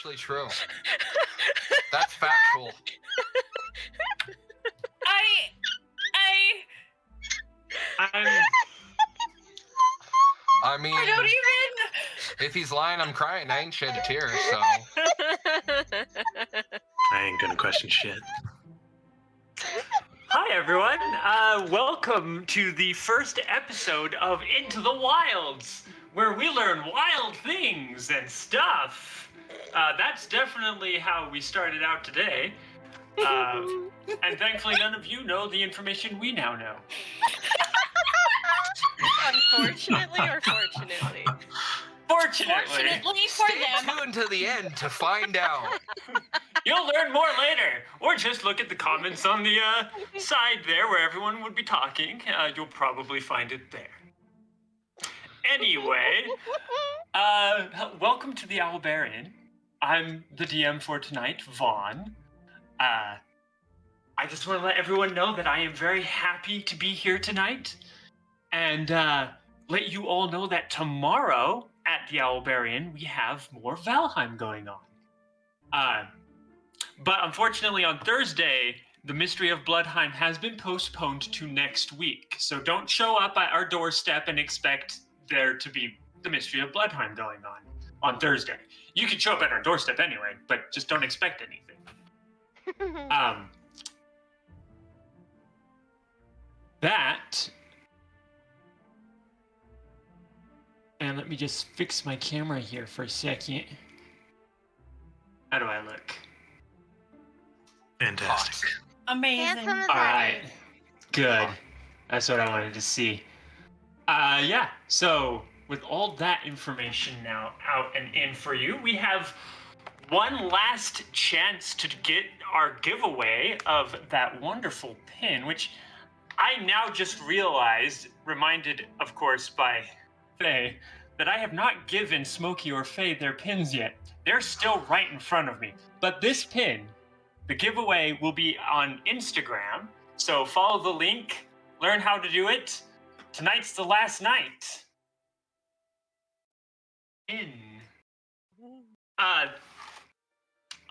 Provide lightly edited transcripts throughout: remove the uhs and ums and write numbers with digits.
actually true. That's factual. I mean, I don't even. if he's lying, I'm crying. I ain't shed a tear, so. I ain't gonna question shit. Hi everyone, welcome to the first episode of Into the Wilds, where we learn wild things and stuff. That's definitely how we started out today. And thankfully none of you know the information we now know. Unfortunately or fortunately? Fortunately for Stay them. tuned to the end to find out. You'll learn more later, or just look at the comments on the side there where everyone would be talking. You'll probably find it there. Anyway, welcome to the Owlbarian. I'm the DM for tonight, Vaughn. I just want to let everyone know that I am very happy to be here tonight, and let you all know that tomorrow at the Owlbarian we have more Valheim going on. But unfortunately on Thursday, the Mystery of Bloodheim has been postponed to next week. So don't show up at our doorstep and expect there to be the Mystery of Bloodheim going on Thursday. You can show up at our doorstep anyway, but just don't expect anything. That... And let me just fix my camera here for a second. How do I look? Fantastic. Amazing. Handsome as All ever. right. Good. That's what I wanted to see. Yeah. So with all that information now out and in for you, we have one last chance to get our giveaway of that wonderful pin, which I now just realized, reminded, of course, by Faye, that I have not given Smokey or Faye their pins yet. They're still right in front of me. But this pin, the giveaway will be on Instagram, so follow the link, learn how to do it. Tonight's the last night.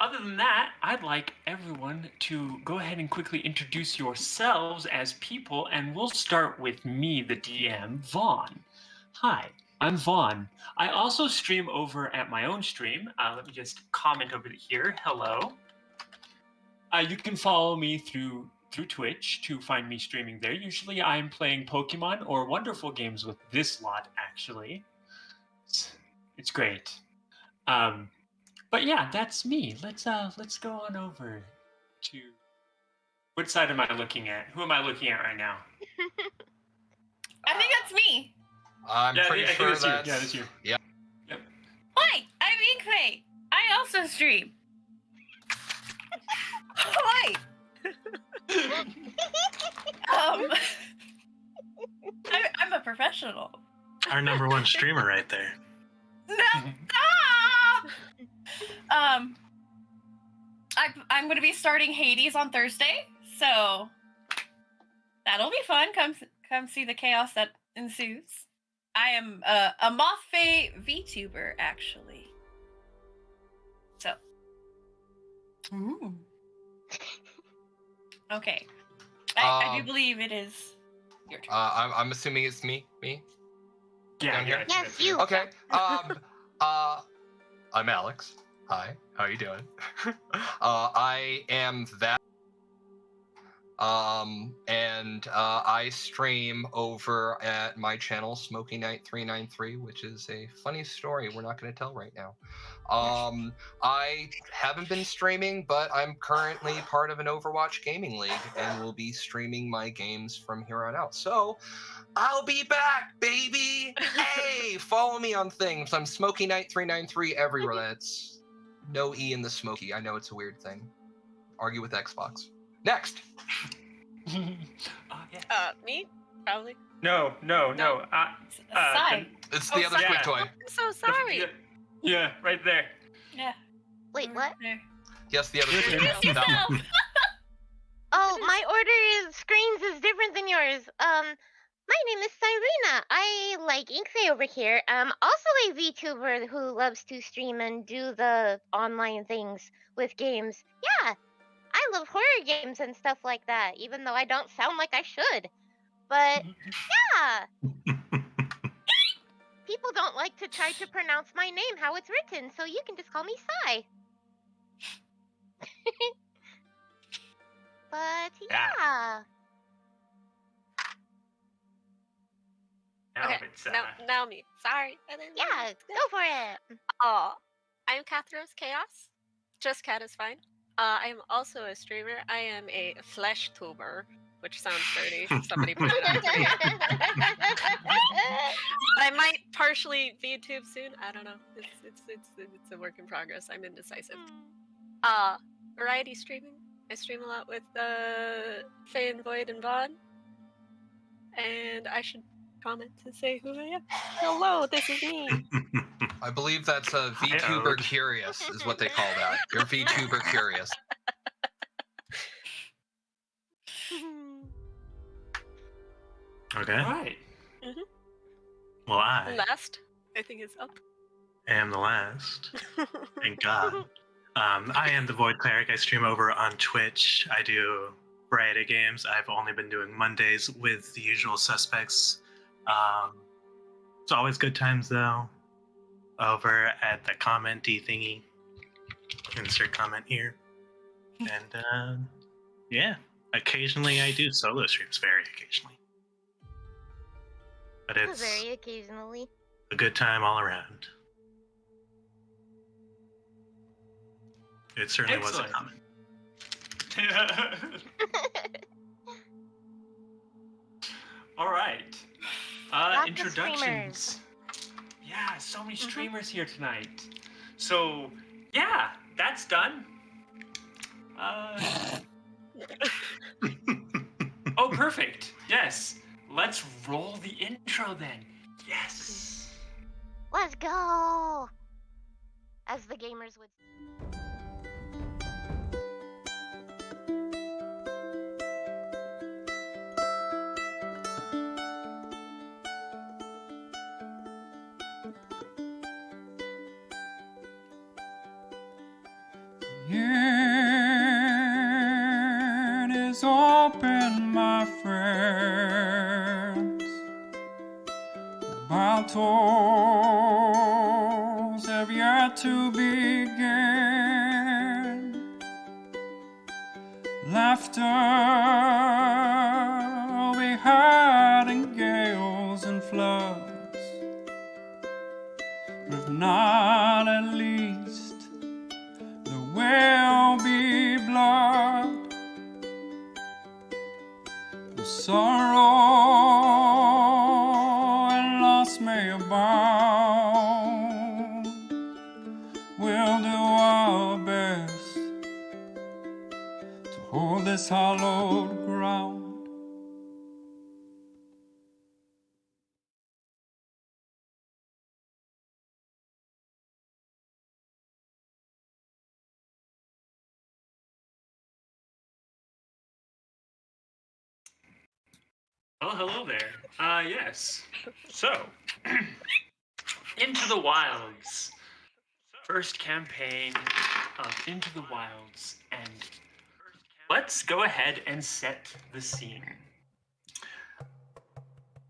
Other than that, I'd like everyone to go ahead and quickly introduce yourselves as people, and we'll start with me, the DM, Vaughn. Hi, I'm Vaughn. I also stream over at my own stream. Let me just comment over here. Hello. You can follow me through Twitch to find me streaming there. Usually I'm playing Pokemon or wonderful games with this lot, actually. It's great. But yeah, that's me. Let's go on over to... What side am I looking at? Who am I looking at right now? I think that's me. I'm pretty sure that's... Yeah, that's you. Yeah. Yep. Hi, I'm Inkfae. I also stream. Hi. I'm a professional. Our number one streamer right there. I'm going to be starting Hades on Thursday, so that'll be fun. Come see the chaos that ensues. I am a Mothfae VTuber, actually. So. Ooh. Okay. I do believe it is your turn. I'm assuming it's me. Yeah, Down here? Yes, you. Okay. I'm Alex. Hi. How are you doing? I am that. And I stream over at my channel, Smoky Night 393, which is a funny story we're not going to tell right now. I haven't been streaming, but I'm currently part of an Overwatch gaming league and will be streaming my games from here on out. So I'll be back, baby. Hey, follow me on things. I'm Smoky Night 393 everywhere. That's no E in the Smoky. I know it's a weird thing. Argue with Xbox. Next. Yeah. Me? Probably. No. Sai. It's the other yeah. squid toy. I'm so sorry. Yeah, right there. Yeah. Wait, what? There. Yes, the other squid Introduce toy. That yourself. one. Oh, my order is screens is different than yours. My name is Cyrena. I like Inkfei over here. Also a VTuber who loves to stream and do the online things with games. Yeah, I love horror games and stuff like that, even though I don't sound like I should. But yeah, people don't like to try to pronounce my name how it's written, so you can just call me Sai. But yeah. Now Okay, it's now me. Sorry. I didn't know Yeah, this. go for it. Oh, I'm Cathros Chaos. Just Cat is fine. I'm also a streamer. I am a flesh tuber, which sounds dirty. Somebody put it out to me. I might partially VTube soon. I don't know. It's a work in progress. I'm indecisive. Variety streaming. I stream a lot with Faye and Void and Vaughn. And I should comment to say who I am. Hello, this is me. I believe that's a VTuber Curious, is what they call that. You're VTuber Curious. Okay. all right. Well, I Last, I think it's up. am the last. Thank God. I am the Void Cleric. I stream over on Twitch. I do variety games. I've only been doing Mondays with the usual suspects. It's always good times though. Over at the comment D thingy. Insert comment here. And yeah, occasionally I do solo streams, very occasionally. But it's Very occasionally. a good time all around. It certainly was a Excellent. comment. All right. Lots of Introductions. Yeah, so many streamers here tonight. So, yeah, that's done. Oh, perfect. Yes. Let's roll the intro then. Yes. Let's go! As the gamers would. It is open, my friends. Battles have yet to begin. Laughter will be heard in gales and floods. But if not, at least there will be blood. The sorrow and loss may abound. We'll do our best to hold this hallowed ground. Well, hello there. Yes. So, Into the Wilds. First campaign of Into the Wilds. And let's go ahead and set the scene.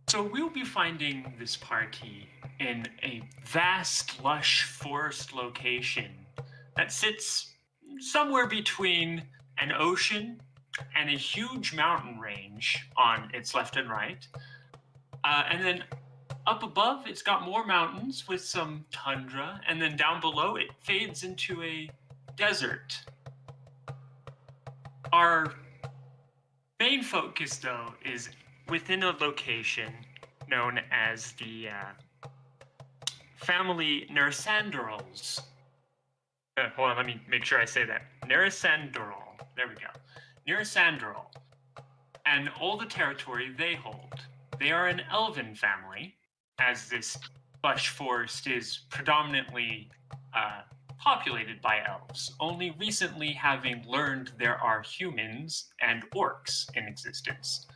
So we'll be finding this party in a vast, lush forest location that sits somewhere between an ocean and a huge mountain range on its left and right. And then up above, it's got more mountains with some tundra. And then down below, it fades into a desert. Our main focus, though, is within a location known as the family Neresanderals. Hold on, let me make sure I say that. Neresanderal. There we go. Neresanderal. And all the territory they hold. They are an elven family, as this lush forest is predominantly populated by elves, only recently having learned there are humans and orcs in existence.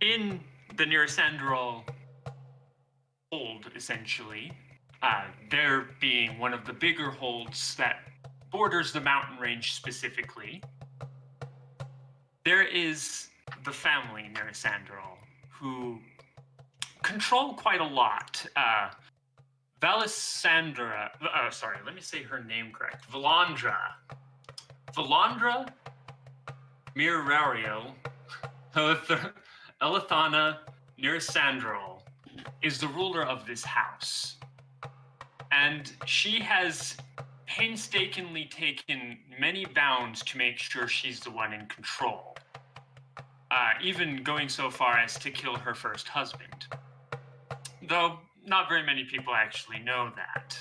in the Neurosandral hold, essentially, there being one of the bigger holds that borders the mountain range specifically, there is the family Neurosandral, who control quite a lot. Valisandra, sorry, let me say her name correct. Valandra Mirario Elithana Neurosandral is the ruler of this house. And she has painstakingly taken many bounds to make sure she's the one in control. Even going so far as to kill her first husband. Though not very many people actually know that.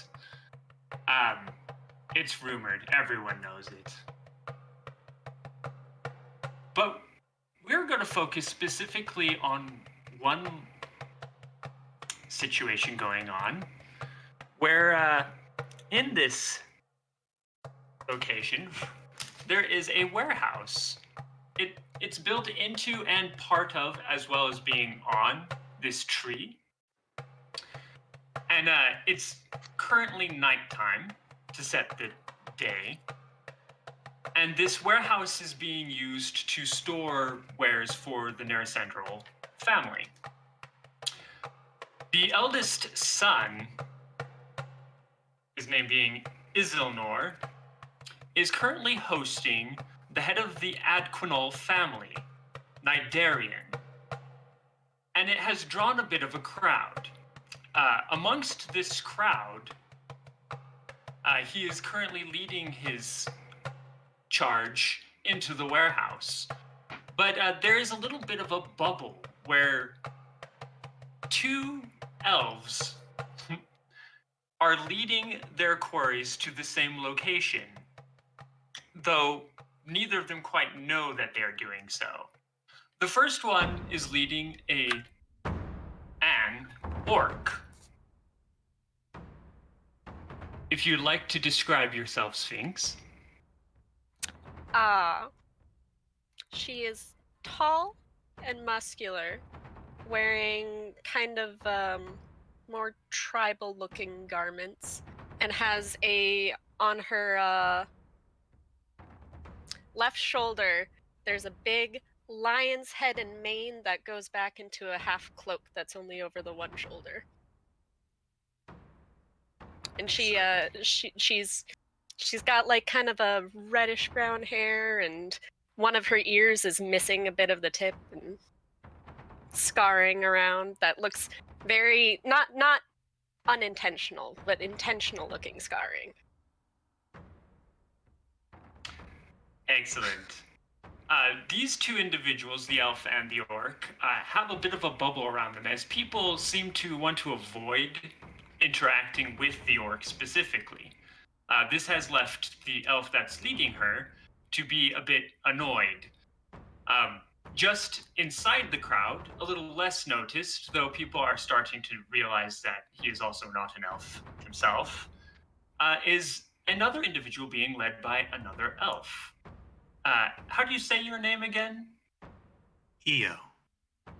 It's rumored, everyone knows it. But we're going to focus specifically on one situation going on, where in this location, there is a warehouse. It's built into and part of, as well as being on, this tree. And it's currently nighttime to set the day. And this warehouse is being used to store wares for the Neurosandral family. The eldest son, his name being Isilnor, is currently hosting the head of the Adquinol family, Nidarian. And it has drawn a bit of a crowd. Amongst this crowd, he is currently leading his charge into the warehouse. But there is a little bit of a bubble where two elves are leading their quarries to the same location, though neither of them quite know that they're doing so. The first one is leading an orc. If you'd like to describe yourself, Sphinx. She is tall and muscular, wearing kind of more tribal-looking garments, and has on her left shoulder, there's a big lion's head and mane that goes back into a half cloak that's only over the one shoulder. And she's got like kind of a reddish brown hair, and one of her ears is missing a bit of the tip and scarring around that looks very not unintentional, but intentional looking scarring. Excellent. These two individuals, the elf and the orc, have a bit of a bubble around them, as people seem to want to avoid interacting with the orc specifically. This has left the elf that's leading her to be a bit annoyed. Just inside the crowd, a little less noticed, though people are starting to realize that he is also not an elf himself, is another individual being led by another elf. How do you say your name again? Io.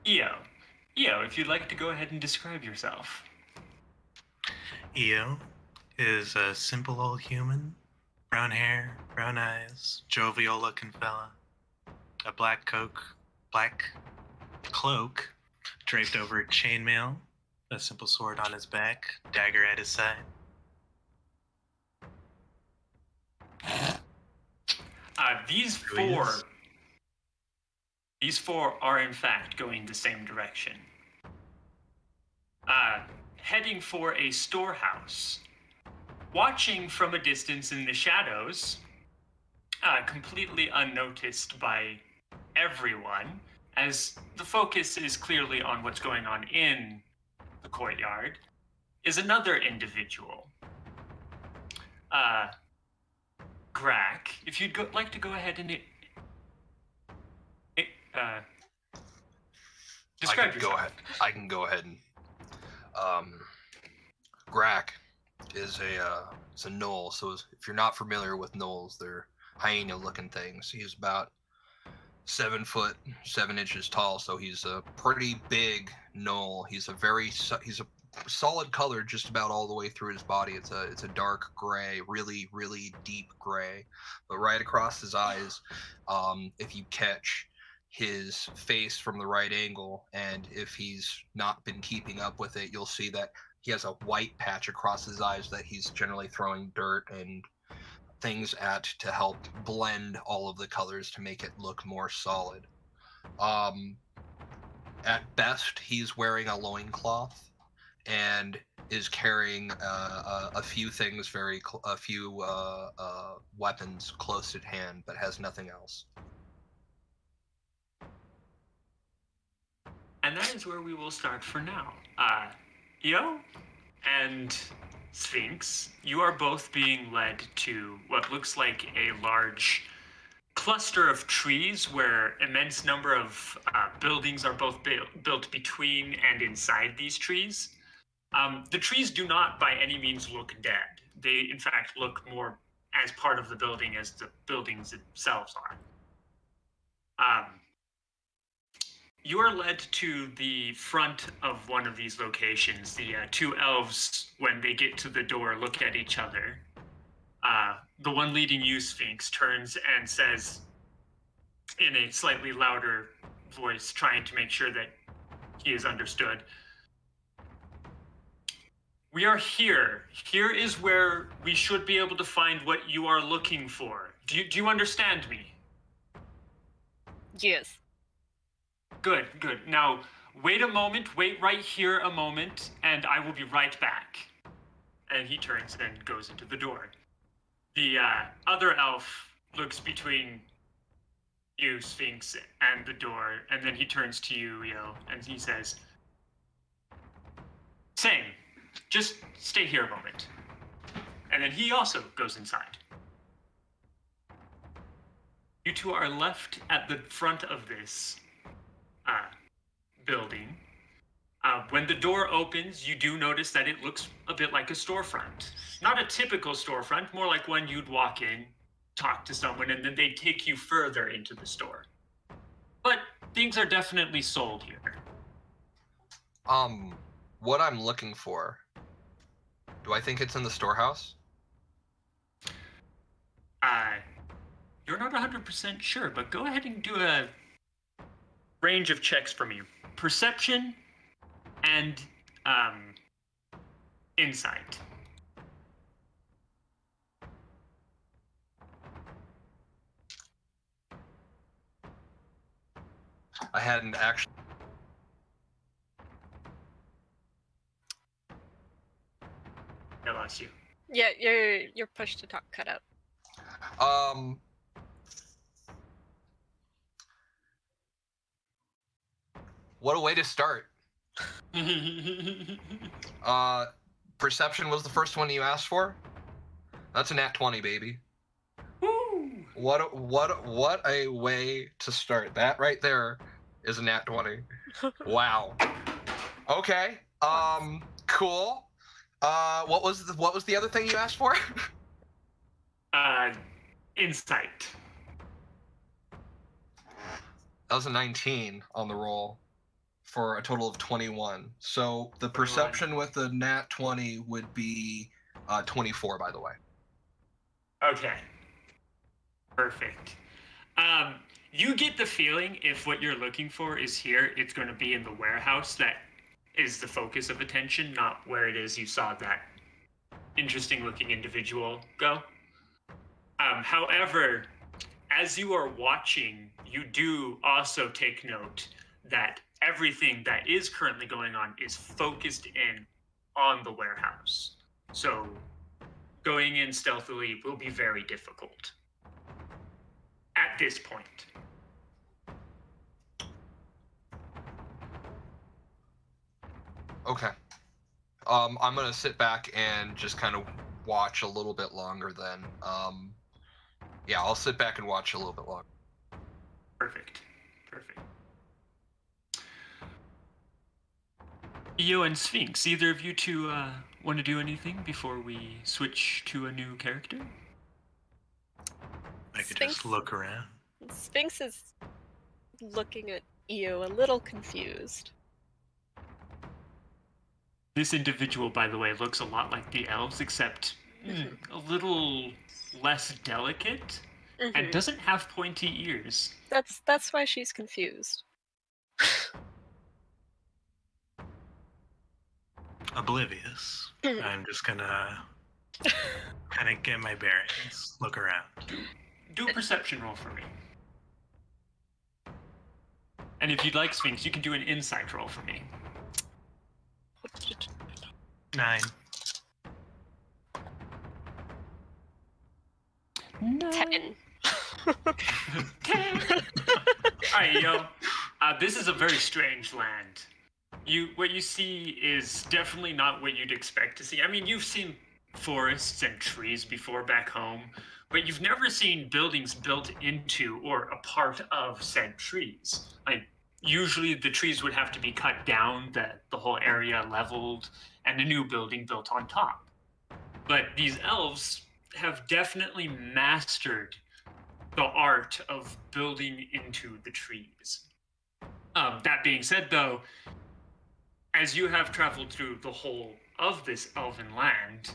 Io, if you'd like to go ahead and describe yourself. Io is a simple old human. Brown hair, brown eyes, jovial looking fella. A black cloak draped over chainmail, a simple sword on his back, dagger at his side. These four are in fact going the same direction. Heading for a storehouse. Watching from a distance in the shadows, completely unnoticed by everyone, as the focus is clearly on what's going on in the courtyard, is another individual. Grak, if you'd like to go ahead and describe yourself. I can go ahead and Grak is a gnoll. So if you're not familiar with gnolls, they're hyena-looking things. He's about 7 foot 7 inches tall, so he's a pretty big gnoll. He's a solid color just about all the way through his body. It's a dark gray, really really deep gray, but right across his eyes, if you catch his face from the right angle, and if he's not been keeping up with it, you'll see that he has a white patch across his eyes that he's generally throwing dirt and things at to help blend all of the colors to make it look more solid. At best, he's wearing a loincloth and is carrying a few things, a few weapons close at hand, but has nothing else. And that is where we will start for now. Io and Sphinx, you are both being led to what looks like a large cluster of trees where immense number of buildings are both built between and inside these trees. The trees do not by any means look dead. They, in fact, look more as part of the building as the buildings themselves are. You are led to the front of one of these locations. The two elves, when they get to the door, look at each other. The one leading you, Sphinx, turns and says in a slightly louder voice, trying to make sure that he is understood, "We are here. Here is where we should be able to find what you are looking for. Do you understand me?" Yes. Good, good. Now, wait a moment, wait right here a moment, and I will be right back. And he turns and goes into the door. The other elf looks between you, Sphinx, and the door, and then he turns to you, Io, and he says, "Same. Just stay here a moment." And then he also goes inside. You two are left at the front of this building. When the door opens, you do notice that it looks a bit like a storefront. Not a typical storefront, more like one you'd walk in, talk to someone, and then they'd take you further into the store. But things are definitely sold here. What I'm looking for, do I think it's in the storehouse? You're not 100% sure, but go ahead and do a range of checks for me. Perception and insight. I hadn't actually. I lost you. Yeah, your push to talk cut out. What a way to start. Perception was the first one you asked for. That's a nat 20, baby. Woo! What a way to start. That right there is a nat 20. Wow. Okay. Cool. What was the other thing you asked for? Insight. That was a 19 on the roll for a total of 21. So the 21. perception with the nat 20 would be 24, by the way. Okay. Perfect. You get the feeling if what you're looking for is here, it's going to be in the warehouse that is the focus of attention, not where it is you saw that interesting looking individual go. However, as you are watching, you do also take note that everything that is currently going on is focused in on the warehouse. So going in stealthily will be very difficult at this point. Okay. I'm gonna sit back and just kind of watch a little bit longer then. Yeah, I'll sit back and watch a little bit longer. Perfect. Perfect. Io and Sphinx, either of you two want to do anything before we switch to a new character? I could Sphinx. just look around. Sphinx is looking at you, a little confused. This individual, by the way, looks a lot like the elves, except a little less delicate and doesn't have pointy ears. That's why she's confused. Oblivious. I'm just gonna kind of get my bearings, look around. Do a perception roll for me. And if you'd like, Sphinx, you can do an insight roll for me. 9. 10. 10. Alright, yo. This is a very strange land. What you see is definitely not what you'd expect to see. I mean, you've seen forests and trees before back home, but you've never seen buildings built into or a part of said trees. Like, usually the trees would have to be cut down, the whole area leveled, and a new building built on top. But these elves have definitely mastered the art of building into the trees. That being said, though, as you have traveled through the whole of this elven land,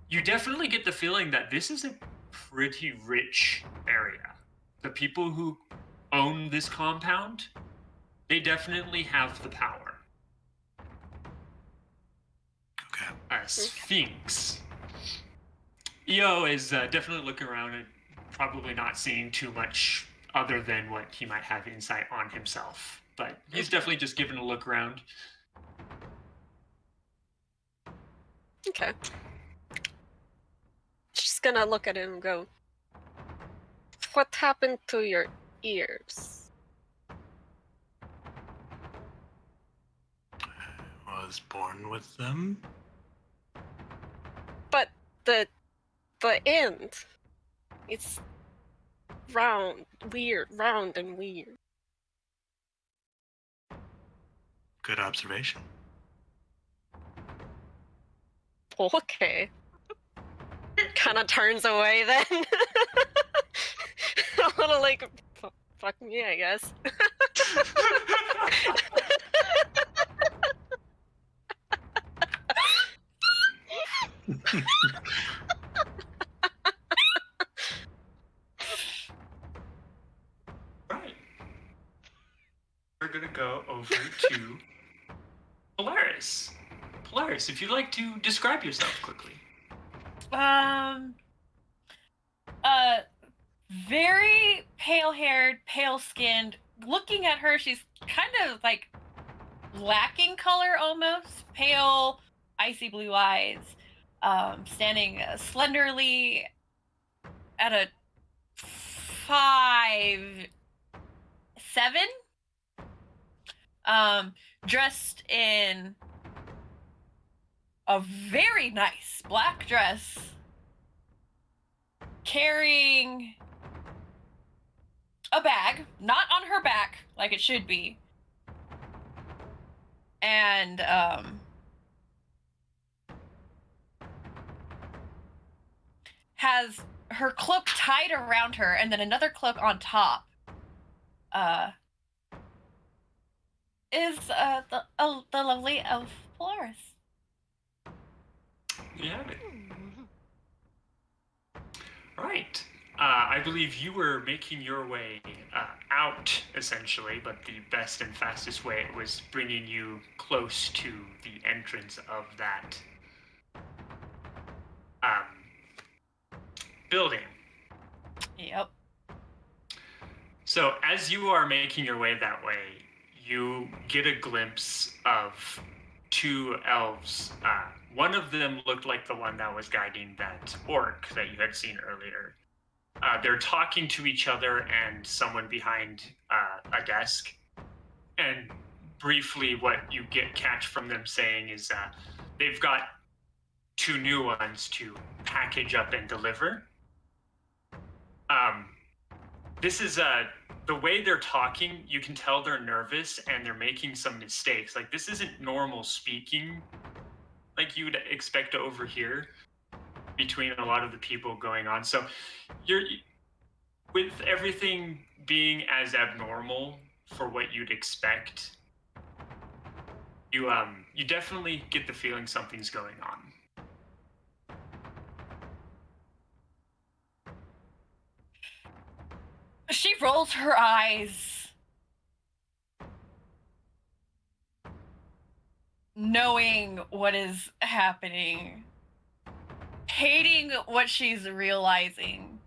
you definitely get the feeling that this is a pretty rich area. The people who own this compound, they definitely have the power. Okay. Sphinx. EO is definitely looking around and probably not seeing too much other than what he might have insight on himself. But he's definitely just giving a look around. Okay. She's gonna look at him and go, "What happened to your ears?" I was born with them. But the end, it's round and weird. Good observation. Okay. Kind of turns away then. A little like, fuck me, I guess. Right. We're gonna go over to Polaris. Polaris, if you'd like to describe yourself quickly. Very pale-haired, pale-skinned. Looking at her, she's kind of like lacking color almost. Pale, icy blue eyes. Standing slenderly at a 5'7". Dressed in a very nice black dress, carrying a bag, not on her back like it should be, and has her cloak tied around her and then another cloak on top. Is the lovely elf Polaris. Yeah. Right. I believe you were making your way out, essentially, but the best and fastest way was bringing you close to the entrance of that building. Yep. So as you are making your way that way, you get a glimpse of two elves. One of them looked like the one that was guiding that orc that you had seen earlier. They're talking to each other and someone behind a desk. And briefly, what you catch from them saying is they've got two new ones to package up and deliver. This is the way they're talking, you can tell they're nervous and they're making some mistakes. Like, this isn't normal speaking like you would expect to overhear between a lot of the people going on. So with everything being as abnormal for what you'd expect, you definitely get the feeling something's going on. She rolls her eyes, knowing what is happening, hating what she's realizing.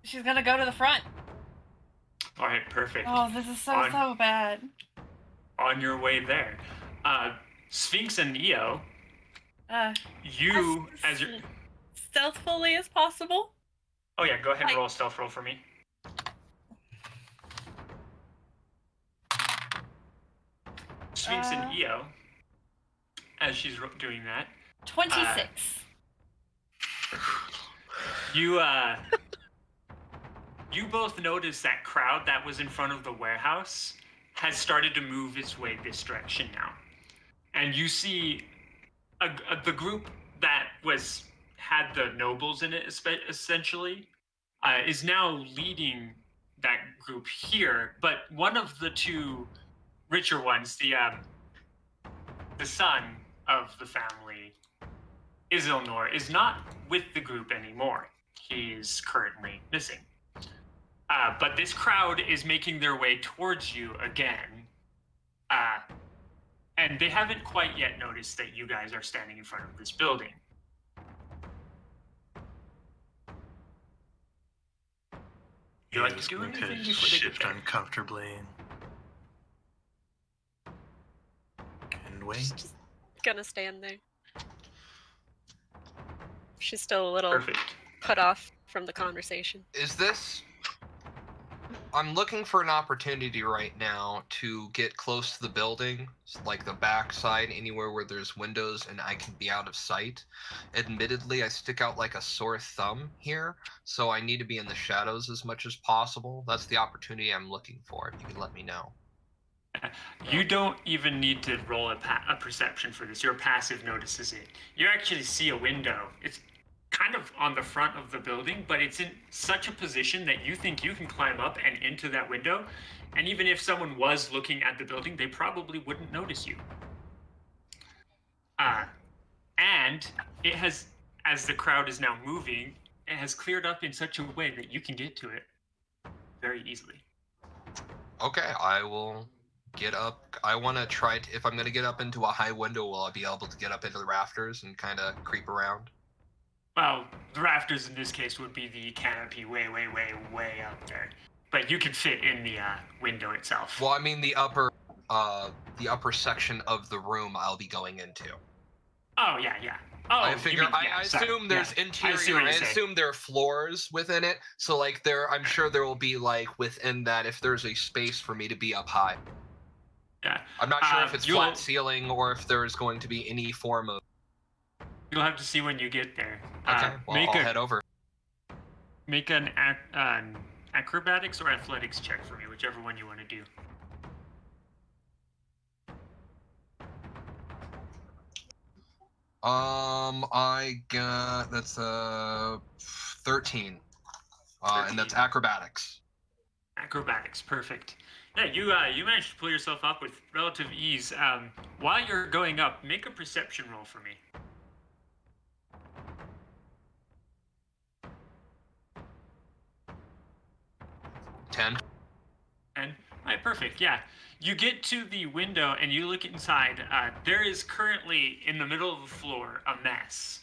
She's gonna go to the front. All right, perfect. Oh, this is so bad. On your way there, Sphinx and Neo, you as your stealthily as possible. oh yeah, go ahead and roll a stealth roll for me. Sphinx and Eo, as she's doing that, 26. You both notice that crowd that was in front of the warehouse has started to move its way this direction now, and you see the group that had the nobles in it essentially is now leading that group here, but one of the two richer ones, the son of the family, Isilnor, is not with the group anymore. He is currently missing. But this crowd is making their way towards you again. And they haven't quite yet noticed that you guys are standing in front of this building. You like to do anything before they get shift there? uncomfortably and wait. Just gonna stand there. She's still a little Perfect. put off from the conversation. Is this? I'm looking for an opportunity right now to get close to the building, like the back side, anywhere where there's windows and I can be out of sight. Admittedly, I stick out like a sore thumb here, so I need to be in the shadows as much as possible. That's the opportunity I'm looking for, if you can let me know. You don't even need to roll a perception for this. Your passive notices it. You actually see a window. It's kind of on the front of the building, but it's in such a position that you think you can climb up and into that window. And even if someone was looking at the building, they probably wouldn't notice you. And it has, as the crowd is now moving, it has cleared up in such a way that you can get to it very easily. Okay, I will get up. I want to try to, if I'm going to get up into a high window, will I be able to get up into the rafters and kind of creep around? Well, the rafters in this case would be the canopy way up there. But you can fit in the window itself. Well, I mean the upper section of the room I'll be going into. Oh, yeah. Oh, I figure, I sorry. assume there's Yeah. interior, I assume there are floors within it, so like I'm sure there will be like within that, if there's a space for me to be up high. Yeah. I'm not sure if it's flat ceiling or if there's going to be any form of... You'll have to see when you get there. Okay, well, I'll head over. Make an acrobatics or athletics check for me, whichever one you want to do. I got, that's 13. And that's acrobatics. Acrobatics, perfect. Yeah, you managed to pull yourself up with relative ease. While you're going up, make a perception roll for me. 10. And right, perfect. Yeah, you get to the window and you look inside. There is currently in the middle of the floor a mess.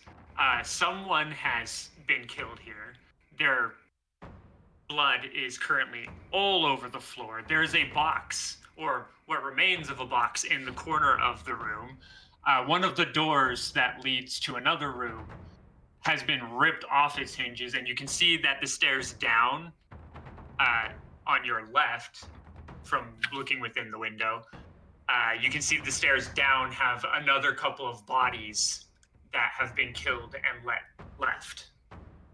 Someone has been killed here. Their blood is currently all over the floor. There is a box, or what remains of a box, in the corner of the room. One of the doors that leads to another room has been ripped off its hinges, and you can see that the stairs down on your left, from looking within the window, you can see the stairs down have another couple of bodies that have been killed and left.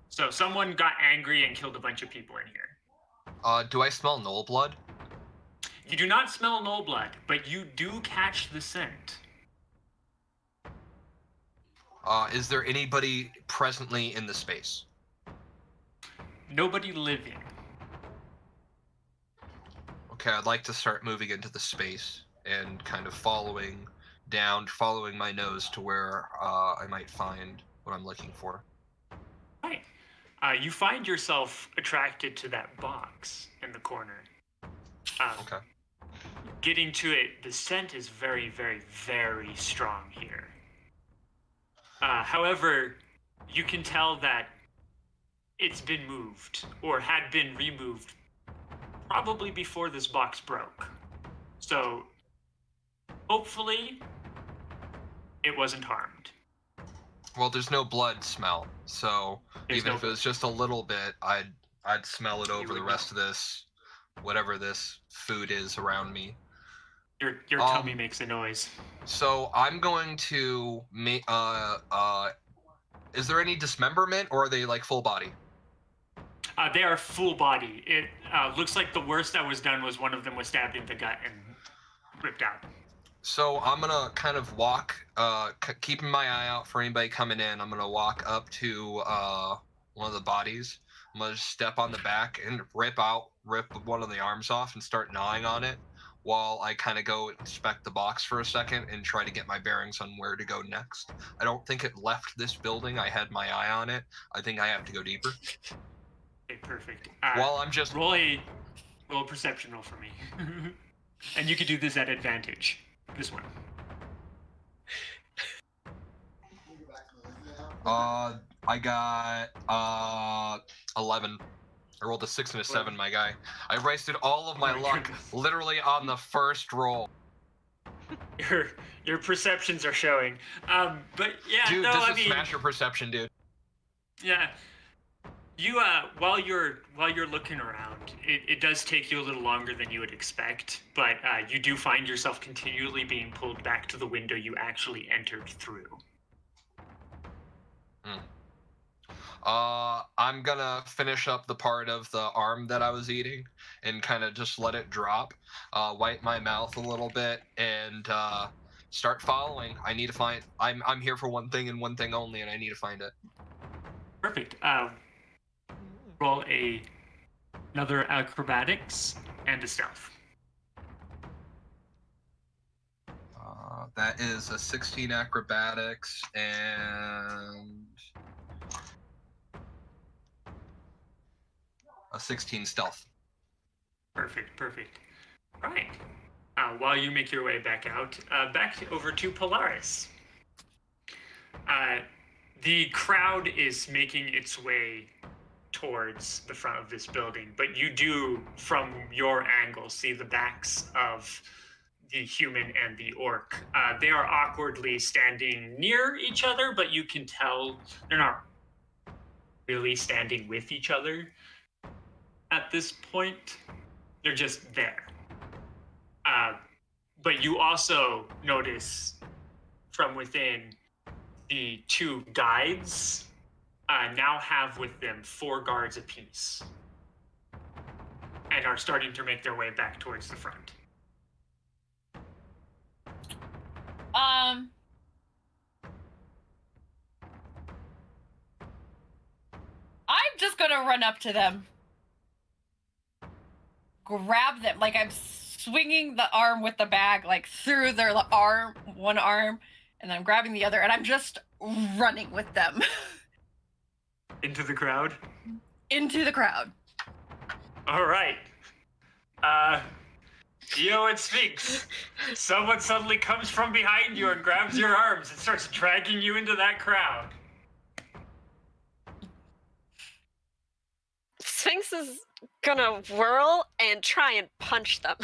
So someone got angry and killed a bunch of people in here. Do I smell Knoll blood? You do not smell Knoll blood, but you do catch the scent. Is there anybody presently in the space? Nobody living. Okay, I'd like to start moving into the space and kind of following my nose to where I might find what I'm looking for. Right. You find yourself attracted to that box in the corner. Okay. Getting to it, the scent is very, very, very strong here. However, you can tell that it's been moved or had been removed probably before this box broke. So hopefully it wasn't harmed. Well, there's no blood smell, so There's even no if it was just a little bit, I'd smell it over the would rest of this, whatever this food is around me. Your tummy makes a noise. So I'm going to make. Is there any dismemberment, or are they like full body? They are full body. It looks like the worst that was done was one of them was stabbed in the gut and ripped out. So I'm gonna kind of walk, keeping my eye out for anybody coming in. I'm gonna walk up to one of the bodies. I'm gonna just step on the back and rip one of the arms off and start gnawing on it, while I kind of go inspect the box for a second and try to get my bearings on where to go next. I don't think it left this building. I had my eye on it. I think I have to go deeper. Okay, perfect. While I'm just roll a perception roll for me, and you can do this at advantage. This one. I got 11. I rolled a 6 and a 7, my guy. I wasted all of my Oh my luck goodness. literally on the first roll. Your perceptions are showing. But yeah, Dude, no, this I is mean, smash your perception, dude. yeah. You while you're looking around, it does take you a little longer than you would expect, but you do find yourself continually being pulled back to the window you actually entered through. I'm gonna finish up the part of the arm that I was eating and kind of just let it drop, wipe my mouth a little bit, and start following. I need to find. I'm here for one thing and one thing only, and I need to find it. Perfect. Roll another acrobatics and a stealth. That is a 16 acrobatics and a 16 stealth. Perfect. Right. While you make your way back out, over to Polaris. The crowd is making its way towards the front of this building, but you do, from your angle, see the backs of the human and the orc. They are awkwardly standing near each other, but you can tell they're not really standing with each other at this point. They're just there. But you also notice from within the two guides now have with them 4 guards apiece and are starting to make their way back towards the front. I'm just gonna run up to them, grab them, like I'm swinging the arm with the bag, like through their one arm, and then I'm grabbing the other, and I'm just running with them. Into the crowd? Into the crowd. All right. Io and Sphinx, someone suddenly comes from behind you and grabs your arms and starts dragging you into that crowd. Sphinx is gonna whirl and try and punch them.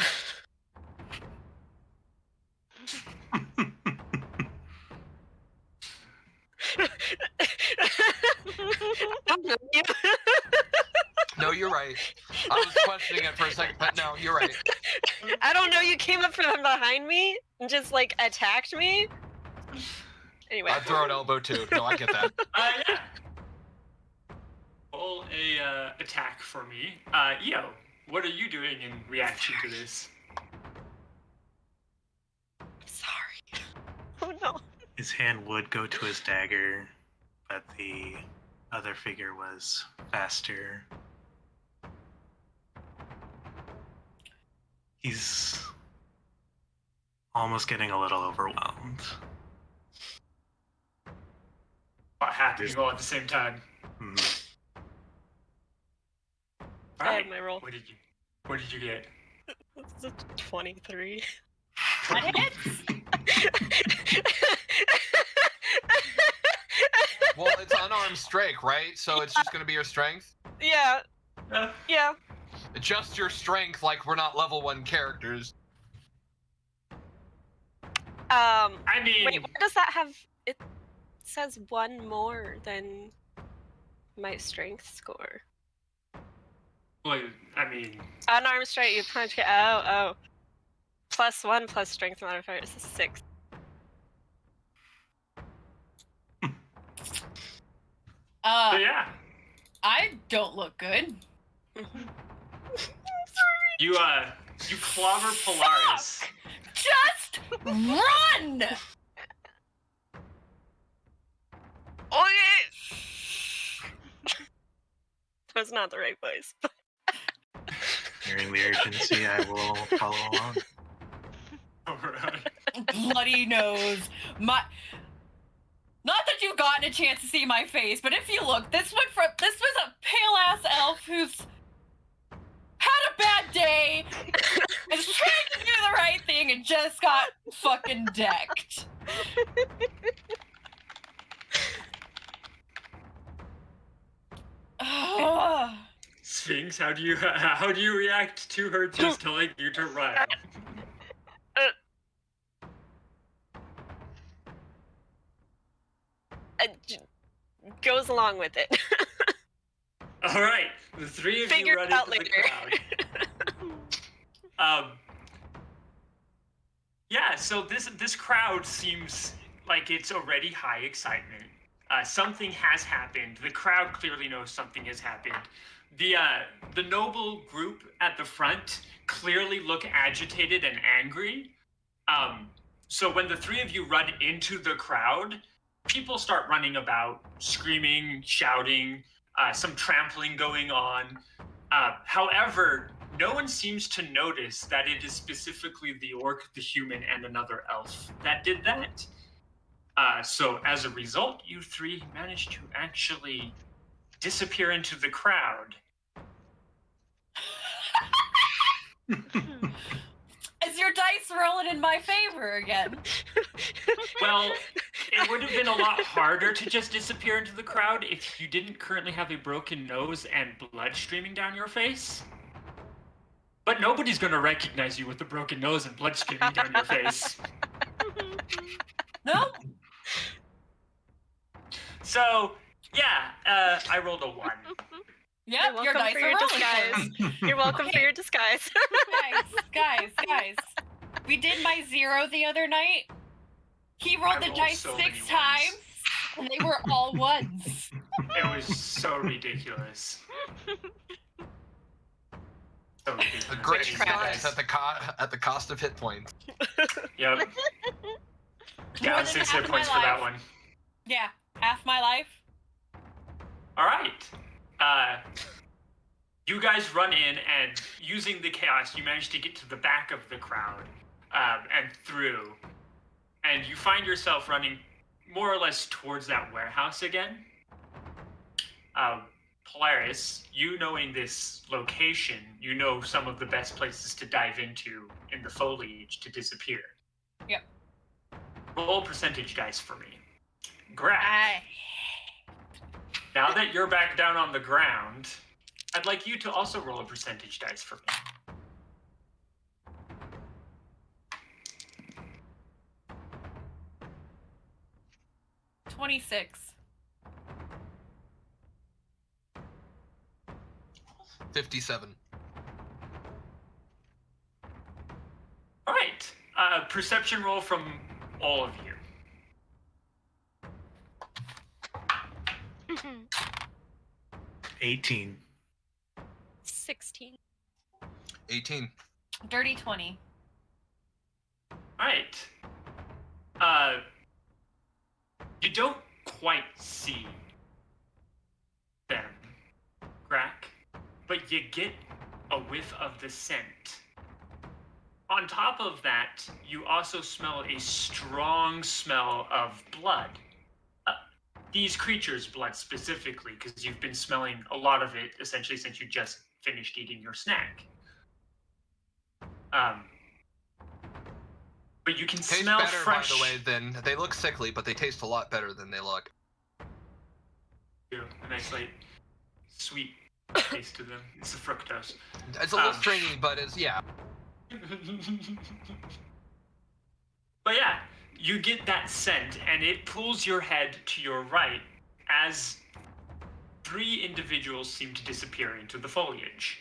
No, you're right. I was questioning it for a second, but no, you're right. I don't know. You came up from behind me and just like attacked me. Anyway. I'd throw an elbow too. No, I get that. Yeah. Roll a attack for me. Io, what are you doing in reaction to this? Sorry. Oh no. his hand would go to his dagger, but the other figure was faster. He's almost getting a little overwhelmed. What happening all at the same time? Mhm. All I right. had my roll. What did you get? It's a 23. That hits. Well, it's unarmed strike, right? So it's just gonna be your strength. Yeah, Uh, yeah. Adjust your strength like we're not level 1 characters. I mean, Wait, where does that have? It says one more than my strength score. well, I mean, Unarmed strike, you punch. Oh. +1 plus strength modifier is a 6. so yeah, I don't look good. you clobber Polaris. Just run! Okay. That's not the right voice. Hearing the urgency, I will follow along. Alright. Bloody nose. Not that you've gotten a chance to see my face, but if you look, this was a pale ass elf who's had a bad day, is trying to do the right thing, and just got fucking decked. Ugh. Sphinx, how do you react to her just telling you to run? Goes along with it. All right, the three of Figure you run it out into the later. crowd. Yeah, so this crowd seems like it's already high excitement. Something has happened. The crowd clearly knows something has happened. The noble group at the front clearly look agitated and angry. So when the three of you run into the crowd, people start running about, screaming, shouting, some trampling going on. However, no one seems to notice that it is specifically the orc, the human, and another elf that did that. So as a result, you three managed to actually disappear into the crowd. Is your dice rolling in my favor again? Well, it would have been a lot harder to just disappear into the crowd if you didn't currently have a broken nose and blood streaming down your face. But nobody's going to recognize you with a broken nose and blood streaming down your face. No? So, yeah, I rolled a 1. Yep, You're your welcome dice for are your rolling. disguise. You're welcome for your disguise. Guys. We did my 0 the other night. He rolled I the rolled dice so 6 many ones. times, and they were all ones. It was so ridiculous. So ridiculous. A great Witchcraft. status at the cost of hit points. Yep. More Down than 6 half hit my points for that life. one. Yeah, half my life. All right. You guys run in, and using the chaos, you manage to get to the back of the crowd and through. And you find yourself running more or less towards that warehouse again. Polaris, you knowing this location, you know some of the best places to dive into in the foliage to disappear. Yep. Roll percentage dice for me. Grab. I Now that you're back down on the ground, I'd like you to also roll a percentage dice for me. $26. 57. All right. Perception roll from all of you. 18. 16. 18. Dirty 20. All right. You don't quite see them, Grack, but you get a whiff of the scent. On top of that, you also smell a strong smell of blood. These creatures' blood specifically, because you've been smelling a lot of it essentially since you just finished eating your snack. But you can Tastes smell better, fresh. by the way, than they look sickly, but they taste a lot better than they look. A nice, like, sweet taste to them. It's the fructose. It's a little stringy, but it's yeah. But yeah, you get that scent, and it pulls your head to your right as 3 individuals seem to disappear into the foliage.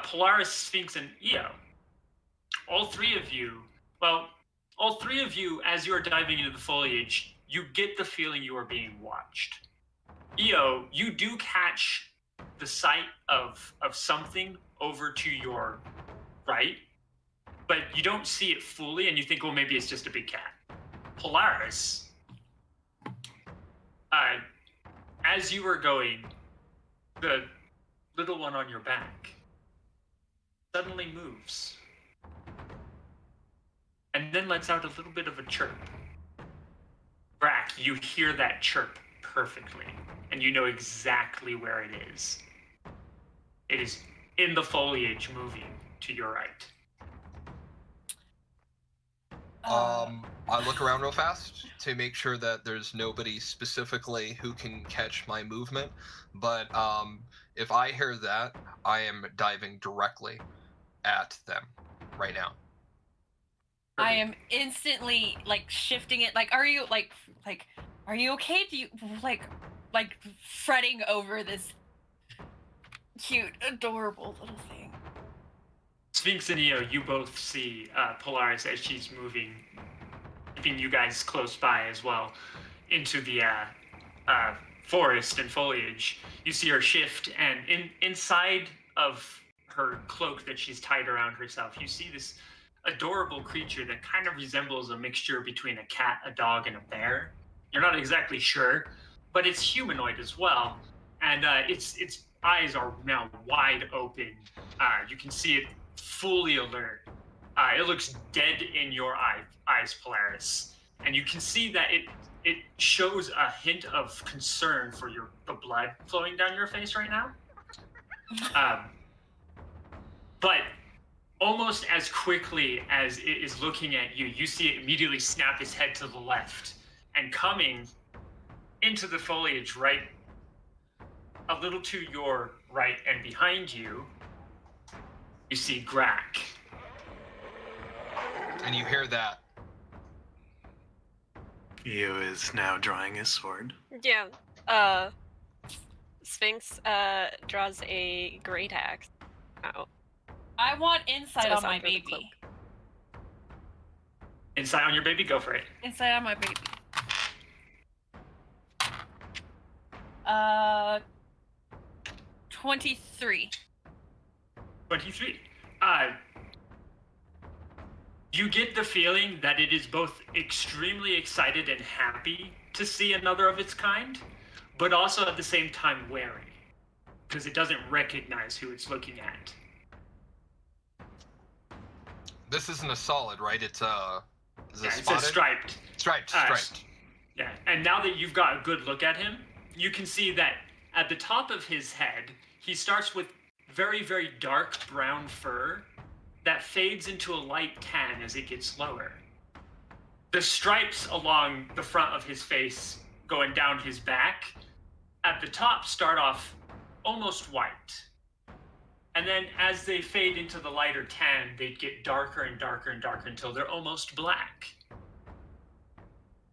Polaris, Sphinx, and Io. All three of you, as you are diving into the foliage, you get the feeling you are being watched. Io, you do catch the sight of something over to your right, but you don't see it fully, and you think, well, maybe it's just a big cat. Polaris, as you were going, the little one on your back suddenly moves and then lets out a little bit of a chirp. Brack, you hear that chirp perfectly, and you know exactly where it is. It is in the foliage moving to your right. I look around real fast to make sure that there's nobody specifically who can catch my movement, but if I hear that, I am diving directly at them right now. I am instantly like shifting it. Like, are you are you okay? Do you like fretting over this cute, adorable little thing? Sphinx and Io, you both see Polaris as she's moving, keeping you guys close by as well, into the forest and foliage. You see her shift, and inside of her cloak that she's tied around herself, you see this adorable creature that kind of resembles a mixture between a cat, a dog, and a bear. You're not exactly sure, but it's humanoid as well, and its eyes are now wide open. You can see it fully alert. It looks dead in your eyes, Polaris, and you can see that it shows a hint of concern for the blood flowing down your face right now. But almost as quickly as it is looking at you, you see it immediately snap its head to the left, and coming into the foliage right a little to your right and behind you, you see Grack. And you hear that. Io is now drawing his sword. Yeah. Sphinx draws a great axe out. I want insight So on my under the cloak. baby. Insight on your baby, go for it. Insight on my baby. 23. 23. You get the feeling that it is both extremely excited and happy to see another of its kind, but also at the same time wary, because it doesn't recognize who it's looking at. This isn't a solid, right? It's is it Yeah, it spotted? says striped. Striped. Yeah, and now that you've got a good look at him, you can see that at the top of his head, he starts with very, very dark brown fur that fades into a light tan as it gets lower. The stripes along the front of his face, going down his back, at the top start off almost white. And then as they fade into the lighter tan, they get darker and darker and darker until they're almost black.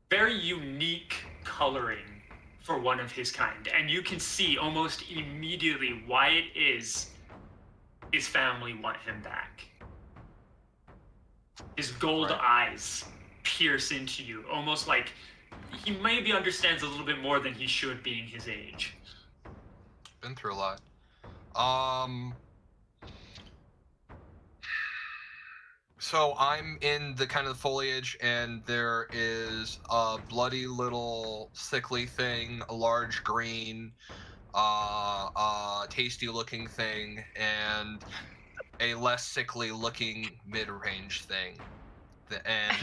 Very unique coloring for one of his kind. And you can see almost immediately why it is his family want him back. His gold eyes pierce into you, almost like he maybe understands a little bit more than he should being his age. Been through a lot. So I'm in the kind of foliage, and there is a bloody little sickly thing, a large green, tasty looking thing, and a less sickly looking mid-range thing. And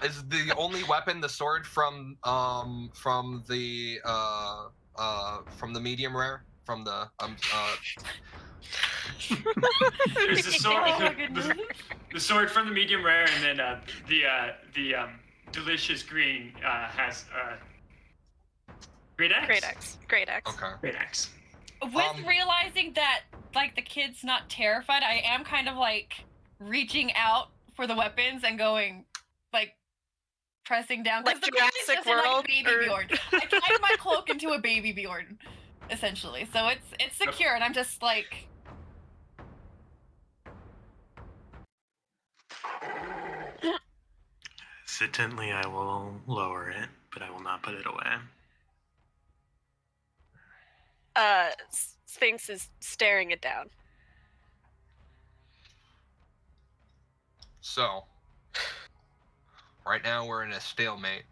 is the only weapon the sword from the medium rare from the There's the sword, Oh my goodness. the sword from the medium rare, and then the delicious green has great axe. Great X. Great X. okay. Great axe. With realizing that, like, the kid's not terrified, I am kind of like reaching out for the weapons and going, like, pressing down. 'cause Like the baby's Jurassic just in, like, World, baby or- Bjorn. I tied my cloak into a baby Bjorn, essentially. So it's secure, and I'm just like, Hesitantly, I will lower it, but I will not put it away. Sphinx is staring it down. So right now we're in a stalemate.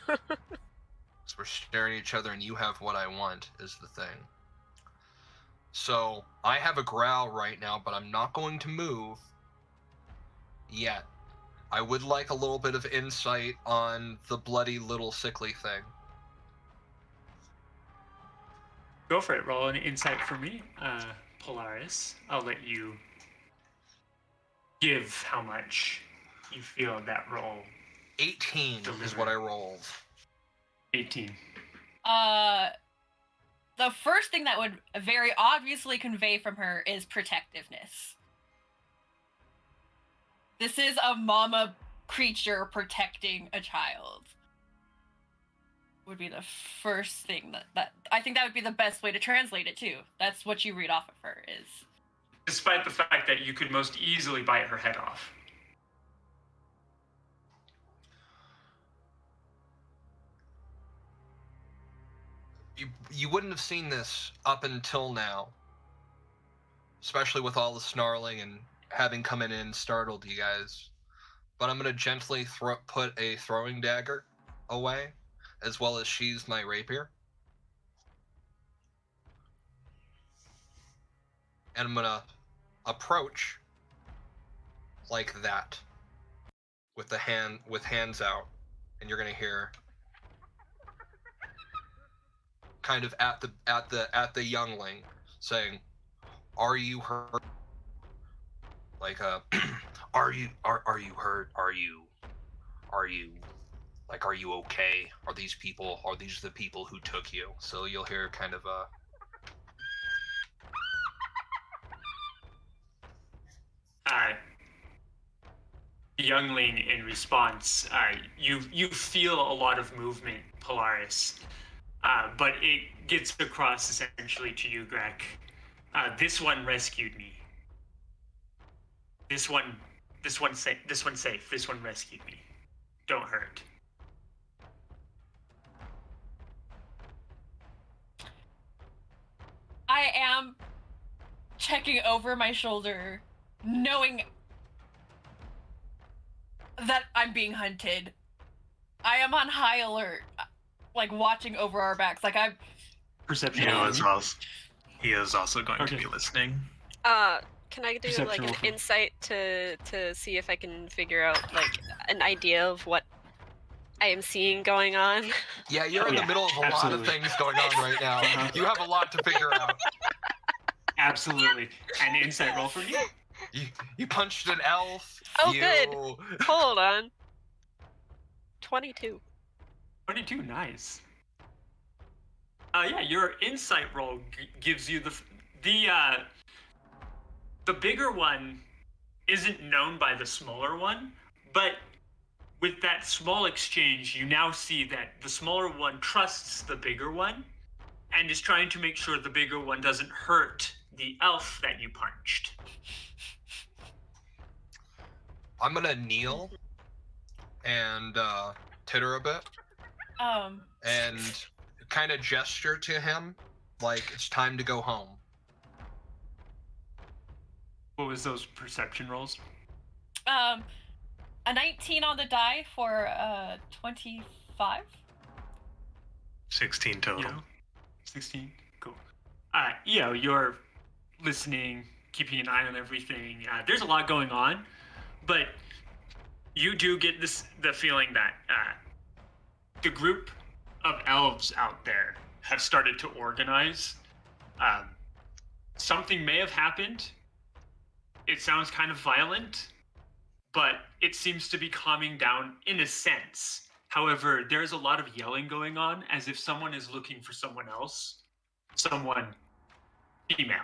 So we're staring at each other, and you have what I want is the thing. So I have a growl right now, but I'm not going to move yet. I would like a little bit of insight on the bloody little sickly thing. Go for it. Roll an insight for me, Polaris. I'll let you give how much you feel that roll. 18 is what I rolled. 18. the first thing that would very obviously convey from her is protectiveness. This is a mama creature protecting a child. Would be the first thing that I think that would be the best way to translate it too. That's what you read off of her is. Despite the fact that you could most easily bite her head off. You wouldn't have seen this up until now, especially with all the snarling and having come in and startled you guys. But I'm gonna gently put a throwing dagger away, as well as sheathe my rapier. And I'm gonna approach like that, with hands out, and you're gonna hear kind of at the youngling saying, "Are you hurt? Like are you hurt? Are you like, are you okay? Are these the people who took you?" So you'll hear kind of a Youngling in response, you feel a lot of movement, Polaris, but it gets across essentially to you, Greg. This one rescued me. This one's safe. This one rescued me. Don't hurt. I am checking over my shoulder, knowing that I'm being hunted. I am on high alert, like watching over our backs. Like I'm. Perception. He is also going to Okay. be listening. Can I do Perception like an roll for- insight to see if I can figure out like an idea of what I am seeing going on? yeah. You're Oh, in the yeah, middle of a lot of absolutely. things going on right now. Uh-huh. You have a lot to figure out. Absolutely. An insight roll for you. You punched an elf. Oh, you... good. Hold on. 22. 22, nice. Yeah, your insight roll gives you the bigger one isn't known by the smaller one, but with that small exchange, you now see that the smaller one trusts the bigger one and is trying to make sure the bigger one doesn't hurt the elf that you punched. I'm gonna kneel and titter a bit and kind of gesture to him like it's time to go home. What was those perception rolls? A 19 on the die for 25. 16 total. Eo? 16. Cool. Eo, you're listening, keeping an eye on everything. There's a lot going on, but you do get the feeling that the group of elves out there have started to organize. Something may have happened. It sounds kind of violent, but it seems to be calming down in a sense. However, there's a lot of yelling going on as if someone is looking for someone else, someone female.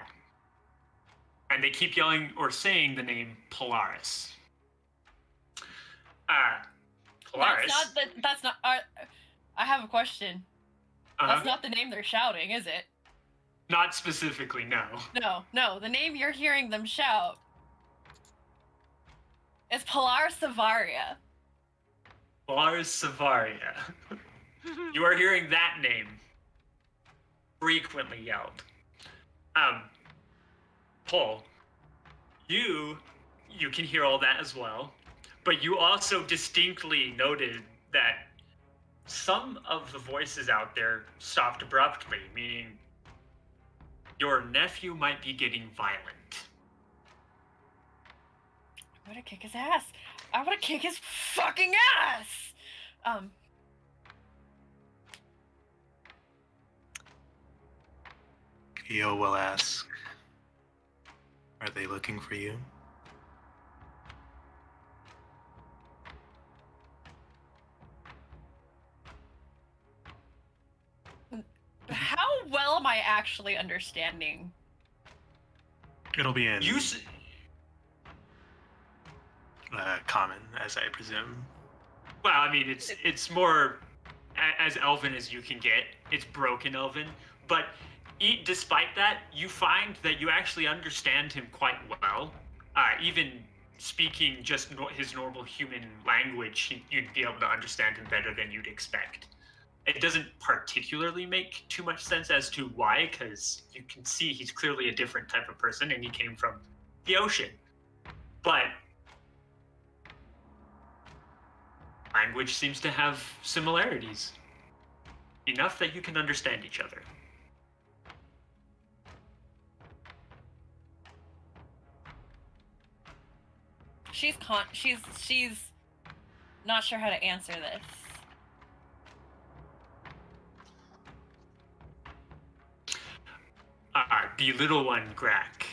And they keep yelling or saying the name Polaris. Polaris. That's not. I have a question. That's not the name they're shouting, is it? Not specifically, no. No. The name you're hearing them shout is Polaris Savaria. Polaris Savaria. You are hearing that name frequently yelled. Paul, you can hear all that as well, but you also distinctly noted that some of the voices out there stopped abruptly, meaning your nephew might be getting violent. I'm gonna kick his ass. I want to kick his fucking ass. Eo will ask, are they looking for you? How well am I actually understanding? It'll be in You common, as I presume. Well, I mean, it's more as Elven as you can get. It's broken Elven, but despite that, you find that you actually understand him quite well. Even speaking just his normal human language, you'd be able to understand him better than you'd expect. It doesn't particularly make too much sense as to why, because you can see he's clearly a different type of person, and he came from the ocean. But language seems to have similarities. Enough that you can understand each other. She's not sure how to answer this. The little one, Grak.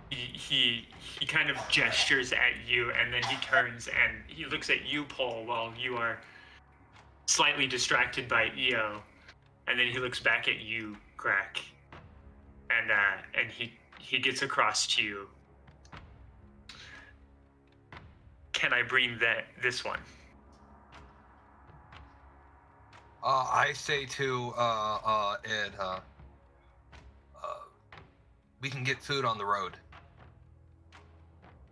He kind of gestures at you, and then he turns and he looks at you, Paul, while you are slightly distracted by Eo, and then he looks back at you, Grak, and he gets across to you. Can I bring this one? I say to Ed, we can get food on the road.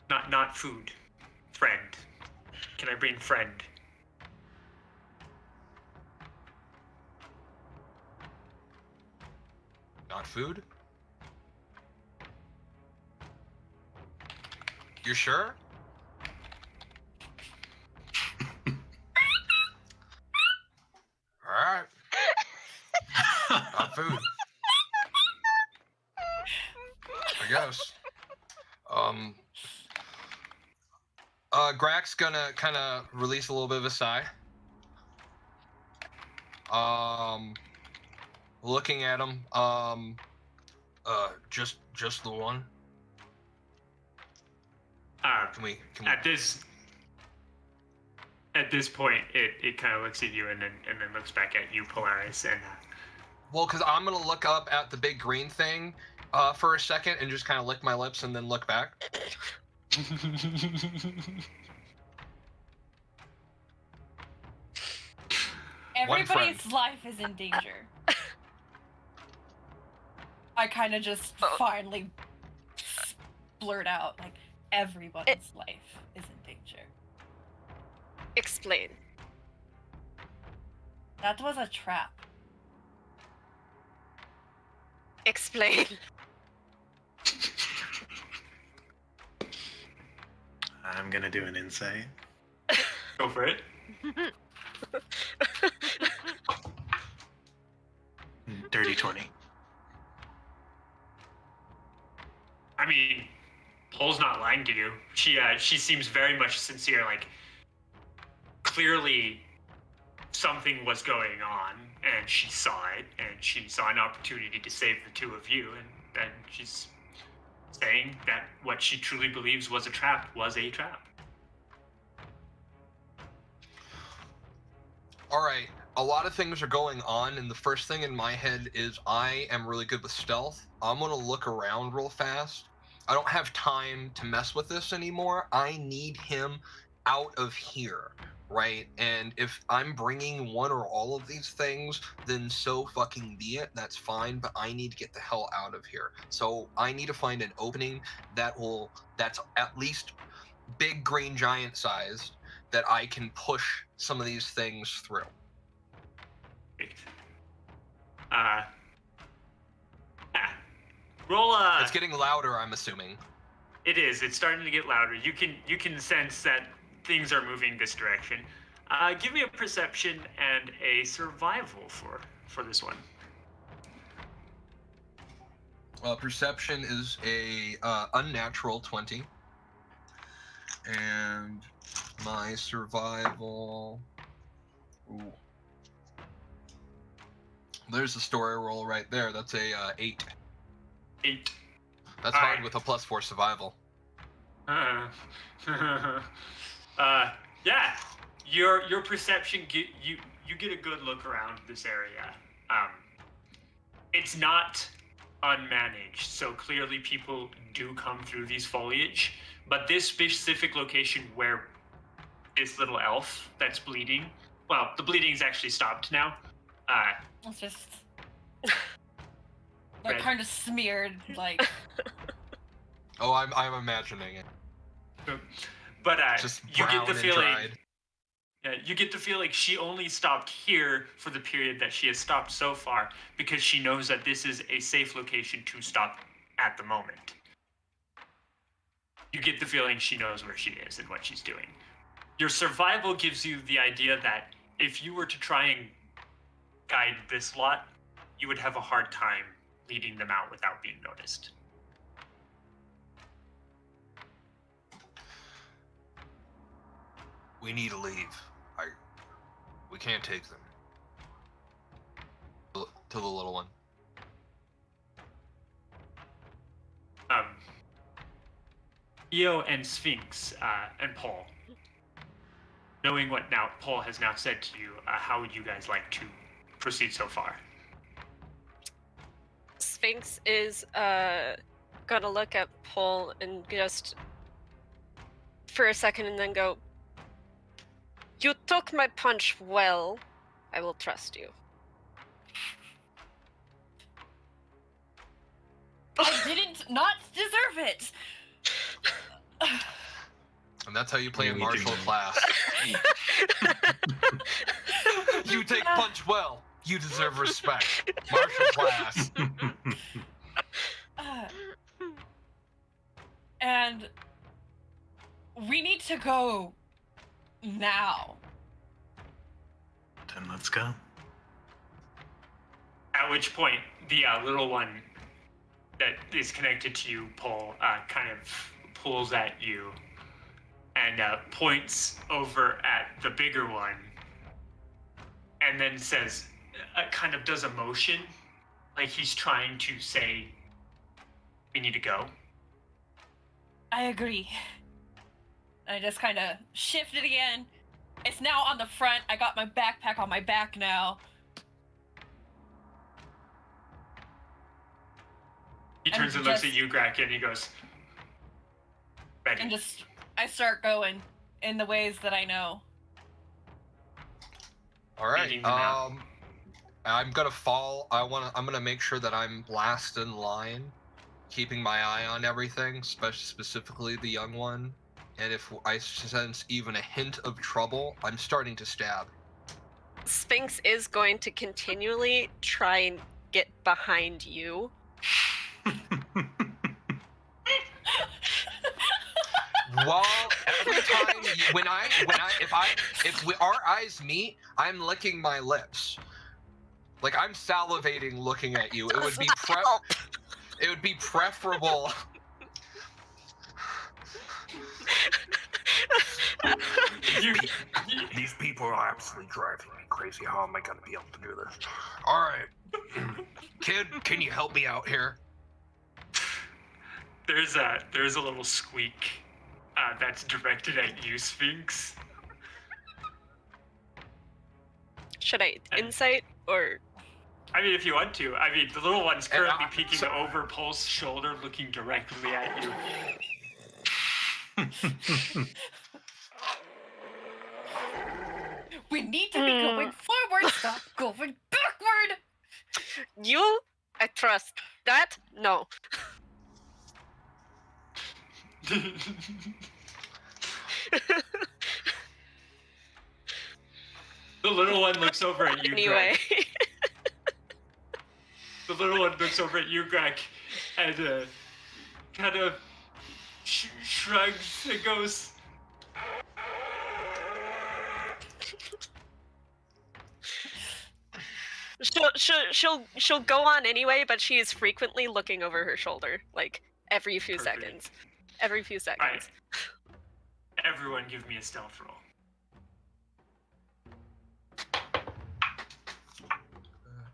Not food. Friend. Can I bring friend? Not food? You're sure? Alright. Not food. I guess. Grak's gonna kind of release a little bit of a sigh. Looking at him. Just the one. Can we? At this point, it kind of looks at you and then looks back at you, Polaris, and Well, because I'm gonna look up at the big green thing for a second and just kind of lick my lips and then look back. Everybody's life is in danger. I kind of just finally blurt out, like, everybody's life is in danger. Explain. That was a trap. Explain. I'm gonna do an insight. Go for it. Dirty 20. I mean, Pole's not lying to you. She seems very much sincere. Like, clearly something was going on, and she saw it, and she saw an opportunity to save the two of you, and then she's saying that what she truly believes was a trap was a trap. All right, a lot of things are going on, and the first thing in my head is I am really good with stealth. I'm gonna look around real fast. I don't have time to mess with this anymore. I need him out of here, right? And if I'm bringing one or all of these things, then so fucking be it. That's fine, but I need to get the hell out of here. So I need to find an opening that's at least big green giant sized, that I can push some of these things through. Roll a. It's getting louder, I'm assuming. It is. It's starting to get louder. You can sense that things are moving this direction. Give me a perception and a survival for this one. Perception is a unnatural 20, and my survival. Ooh. There's a story roll right there. That's a 8. 8. That's All hard right. with a +4 survival. Yeah. Your perception you get a good look around this area. It's not unmanaged, so clearly people do come through these foliage. But this specific location where this little elf that's bleeding, well, the bleeding's actually stopped now. It's just they're Red. kind of smeared, like. Oh, I'm imagining it. But Just you brown get the and feeling. dried. Yeah, you get the feeling she only stopped here for the period that she has stopped so far because she knows that this is a safe location to stop at the moment. You get the feeling she knows where she is and what she's doing. Your survival gives you the idea that if you were to try and guide this lot, you would have a hard time leading them out without being noticed. We need to leave. We can't take them. To the little one. Io and Sphinx and Paul, knowing what now Paul has now said to you, how would you guys like to proceed so far? Sphinx is gonna look at Paul and just for a second and then go, "You took my punch well. I will trust you." I didn't not deserve it. And that's how you play Yeah, a we martial do. class. You take punch well. You deserve respect. Martial class. And we need to go now. Then let's go. At which point, the little one that is connected to you, Paul, kind of pulls at you and points over at the bigger one and then says, kind of does a motion, like he's trying to say, we need to go. I agree. I just kind of shifted again. It's now on the front. I got my backpack on my back now. He And turns and looks just- at you, Grak, and he goes, ready. And I start going in the ways that I know. All right. Leading them out. I'm gonna fall. I'm gonna make sure that I'm last in line, keeping my eye on everything, specifically the young one. And if I sense even a hint of trouble, I'm starting to stab. Sphinx is going to continually try and get behind you. While every time if our eyes meet, I'm licking my lips. Like I'm salivating looking at you. It would be it would be preferable. These people are absolutely driving me crazy. How am I gonna be able to do this? All right, kid, can you help me out here? There's a little squeak that's directed at you, Sphinx. Should I insight or? I mean, if you want to. I mean, the little one's currently peeking over Pulse's shoulder, looking directly at you. We need to be going forward, stop going backward! You? I trust. That? No. The little one looks over at you, Anyway. Greg. The little one looks over at you, Greg, and kind of shrugs and goes, She'll go on anyway, but she is frequently looking over her shoulder, like every few Perfect. seconds. Every few seconds. Right. Everyone give me a stealth roll.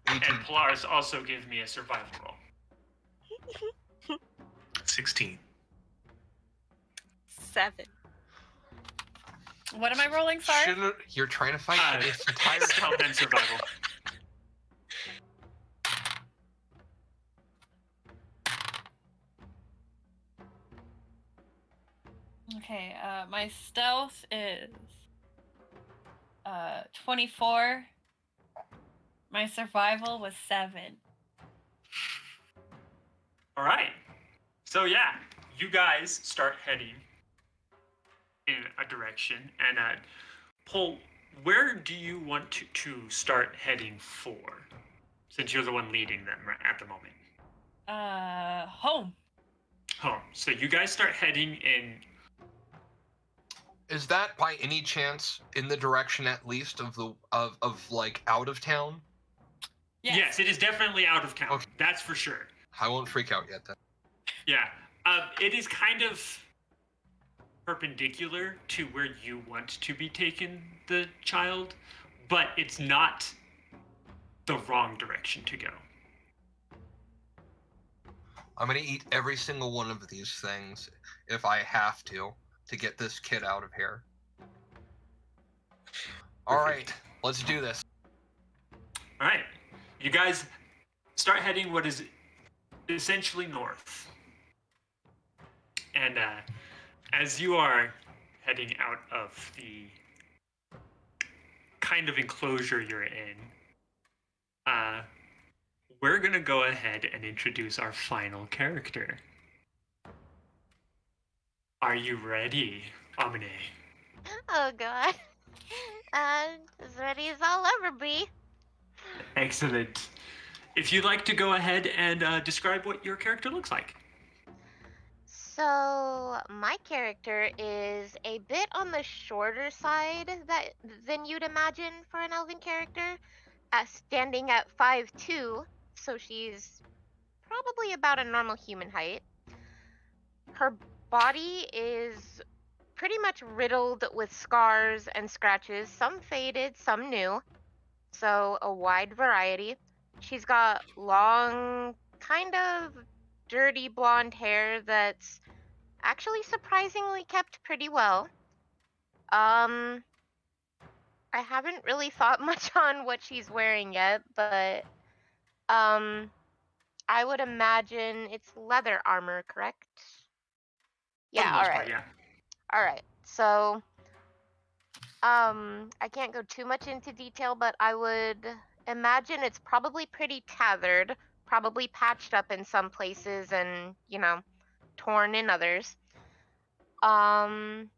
18. And Polaris also give me a survival roll. 16. 7. What am I rolling, sorry? You're trying to fight this entire time. Stealth and survival. Okay, my stealth is 24. My survival was 7. All right. So yeah, you guys start heading in a direction, and Paul, where do you want to start heading for? Since you're the one leading them at the moment. Home. Home. So you guys start heading in. Is that by any chance in the direction at least of the of like out of town? Yes, it is definitely out of town. Okay. That's for sure. I won't freak out yet then. Yeah. It is kind of perpendicular to where you want to be taking the child, but it's not the wrong direction to go. I'm gonna eat every single one of these things if I have to get this kid out of here. All right, let's do this. All right. You guys start heading what is essentially north. And as you are heading out of the kind of enclosure you're in, we're going to go ahead and introduce our final character. Are you ready, Amine? Oh god. As ready as I'll ever be. Excellent. If you'd like to go ahead and describe what your character looks like. So my character is a bit on the shorter side than you'd imagine for an elven character, standing at 5'2", so she's probably about a normal human height. Her body is pretty much riddled with scars and scratches, some faded, some new, so a wide variety. She's got long, kind of dirty blonde hair that's actually surprisingly kept pretty well. I haven't really thought much on what she's wearing yet, but I would imagine it's leather armor, correct? For the Yeah, most all part, right. yeah. All right. So I can't go too much into detail, but I would imagine it's probably pretty tattered, probably patched up in some places and, you know, torn in others. And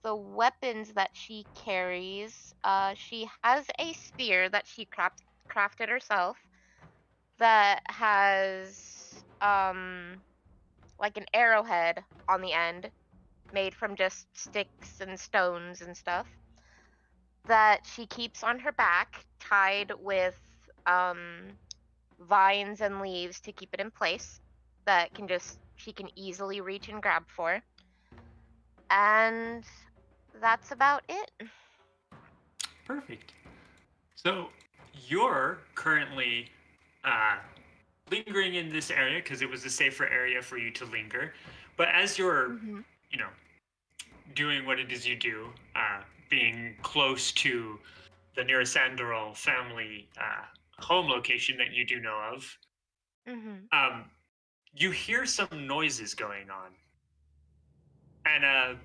the weapons that she carries, she has a spear that she crafted herself that has like an arrowhead on the end, made from just sticks and stones and stuff that she keeps on her back, tied with vines and leaves to keep it in place. That she can easily reach and grab for. And that's about it. Perfect. So you're currently lingering in this area because it was a safer area for you to linger. But as you're, Mhm. you know, doing what it is you do, being close to the Nirasandaral family home location that you do know of, Mhm. you hear some noises going on. And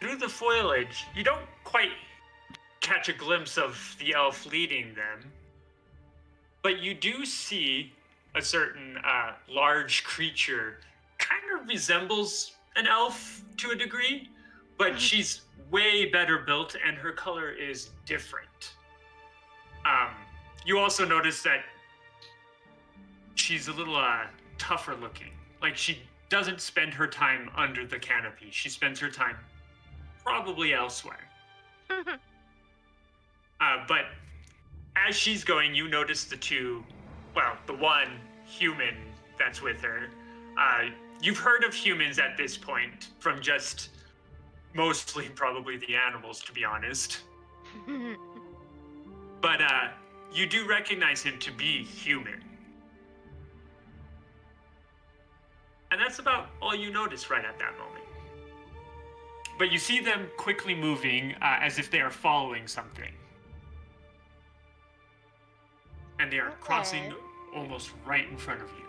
through the foliage, you don't quite catch a glimpse of the elf leading them, but you do see a certain large creature, kind of resembles an elf to a degree, but she's way better built and her color is different. You also notice that she's a little tougher looking. Like, she doesn't spend her time under the canopy. She spends her time probably elsewhere. But as she's going, you notice the one human that's with her. You've heard of humans at this point from just mostly probably the animals, to be honest. But you do recognize him to be human. And that's about all you notice right at that moment. But you see them quickly moving as if they are following something. And they are crossing almost right in front of you.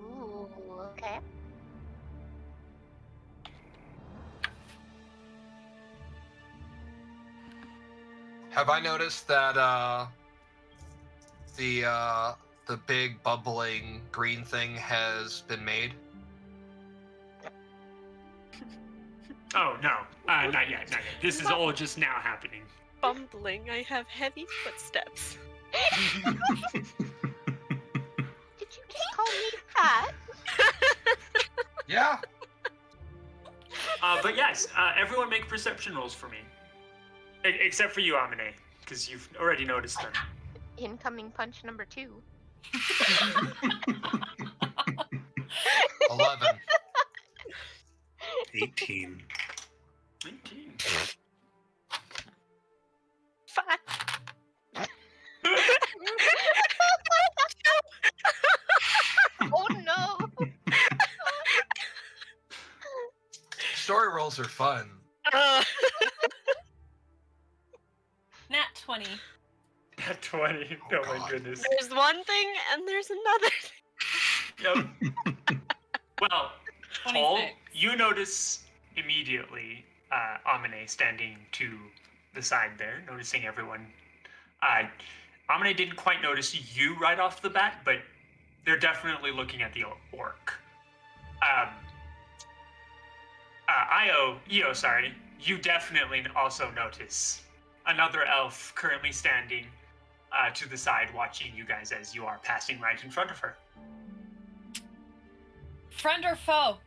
Ooh, okay. Have I noticed that the big bubbling green thing has been made? Oh, no. Not yet, not yet. This is all just now happening. Bumbling, I have heavy footsteps. Did you just call me fat? Yeah. But yes, everyone make perception rolls for me. Except for you, Amine, because you've already noticed them. Incoming punch number 2. 11. 18. 19. 5. Oh no! Story rolls are fun. Nat 20. At 20. Oh my God. goodness. There's one thing and there's another thing. Yep. Well, Paul, 26. you notice immediately Amine standing to the side there, noticing everyone. Amine didn't quite notice you right off the bat, but they're definitely looking at the orc. Io, sorry, you definitely also notice another elf currently standing to the side, watching you guys as you are passing right in front of her. Friend or foe?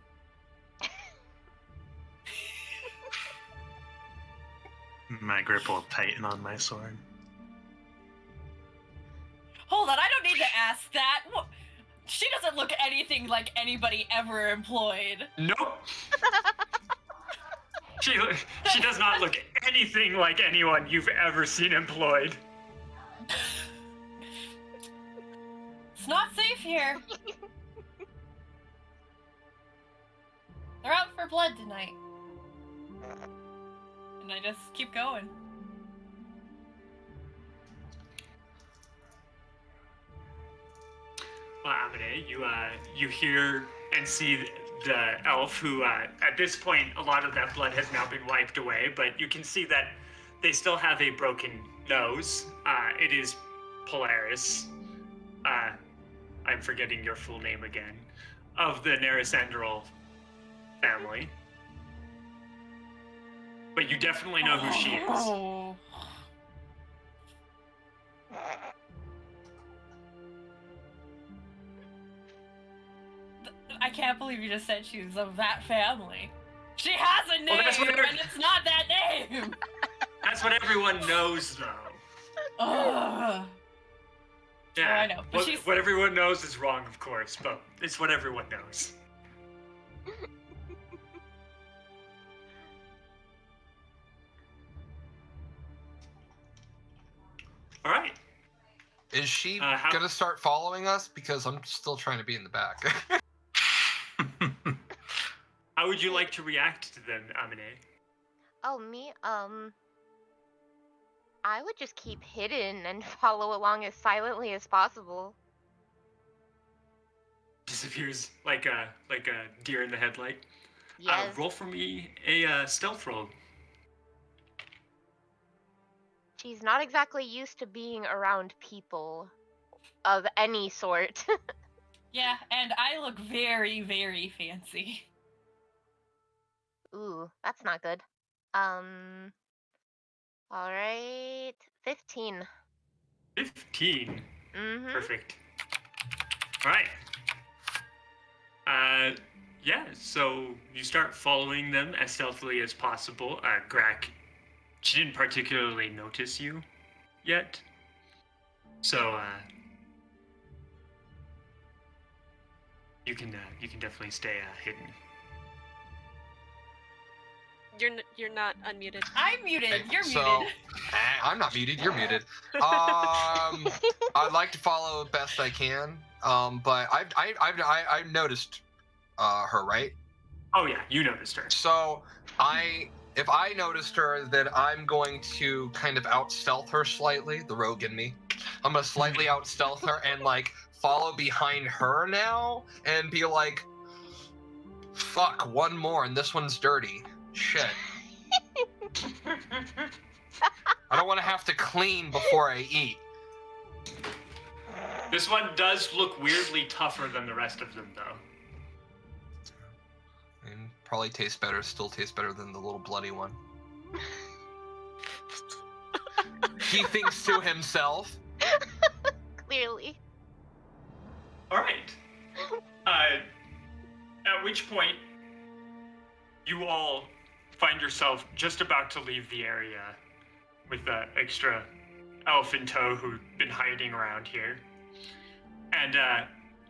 My grip will tighten on my sword. Hold on, I don't need to ask that. She doesn't look anything like anybody ever employed. Nope. She does not look anything like anyone you've ever seen employed. It's not safe here. They're out for blood tonight. And I just keep going. Well, Amine, you hear and see the elf who, at this point, a lot of that blood has now been wiped away, but you can see that they still have a broken nose. It is Polaris. I'm forgetting your full name again. Of the Nirasandaral family. But you definitely know who she is. Oh. I can't believe you just said she's of that family. She has a name, Well, that's what and it's not that name. That's what everyone knows, though. Ugh. Yeah, I know, but she's- what everyone knows is wrong, of course, but it's what everyone knows. All right. Is she how- gonna start following us? Because I'm still trying to be in the back. How would you like to react to them, Amine? Oh, me? I would just keep hidden and follow along as silently as possible. Disappears like a deer in the headlight. Yes. Roll for me a stealth roll. She's not exactly used to being around people of any sort. Yeah, and I look very, very fancy. Ooh, that's not good. Alright. 15. 15. Mm-hmm. Perfect. All right. Yeah, so you start following them as stealthily as possible. Grak, she didn't particularly notice you yet. So, you can definitely stay hidden. You're not unmuted. I'm muted. You're So, muted. I'm not muted. You're muted. I'd like to follow best I can. But I've noticed her, right? Oh yeah, you noticed her. So if I noticed her, then I'm going to kind of out stealth her slightly. The rogue in me. I'm gonna slightly out stealth her and like follow behind her now and be like, "Fuck, one more, and this one's dirty. Shit." I don't want to have to clean before I eat. This one does look weirdly tougher than the rest of them, though. And probably tastes better. Still tastes better than the little bloody one. He thinks to himself. Clearly. All right. At which point, you all find yourself just about to leave the area with the extra elf in tow who've been hiding around here. And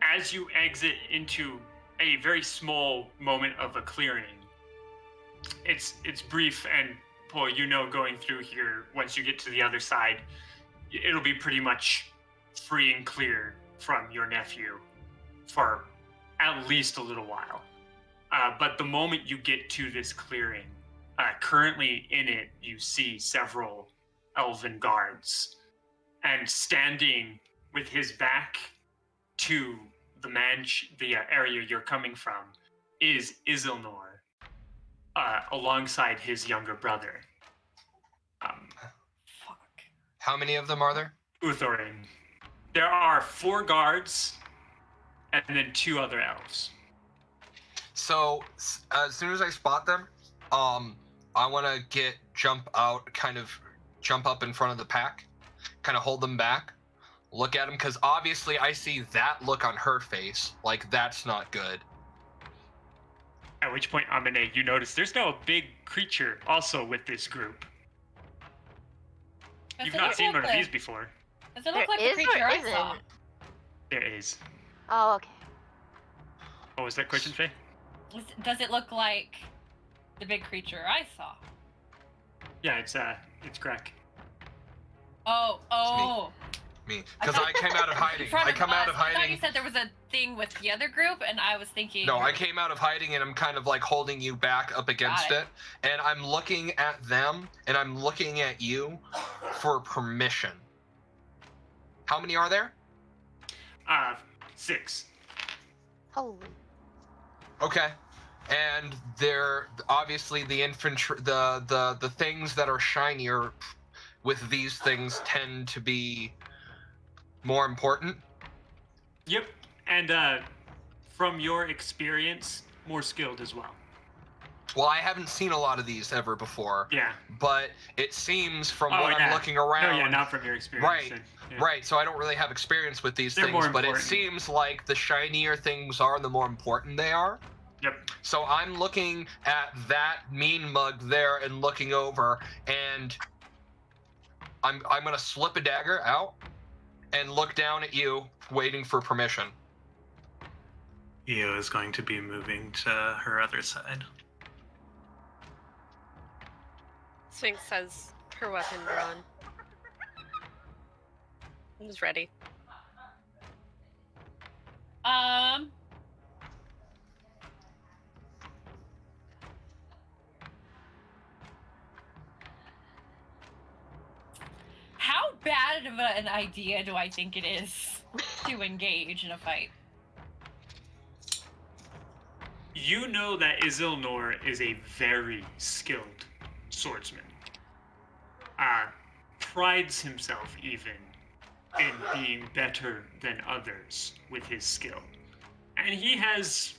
as you exit into a very small moment of a clearing, it's brief, and Paul, you know, going through here, once you get to the other side, it'll be pretty much free and clear from your nephew for at least a little while. But the moment you get to this clearing, currently in it, you see several elven guards, and standing with his back to the area you're coming from is Isilnor, alongside his younger brother, Fuck. How many of them are there? Uthorin. There are 4 guards, and then 2 other elves. So as soon as I spot them, I want to jump up in front of the pack, kind of hold them back, look at them, because obviously I see that look on her face, like that's not good. At which point, Amine, you notice there's now a big creature also with this group. Does You've it not look seen like one of these before. Does it There look like the is or creature I saw? isn't? There is. Oh, okay. What was that question, Faye? Does it look like the big creature I saw? Yeah, it's Greg. Oh. Me, because I came out of hiding. I come out of I thought you hiding. said there was a thing with the other group, and I was thinking. No, I came out of hiding and I'm kind of like holding you back up against Got it. And I'm looking at them and I'm looking at you for permission. How many are there? 6. Holy. Okay. And they're obviously the infantry, the things that are shinier with these things tend to be more important. Yep, and from your experience, more skilled as well. Well, I haven't seen a lot of these ever before. Yeah. But it seems from Oh, what yeah. I'm looking around. No, yeah, not from your experience. Right. then. Yeah. Right, so I don't really have experience with these They're things, more but it important. seems like the shinier things are, the more important they are. Yep. So I'm looking at that mean mug there and looking over, and I'm gonna slip a dagger out and look down at you, waiting for permission. Io is going to be moving to her other side. Sphinx has her weapon drawn. Who's ready? How bad of an idea do I think it is to engage in a fight? You know that Isilnor is a very skilled swordsman. Prides himself even in being better than others with his skill. And he has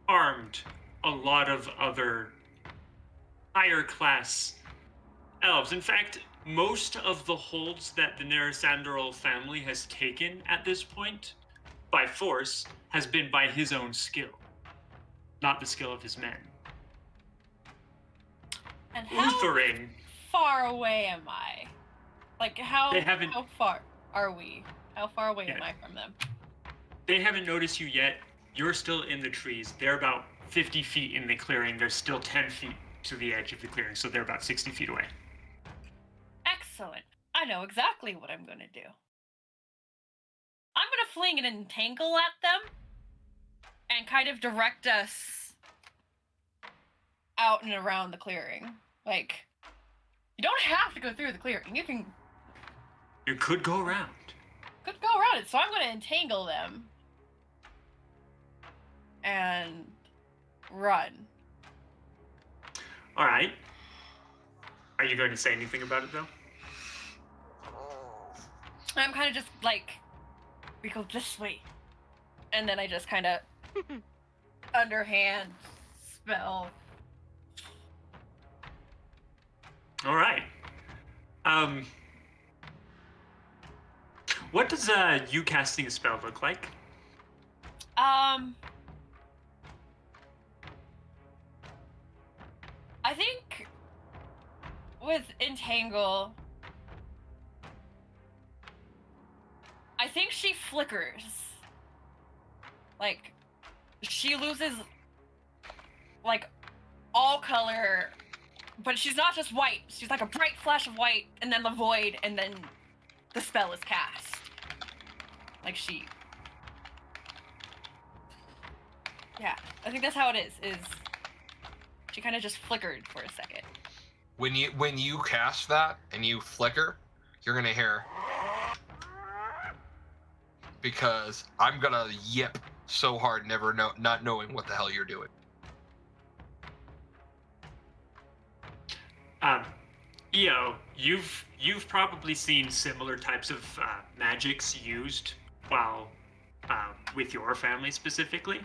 armed a lot of other higher class elves. In fact, most of the holds that the Neresanderol family has taken at this point by force has been by his own skill, not the skill of his men. And how Utherin, far away am I? Like, how far are we? How far away am Yeah. I from them? they haven't noticed you yet. You're still in the trees. They're about 50 feet in the clearing. They're still 10 feet to the edge of the clearing, so they're about 60 feet away. Excellent. I know exactly what I'm gonna do. I'm gonna fling an entangle at them and kind of direct us out and around the clearing. Like, you don't have to go through the clearing. You can You could go around. go around it. So I'm gonna entangle them and run. All right. Are you going to say anything about it, though? I'm kind of just like, we go this way. And then I just kind of underhand spell. All right. What does you casting a spell look like? I think with Entangle, I think she flickers. Like, she loses, like, all color, but she's not just white. She's like a bright flash of white, and then the void, and then the spell is cast. Like, yeah, I think that's how it is she kind of just flickered for a second. When you cast that and you flicker, you're gonna hear, because I'm gonna yip so hard, not knowing what the hell you're doing. Io, you've probably seen similar types of magics used while with your family specifically.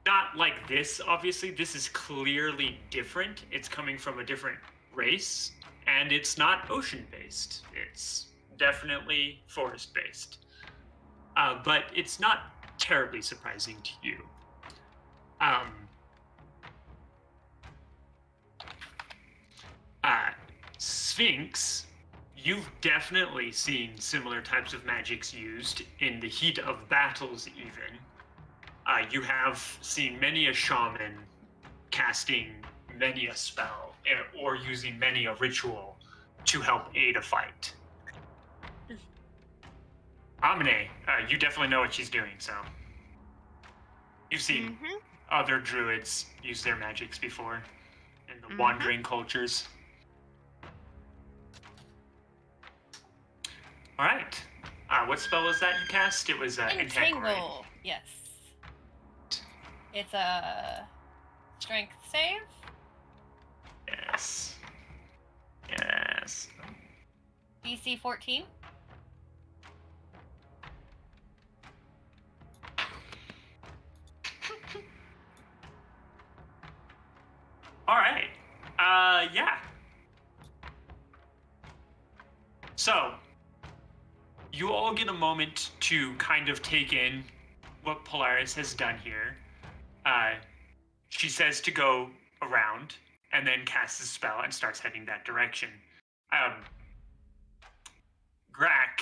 Not like this, obviously. This is clearly different. It's coming from a different race, and it's not ocean-based. It's definitely forest-based. But it's not terribly surprising to you. Sphinx, you've definitely seen similar types of magics used in the heat of battles, even. You have seen many a shaman casting many a spell or using many a ritual to help aid a fight. Amine, you definitely know what she's doing, so. You've seen other druids use their magics before in the wandering cultures. All right. What spell was that you cast? It was Entangle, right? Yes. It's a strength save. Yes. Yes. DC 14. So, you all get a moment to kind of take in what Polaris has done here. She says to go around and then casts a spell and starts heading that direction. Grak,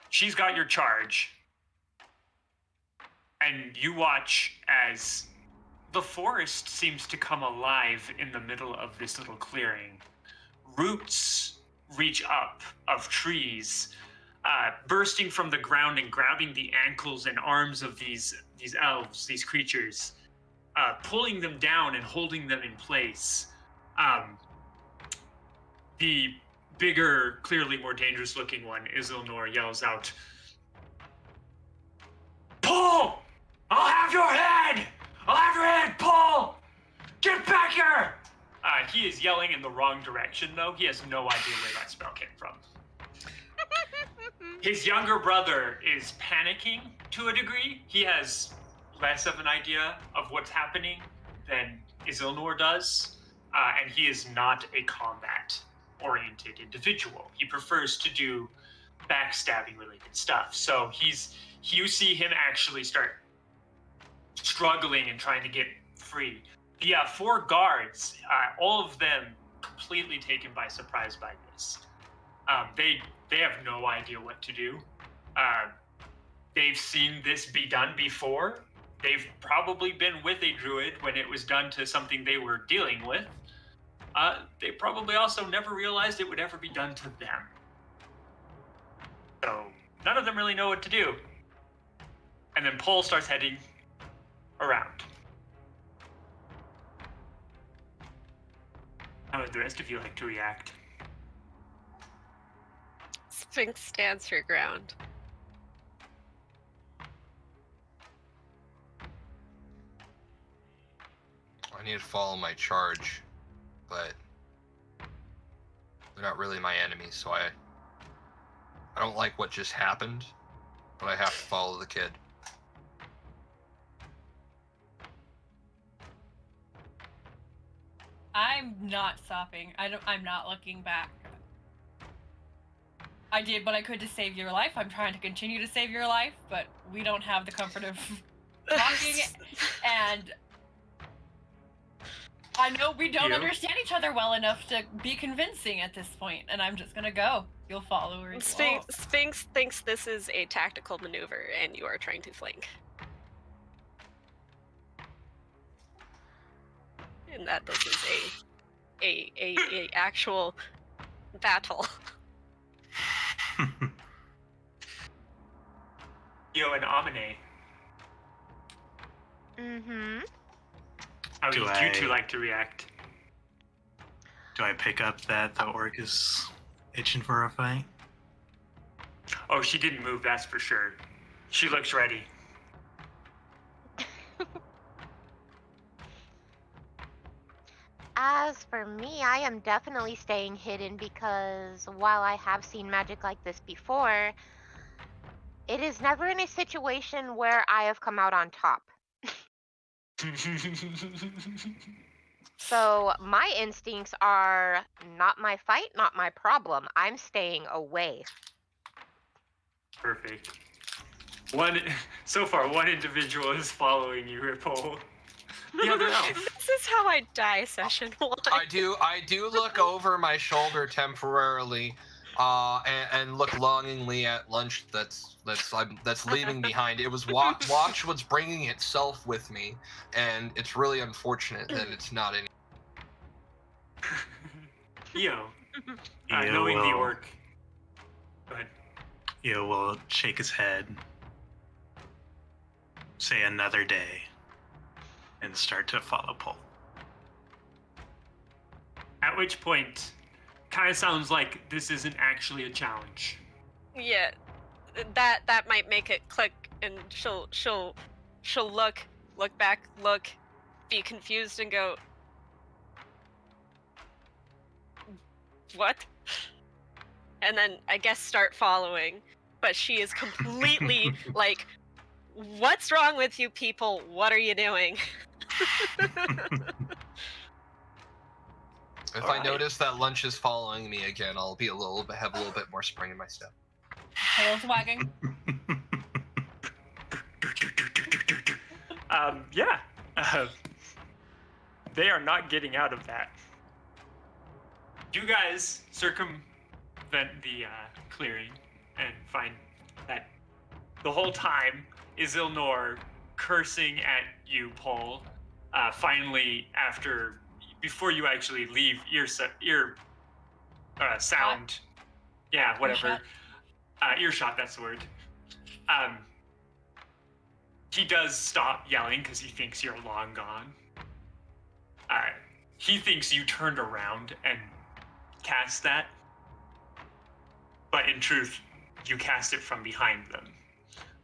she's got your charge. And you watch as the forest seems to come alive in the middle of this little clearing. Roots reach up of trees, bursting from the ground and grabbing the ankles and arms of these elves, these creatures, pulling them down and holding them in place. The bigger, clearly more dangerous looking one, Isilnor, yells out, "Pull! I'll have your head! I'll have your head! Pull! Get back here!" He is yelling in the wrong direction, though. He has no idea where that spell came from. His younger brother is panicking to a degree. He has less of an idea of what's happening than Isilnor does, and he is not a combat-oriented individual. He prefers to do backstabbing-related stuff. So you see him actually start struggling and trying to get free. The 4 guards, all of them completely taken by surprise by this. They have no idea what to do. They've seen this be done before. They've probably been with a druid when it was done to something they were dealing with. They probably also never realized it would ever be done to them. So none of them really know what to do. And then Pole starts heading around. How would the rest of you like to react? Sphinx stands her ground. I need to follow my charge, but they're not really my enemies, so I don't like what just happened, but I have to follow the kid. I'm not stopping. I'm not looking back. I did what I could to save your life. I'm trying to continue to save your life, but we don't have the comfort of talking, and I know we don't understand each other well enough to be convincing at this point, and I'm just gonna go. You'll follow or you won't. Sphinx thinks this is a tactical maneuver, and you are trying to flank. And that this is a actual battle. Yo and Amine, Mm-hmm. how would Do you two I- like to react? Do I pick up that the orc is itching for a fight? Oh, she didn't move, that's for sure. She looks ready. As for me, I am definitely staying hidden because while I have seen magic like this before, it is never in a situation where I have come out on top. So my instincts are not my fight, not my problem. I'm staying away. Perfect. So far, one individual is following you, Ripple. The other elf. This is how I die, session 1. I do look over my shoulder temporarily, and look longingly at lunch that's leaving behind. It was Watch was bringing itself with me, and it's really unfortunate that it's not in. Eo, Eo knowing the will- orc. Go ahead. Eo will shake his head, say another day, and start to follow Pole. At which point, kind of sounds like this isn't actually a challenge. Yeah, that might make it click, and she'll look back, be confused, and go, "What?" And then I guess start following. But she is completely like, "What's wrong with you people? What are you doing?" If All I right. notice that lunch is following me again, I'll be have a little bit more spring in my step. Tails wagging. Yeah. They are not getting out of that. You guys circumvent the clearing and find that the whole time Isilnor cursing at you, Paul. Finally, before you actually leave sound, yeah, whatever. Earshot, that's the word. He does stop yelling because he thinks you're long gone. He thinks you turned around and cast that, but in truth, you cast it from behind them.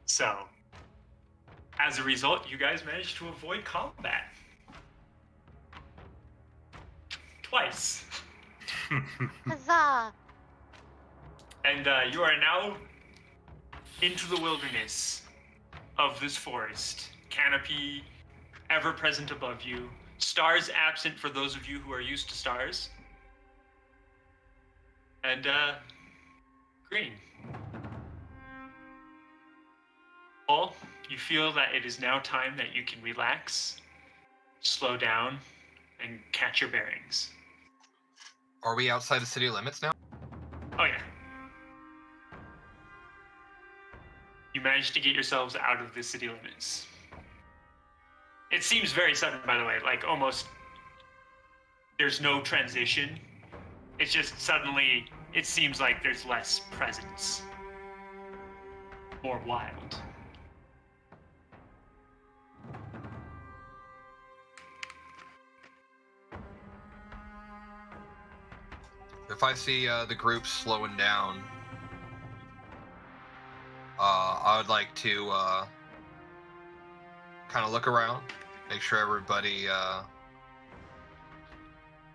So, as a result, you guys managed to avoid combat. Twice. Huzzah! And you are now into the wilderness of this forest. Canopy ever present above you. Stars absent for those of you who are used to stars. And green. Paul, you feel that it is now time that you can relax, slow down, and catch your bearings. Are we outside of city limits now? Oh yeah. You managed to get yourselves out of the city limits. It seems very sudden, by the way, like almost there's no transition. It's just suddenly, it seems like there's less presence. More wild. If I see the group slowing down, I would like to kind of look around, make sure everybody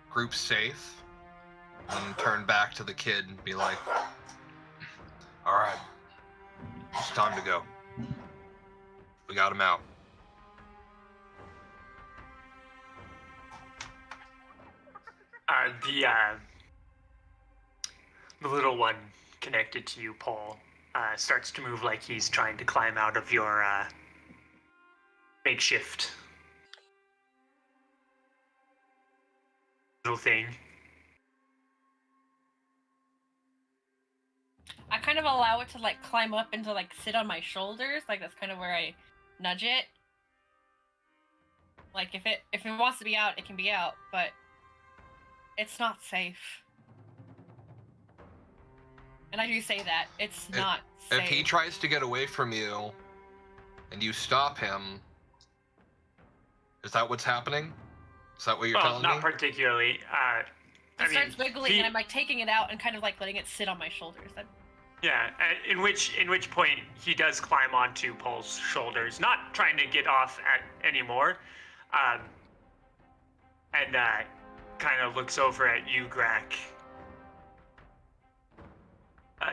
group's safe, and turn back to the kid and be like, all right, it's time to go. We got him out. The little one connected to you, Paul, starts to move like he's trying to climb out of your makeshift little thing. I kind of allow it to like climb up and to like sit on my shoulders. Like that's kind of where I nudge it. Like if it wants to be out, it can be out, but it's not safe. And I do say that it's not safe. If he tries to get away from you and you stop him, is that what's happening? Is that what you're telling me? Not particularly. It starts wiggling, and I'm like taking it out and kind of like letting it sit on my shoulders. Yeah, in which point he does climb onto Paul's shoulders, not trying to get off anymore, and kind of looks over at you, Grak.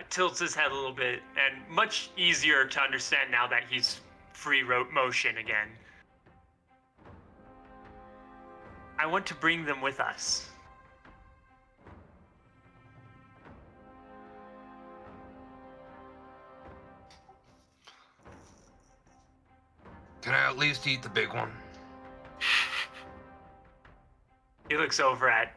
Tilts his head a little bit, and much easier to understand now that he's free motion again. I want to bring them with us. Can I at least eat the big one? He looks over at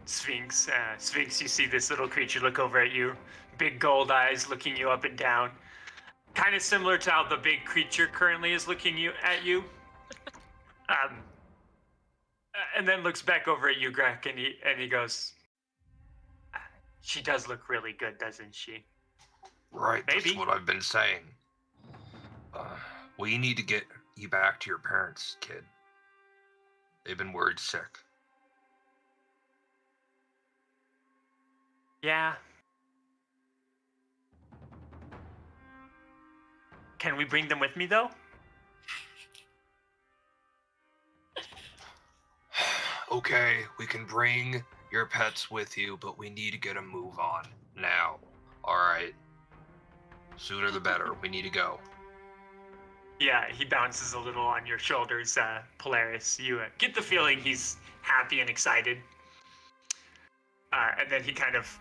Sphinx. Sphinx, you see this little creature look over at you. Big gold eyes looking you up and down. Kind of similar to how the big creature currently is looking at you. And then looks back over at you, Grak, and he goes, she does look really good, doesn't she? Right, Maybe. That's what I've been saying. We need to get you back to your parents, kid. They've been worried sick. Yeah. Can we bring them with me, though? Okay, we can bring your pets with you, but we need to get a move on now. All right. Sooner the better. We need to go. Yeah, he bounces a little on your shoulders, Polaris. You get the feeling he's happy and excited. And then he kind of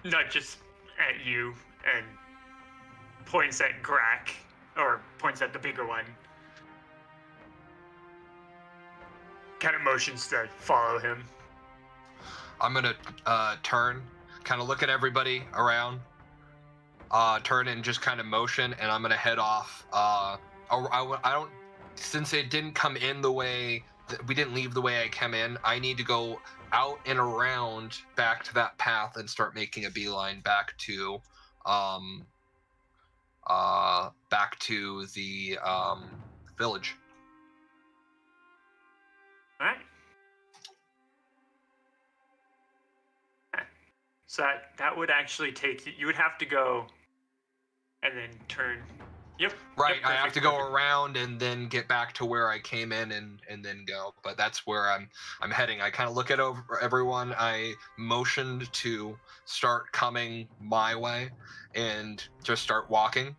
nudges at you and points at Grak, or points at the bigger one. Kind of motions to follow him. I'm gonna turn, kind of look at everybody around, turn and just kind of motion, and I'm gonna head off. I don't, since it didn't come in the way we didn't leave the way I came in. I need to go out and around back to that path and start making a beeline back to the village. All right. So that would actually take you. You would have to go and then turn. Yep. Right. Yep, I have perfect, to go perfect. around and then get back to where I came in and then go. But that's where I'm heading. I kind of look at everyone. I motioned to start coming my way and just start walking.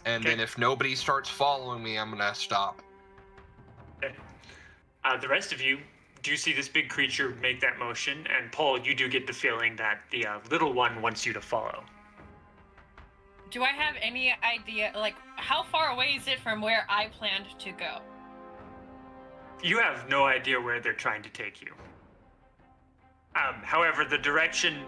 And Okay. then if nobody starts following me, I'm gonna stop. Okay. The rest of you do see this big creature make that motion, and Paul, you do get the feeling that the little one wants you to follow. Do I have any idea, like, how far away is it from where I planned to go? You have no idea where they're trying to take you. However, the direction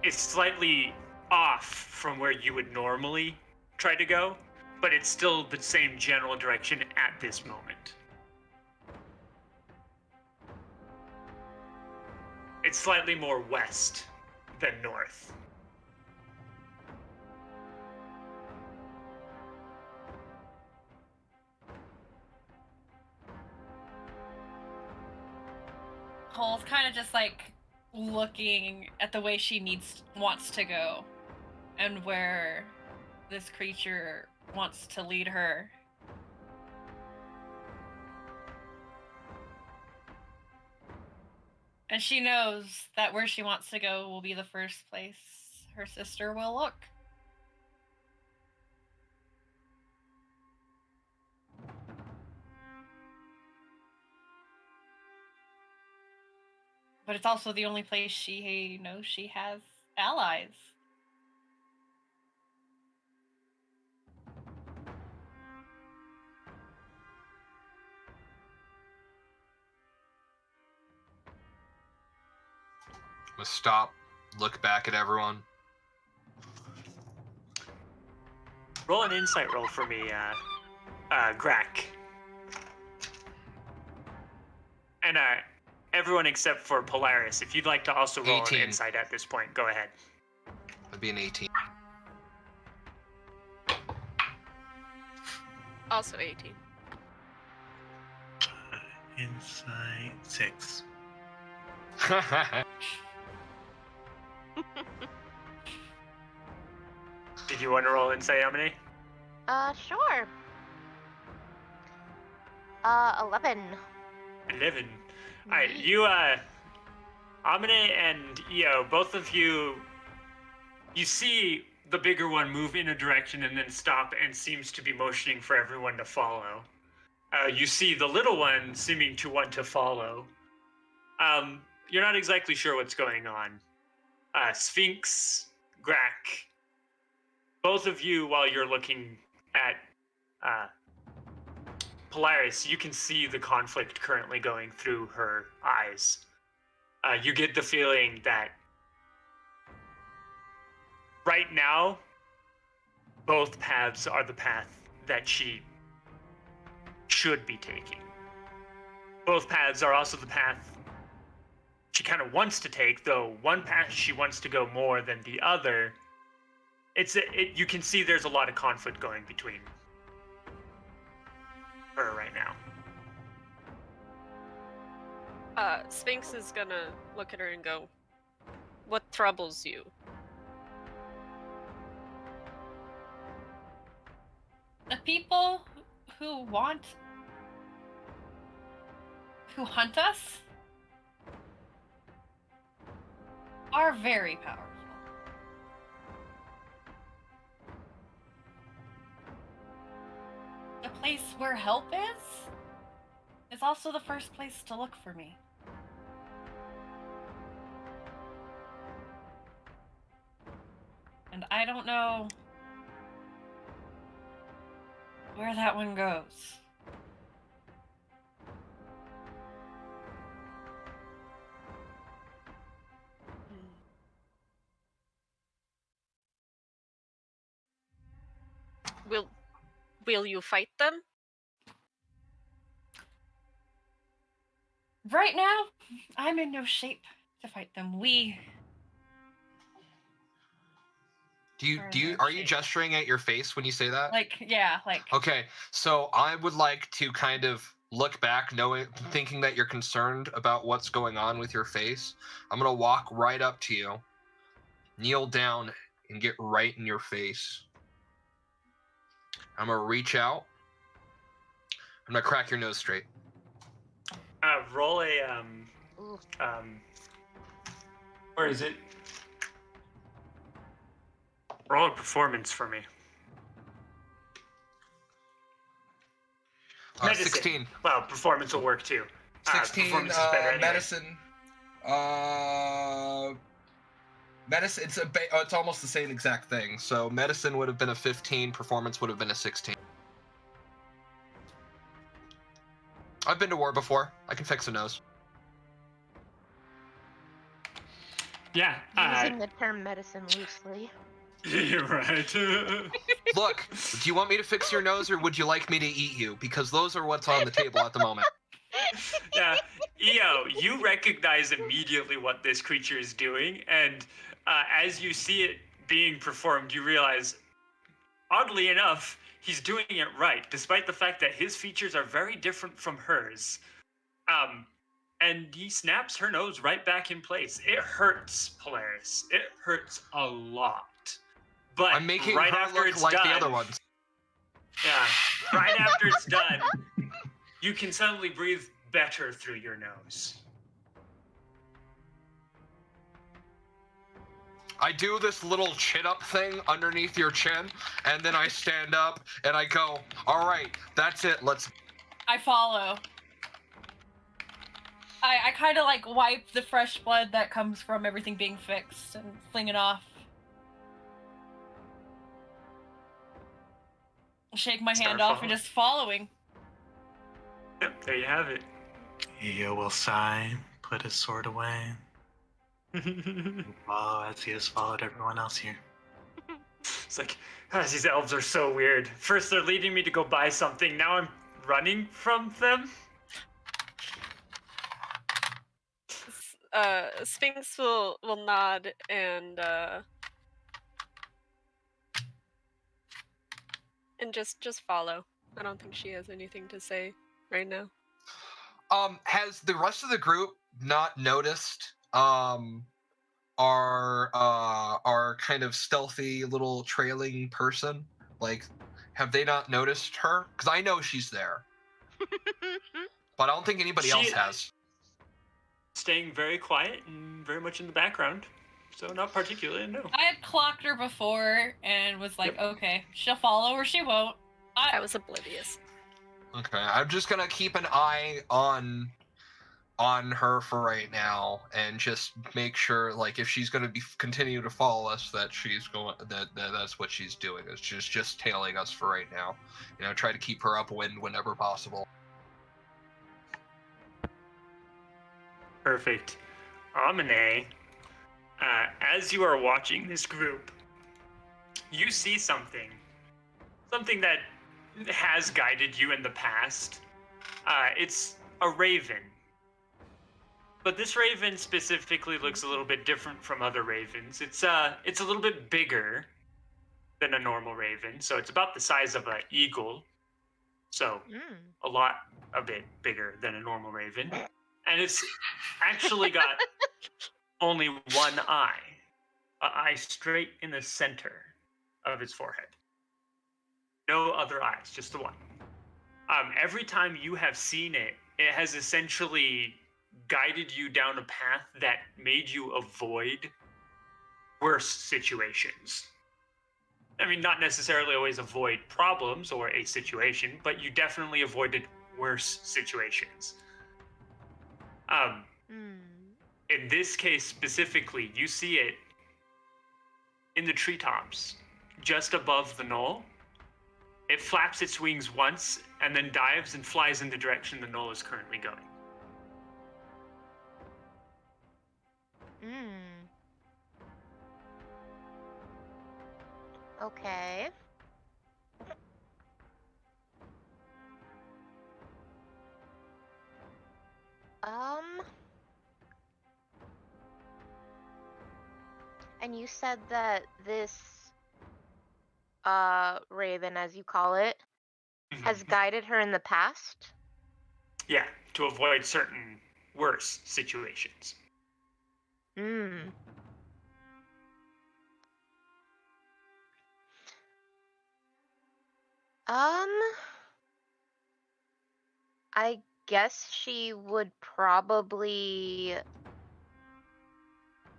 is slightly off from where you would normally try to go, but it's still the same general direction at this moment. It's slightly more west than north. Cole's kind of just like looking at the way she wants to go and where this creature wants to lead her. And she knows that where she wants to go will be the first place her sister will look. But it's also the only place she knows she has allies. I'm gonna stop, look back at everyone. Roll an insight roll for me, Grak. And everyone except for Polaris, if you'd like to also roll 18. an insight at this point, go ahead. That'd be an 18. Also 18. Insight 6. Did you want to roll insight, Amine? Sure. 11. 11. Alright, you, Amine and Io, both of you see the bigger one move in a direction and then stop and seems to be motioning for everyone to follow. You see the little one seeming to want to follow. You're not exactly sure what's going on. Sphinx, Grak, both of you, while you're looking at Polaris, you can see the conflict currently going through her eyes. You get the feeling that right now, both paths are the path that she should be taking. Both paths are also the path she kind of wants to take, though one path she wants to go more than the other. You can see there's a lot of conflict going between her right now. Sphinx is gonna look at her and go, "What troubles you?" The people who hunt us are very powerful. The place where help is also the first place to look for me. I don't know where that one goes. Will you fight them? Right now, I'm in no shape to fight them. Are you gesturing at your face when you say that? Like. Okay, so I would like to kind of look back, thinking that you're concerned about what's going on with your face. I'm gonna walk right up to you, kneel down, and get right in your face. I'm gonna reach out. I'm gonna crack your nose straight. Roll a Ooh. where is it? Roll a performance for me. Medicine. 16. Well, performance will work too. 16. Performance is better anyway. Medicine. Medicine. It's almost the same exact thing. So medicine would have been a 15. Performance would have been a 16. I've been to war before. I can fix a nose. Yeah. Using the term medicine loosely. You're right. Look, do you want me to fix your nose or would you like me to eat you? Because those are what's on the table at the moment. Yeah, Io, you recognize immediately what this creature is doing, and as you see it being performed, you realize, oddly enough, he's doing it right, despite the fact that his features are very different from hers. And he snaps her nose right back in place. It hurts, Polaris. It hurts a lot. But I'm making right her after look it's like done, the other ones. yeah, right after it's done, you can suddenly breathe better through your nose. I do this little chin up thing underneath your chin, and then I stand up and I go, all right, that's it, let's... I follow. I kind of like wipe the fresh blood that comes from everything being fixed and fling it off. Shake my hand off and just following. Yep, there you have it. Io will sigh, put his sword away, and follow as he has followed everyone else here. It's like, gosh, these elves are so weird. First they're leading me to go buy something, now I'm running from them? Sphinx will nod and just follow. I don't think she has anything to say right now. Has the rest of the group not noticed our kind of stealthy little trailing person? Like, have they not noticed her? Because I know she's there, but I don't think anybody else has. Staying very quiet and very much in the background, so not particularly, no. I had clocked her before and was like, okay, she'll follow or she won't. I was oblivious. Okay, I'm just gonna keep an eye on her for right now and just make sure, like, if she's gonna continue to follow us, that she's going that's what she's doing. Is just tailing us for right now. You know, try to keep her upwind whenever possible. Perfect. Amine, as you are watching this group, you see something that has guided you in the past. It's a raven. But this raven specifically looks a little bit different from other ravens. It's a little bit bigger than a normal raven, so it's about the size of an eagle. So a bit bigger than a normal raven. And it's actually got only one eye. An eye straight in the center of its forehead. No other eyes, just the one. Every time you have seen it, it has essentially guided you down a path that made you avoid worse situations. I mean, not necessarily always avoid problems or a situation, but you definitely avoided worse situations. In this case specifically, you see it in the treetops, just above the knoll. It flaps its wings once and then dives and flies in the direction the knoll is currently going. Okay. And you said that this raven, as you call it, has guided her in the past? Yeah, to avoid certain worse situations. I guess she would probably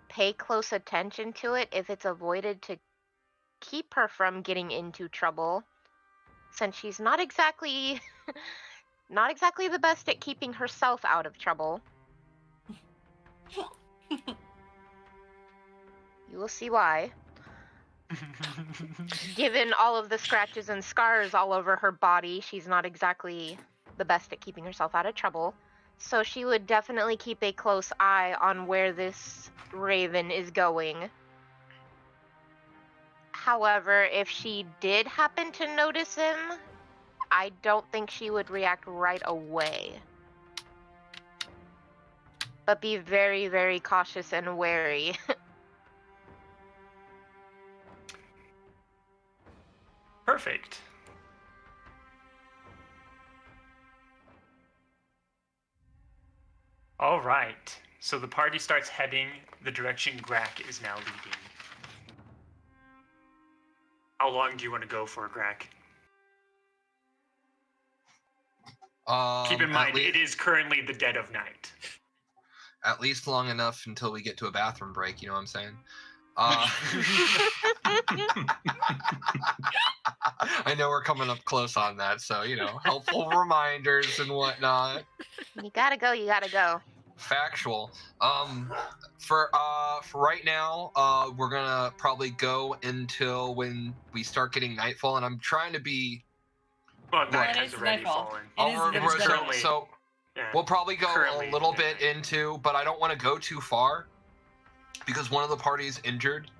pay close attention to it if it's avoided to keep her from getting into trouble, since she's not exactly the best at keeping herself out of trouble. You will see why. Given all of the scratches and scars all over her body, she's not exactly the best at keeping herself out of trouble. So she would definitely keep a close eye on where this raven is going. However, if she did happen to notice him, I don't think she would react right away. But be very, very cautious and wary. Perfect. All right. So the party starts heading the direction Grak is now leading. How long do you want to go for, Grak? Keep in mind, it is currently the dead of night. At least long enough until we get to a bathroom break, you know what I'm saying? I know we're coming up close on that, so, helpful reminders and whatnot. You gotta go. Factual. For right now, we're gonna probably go until when we start getting nightfall, and I'm trying to be. Well, night it has is already nightfall. fallen. So Yeah, we'll probably go a currently little bit midnight. into, but I don't want to go too far because one of the parties injured,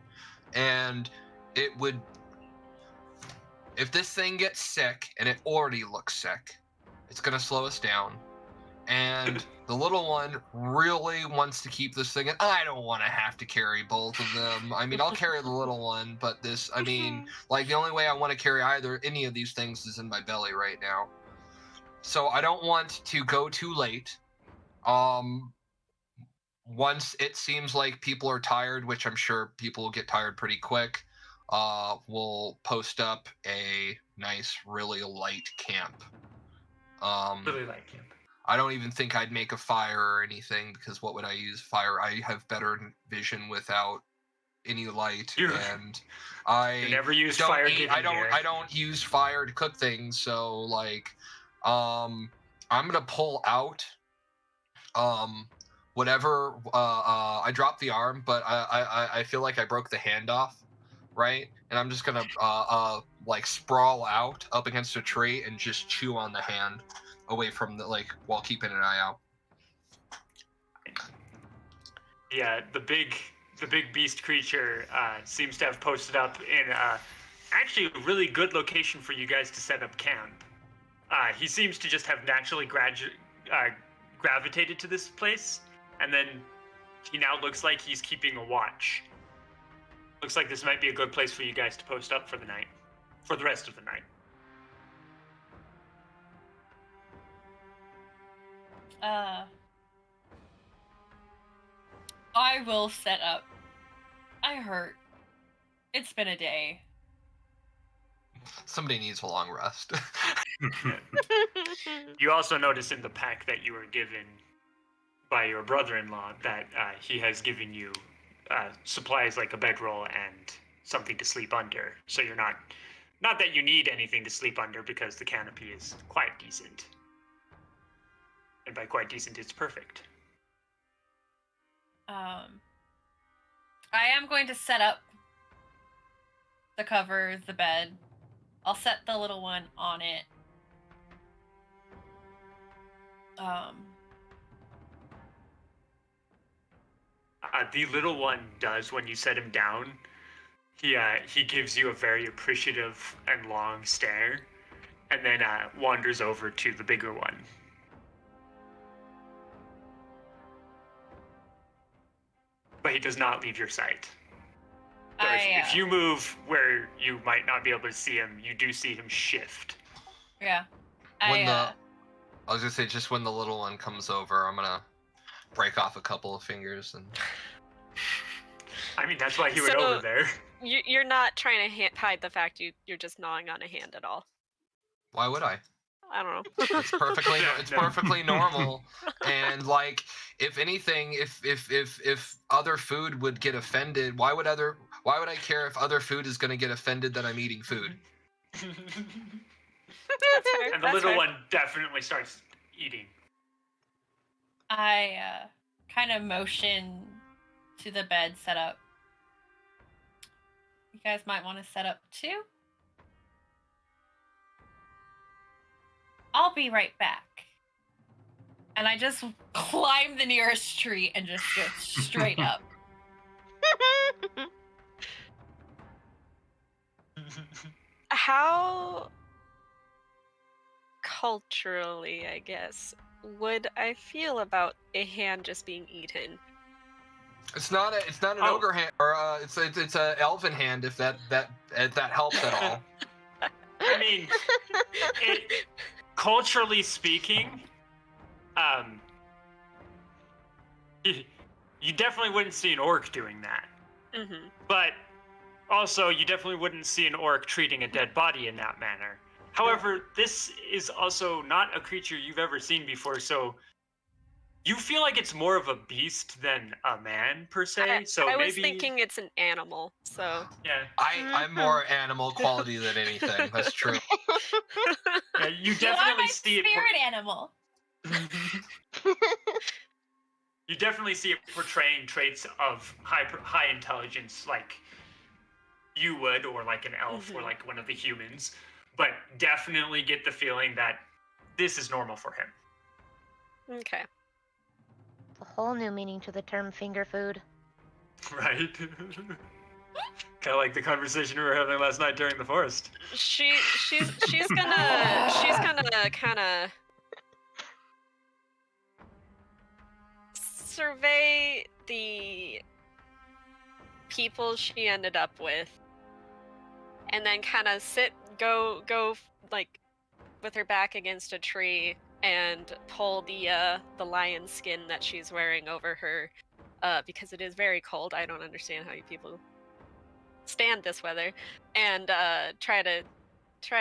and it would. If this thing gets sick, and it already looks sick, it's gonna slow us down. And the little one really wants to keep this thing, and I don't want to have to carry both of them. I mean, I'll carry the little one, but the only way I want to carry any of these things is in my belly right now. So I don't want to go too late. Once it seems like people are tired, which I'm sure people will get tired pretty quick, we'll post up a nice, really light camp. Really light camp. I don't even think I'd make a fire or anything, because what would I use fire? I have better vision without any light, and You never use fire. I don't use fire to cook things, so I'm gonna pull out whatever I dropped the arm, but I feel like I broke the hand off, right? And I'm just gonna sprawl out up against a tree and just chew on the hand away from while keeping an eye out. Yeah, the big beast creature seems to have posted up in actually a really good location for you guys to set up camp. He seems to just have naturally gravitated to this place, and then he now looks like he's keeping a watch. Looks like this might be a good place for you guys to post up for the night, for the rest of the night. I will set up. I hurt. It's been a day. Somebody needs a long rest. You also notice in the pack that you were given by your brother-in-law that he has given you supplies like a bedroll and something to sleep under. So you're not that you need anything to sleep under, because the canopy is quite decent. And by quite decent, it's perfect. I am going to set up the covers, the bed. I'll set the little one on it. The little one does when you set him down. He gives you a very appreciative and long stare, and then wanders over to the bigger one. But he does not leave your sight. So if you move where you might not be able to see him, you do see him shift. Yeah. I was gonna say, just when the little one comes over, I'm gonna break off a couple of fingers and. I mean, that's why he went So- over there. You're not trying to hide the fact you're just gnawing on a hand at all. Why would I? I don't know. It's perfectly No, it's no. perfectly normal. And like, if anything, if other food would get offended, why would I care if other food is gonna get offended that I'm eating food? That's fair. And the little one definitely starts eating. I kind of motion to the bed setup. You guys might want to set up too. I'll be right back. And I just climb the nearest tree and just go straight up. How culturally, I guess, would I feel about a hand just being eaten? It's not an Oh. ogre hand, or it's a elven hand, if that helps at all. I mean, culturally speaking, you definitely wouldn't see an orc doing that. Mm-hmm. But also, you definitely wouldn't see an orc treating a dead body in that manner. However, this is also not a creature you've ever seen before, so you feel like it's more of a beast than a man per se. So I maybe was thinking it's an animal, so yeah, I'm more animal quality than anything. That's true. yeah, you You are definitely my see it. spirit animal. You definitely see it portraying traits of high intelligence, like you would, or like an elf, or Mhm. like one of the humans. But definitely get the feeling that this is normal for him. okay. A whole new meaning to the term finger food. Right? Kind of like the conversation we were having last night during the forest. She's gonna kind of survey the people she ended up with, and then kind of go like with her back against a tree and pull the lion skin that she's wearing over her, because it is very cold. I don't understand how you people stand this weather, and try to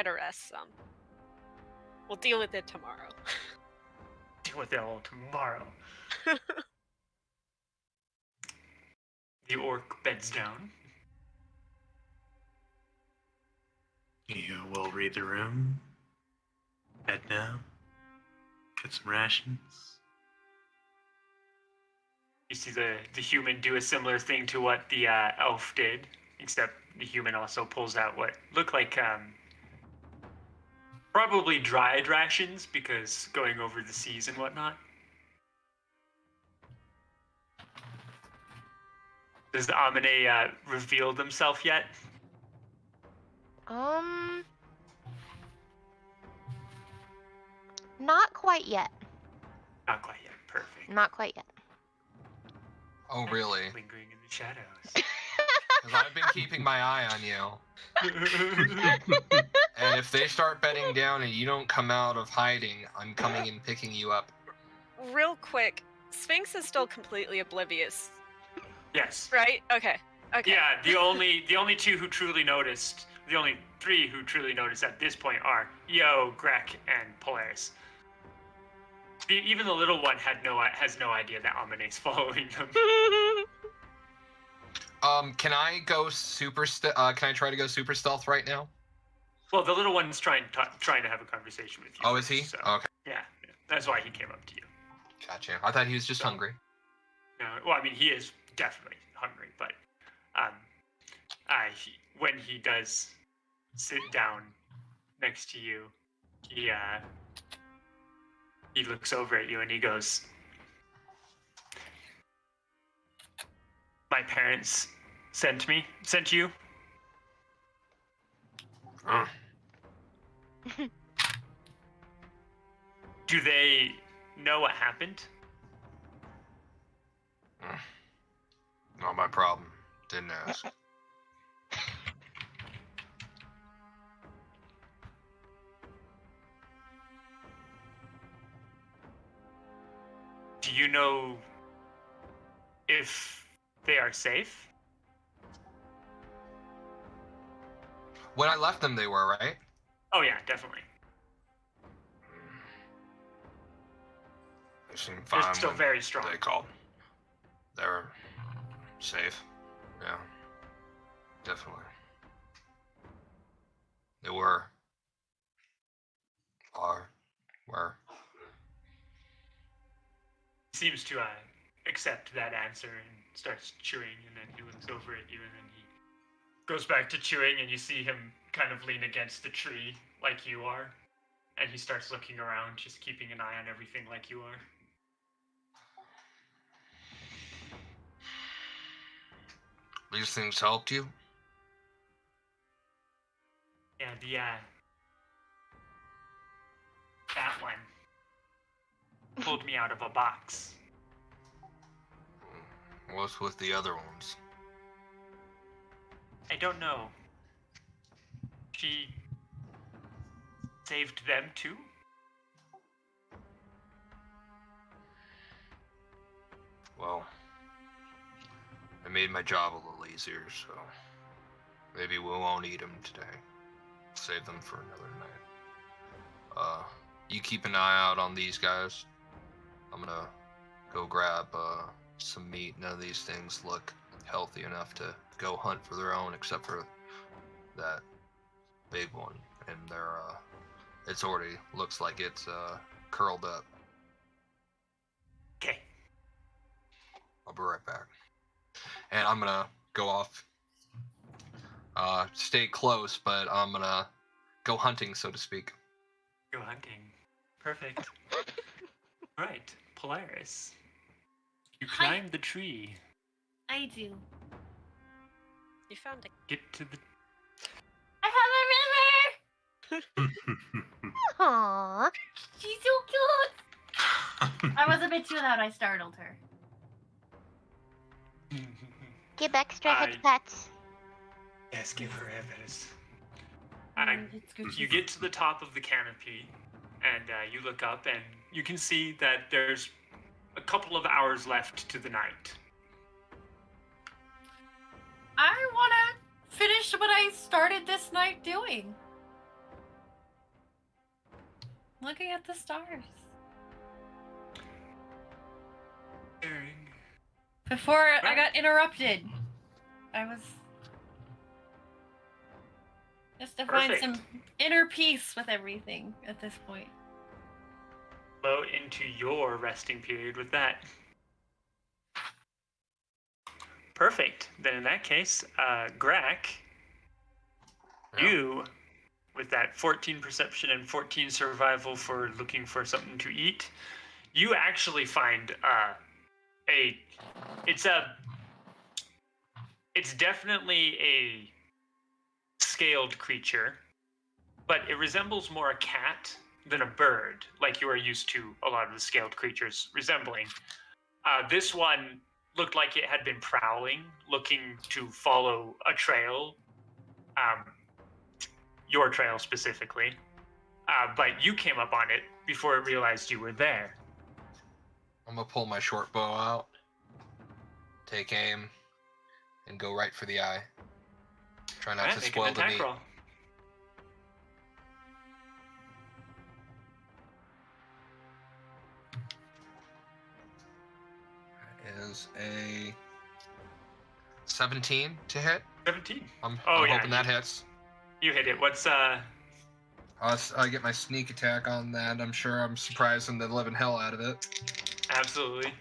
rest some. We'll deal with it tomorrow. Deal with it all tomorrow. The orc beds down. You will read the room. Bed down. Get some rations. You see the human do a similar thing to what the elf did, except the human also pulls out what look like probably dried rations, because going over the seas and whatnot. Does the Amine reveal themselves yet? Not quite yet. Not quite yet. Perfect. Not quite yet. Oh, really? Lingering in the shadows. Because I've been keeping my eye on you. And if they start bedding down and you don't come out of hiding, I'm coming and picking you up. Real quick, Sphinx is still completely oblivious, Yes. right? Okay. Okay. Yeah, the only two who truly noticed, the only three who truly noticed at this point are Yo, Grek, and Polaris. Even the little one has no idea that Amine's following them. Can I go can I try to go super stealth right now? Well, the little one's trying to have a conversation with you. Oh, is he? So, Okay, yeah, that's why he came up to you. gotcha. I thought he was just hungry. No, well, I mean, he is definitely hungry, but when he does sit down next to you, he looks over at you and he goes, "My parents sent you." Huh. Do they know what happened? Not my problem. Didn't ask. Do you know if they are safe? When I left them, they were, right? Oh yeah, definitely. They seemed fine. They're still when very strong. They called. They were safe. Yeah. Definitely. They were. Were. He seems to accept that answer and starts chewing, and then he looks over at you, and then he goes back to chewing, and you see him kind of lean against the tree like you are, and he starts looking around, just keeping an eye on everything like you are. These things helped you? Yeah, that one pulled me out of a box. What's with the other ones? I don't know. She saved them too? Well, I made my job a little easier, so maybe we won't eat them today. Save them for another night. You keep an eye out on these guys. I'm gonna go grab some meat. None of these things look healthy enough to go hunt for their own, except for that big one, and it's already looks like it's curled up. Okay. I'll be right back. And I'm gonna go off. Stay close, but I'm gonna go hunting, so to speak. Go hunting. Perfect. Right, Polaris. You Hi. climb the tree. I do. You found a Get to the. I have a river. Aww. She's so cute. I was a bit too loud. I startled her. Give extra I- headshots. Yes, give her evidence. It's good. You get to the top of the canopy, and you look up, and you can see that there's a couple of hours left to the night. I want to finish what I started this night doing. Looking at the stars. Before I Right. got interrupted, I was just to find Perfect. some inner peace with everything at this point. Flow into your resting period with that. Perfect. Then in that case, Grak, Yeah. you, with that 14 perception and 14 survival for looking for something to eat, you actually find it's definitely a scaled creature, but it resembles more a cat than a bird, like you are used to a lot of the scaled creatures resembling. This one looked like it had been prowling, looking to follow a trail, your trail specifically, but you came up on it before it realized you were there. I'm gonna pull my short bow out, take aim, and go right for the eye. Try not Alright, to make spoil an the attack meat. roll. That is a 17 to hit. 17. I'm Oh, yeah, hoping that hits. You hit it. What's I get my sneak attack on that. I'm sure I'm surprising the living hell out of it. absolutely?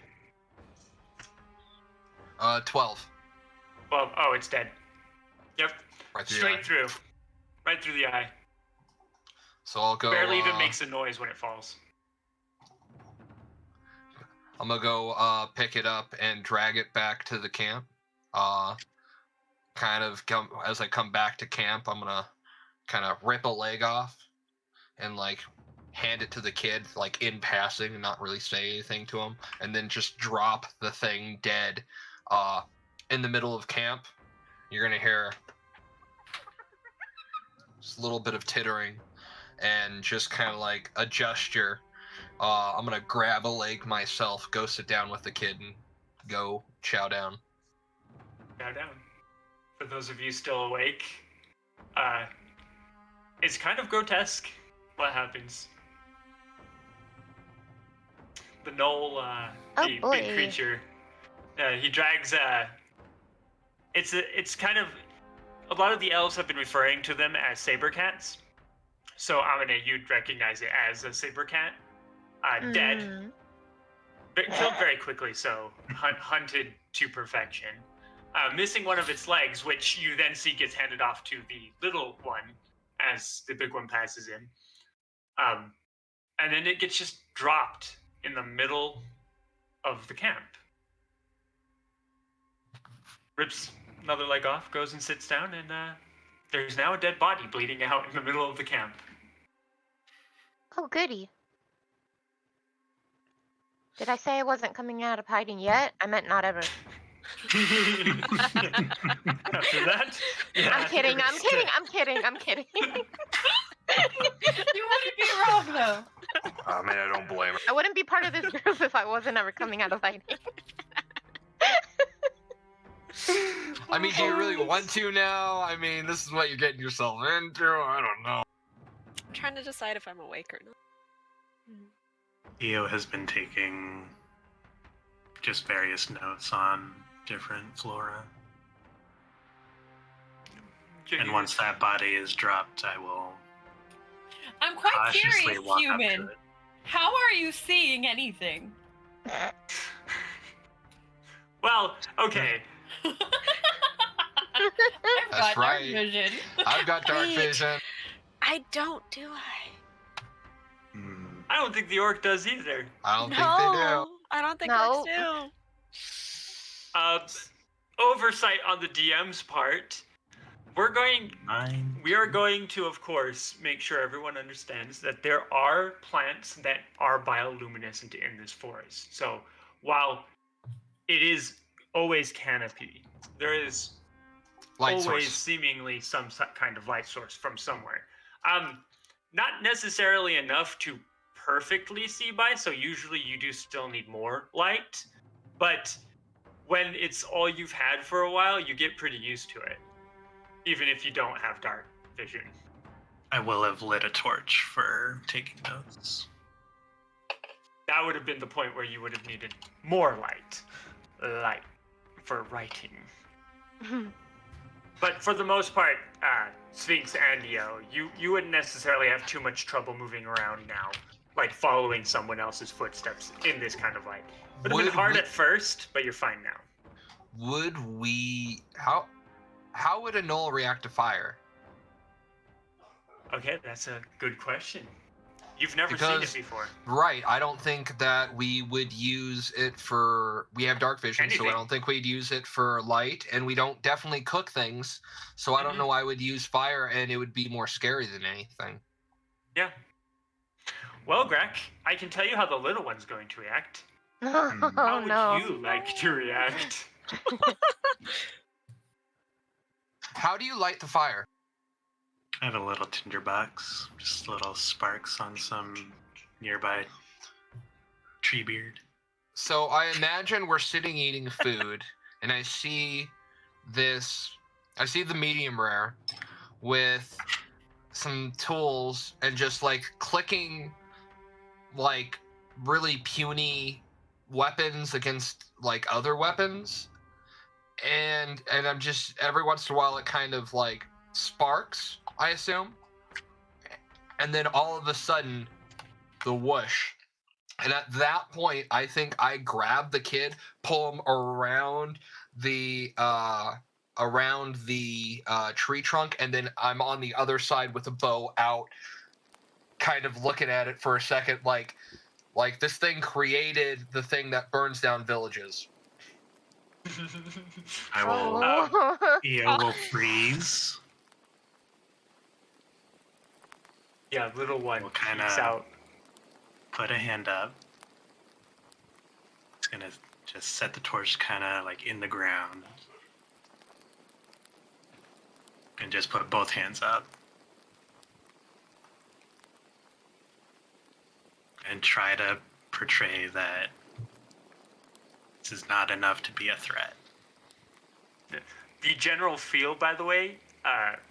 12. Well, oh, it's dead. Yep. Right through the Straight eye. through. Right through the eye. So I'll go. Barely even makes a noise when it falls. I'm gonna go pick it up and drag it back to the camp. Kind of as I come back to camp, I'm gonna kind of rip a leg off and like hand it to the kid, like in passing, and not really say anything to him, and then just drop the thing dead in the middle of camp. You're gonna hear just a little bit of tittering and just kind of like a gesture. I'm gonna grab a leg myself, go sit down with the kid, and go chow down. Chow down. For those of you still awake, it's kind of grotesque what happens. The gnoll, the boy. big creature, he drags. It's kind of. A lot of the elves have been referring to them as saber cats. So Amine, you'd recognize it as a saber cat. Dead. But killed very quickly, so hunted to perfection. Missing one of its legs, which you then see gets handed off to the little one as the big one passes in. And then it gets just dropped in the middle of the camp. Rips another leg off, goes and sits down, and there's now a dead body bleeding out in the middle of the camp. Oh, goody. Did I say I wasn't coming out of hiding yet? I meant not ever. After that? Yeah, I'm kidding, I'm you're kidding, I'm kidding, I'm kidding. You wouldn't be wrong though. Oh man, I don't blame her. I wouldn't be part of this group if I wasn't ever coming out of hiding. I mean, do you really want to now? I mean, this is what you're getting yourself into. I don't know. I'm trying to decide if I'm awake or not. Eo has been taking just various notes on different flora. And once that body is dropped, I will I'm quite cautiously curious, walk up human. to it. How are you seeing anything? Well, okay. I've That's got dark right. vision. I've got dark Wait. vision. I don't, do I? Hmm. I don't think the orc does either. I don't No, think they do. I don't think No. orcs do. Oversight on the DM's part. Mine. We are going to, of course, make sure everyone understands that there are plants that are bioluminescent in this forest. So while it is always canopy, there is Light always source. seemingly some kind of light source from somewhere. Not necessarily enough to perfectly see by, so usually you do still need more light, but when it's all you've had for a while, you get pretty used to it, even if you don't have dark vision. I will have lit a torch for taking notes. That would have been the point where you would have needed more light for writing. But for the most part, Sphinx and Eo, you wouldn't necessarily have too much trouble moving around now, like following someone else's footsteps in this kind of light. Would have been Would hard we- at first, but you're fine now. Would we? How would a gnoll react to fire? Okay, that's a good question. You've never Because- seen it before. Right. I don't think that we would use it for. We have dark vision, so Anything. I don't think we'd use it for light, and we don't definitely cook things. So I don't Mhm. know. I would use fire, and it would be more scary than anything. Yeah. Well, Greg, I can tell you how the little one's going to react. Oh How would no. you like to react? How do you light the fire? I have a little tinderbox, just little sparks on some nearby tree beard. So I imagine we're sitting eating food, and I see this. I see the medium rare with some tools and just like clicking like really puny weapons against like other weapons. And I'm just every once in a while it kind of like sparks, I assume. And then all of a sudden the whoosh. And at that point, I think I grab the kid, pull him around the around the tree trunk, and then I'm on the other side with a bow out, kind of looking at it for a second, like this thing created the thing that burns down villages. I will. Oh. Theo will freeze. Yeah, little one We'll peeks kinda- out. Put a hand up. It's gonna just set the torch kind of like in the ground. And just put both hands up. And try to portray that this is not enough to be a threat. The general feel, by the way,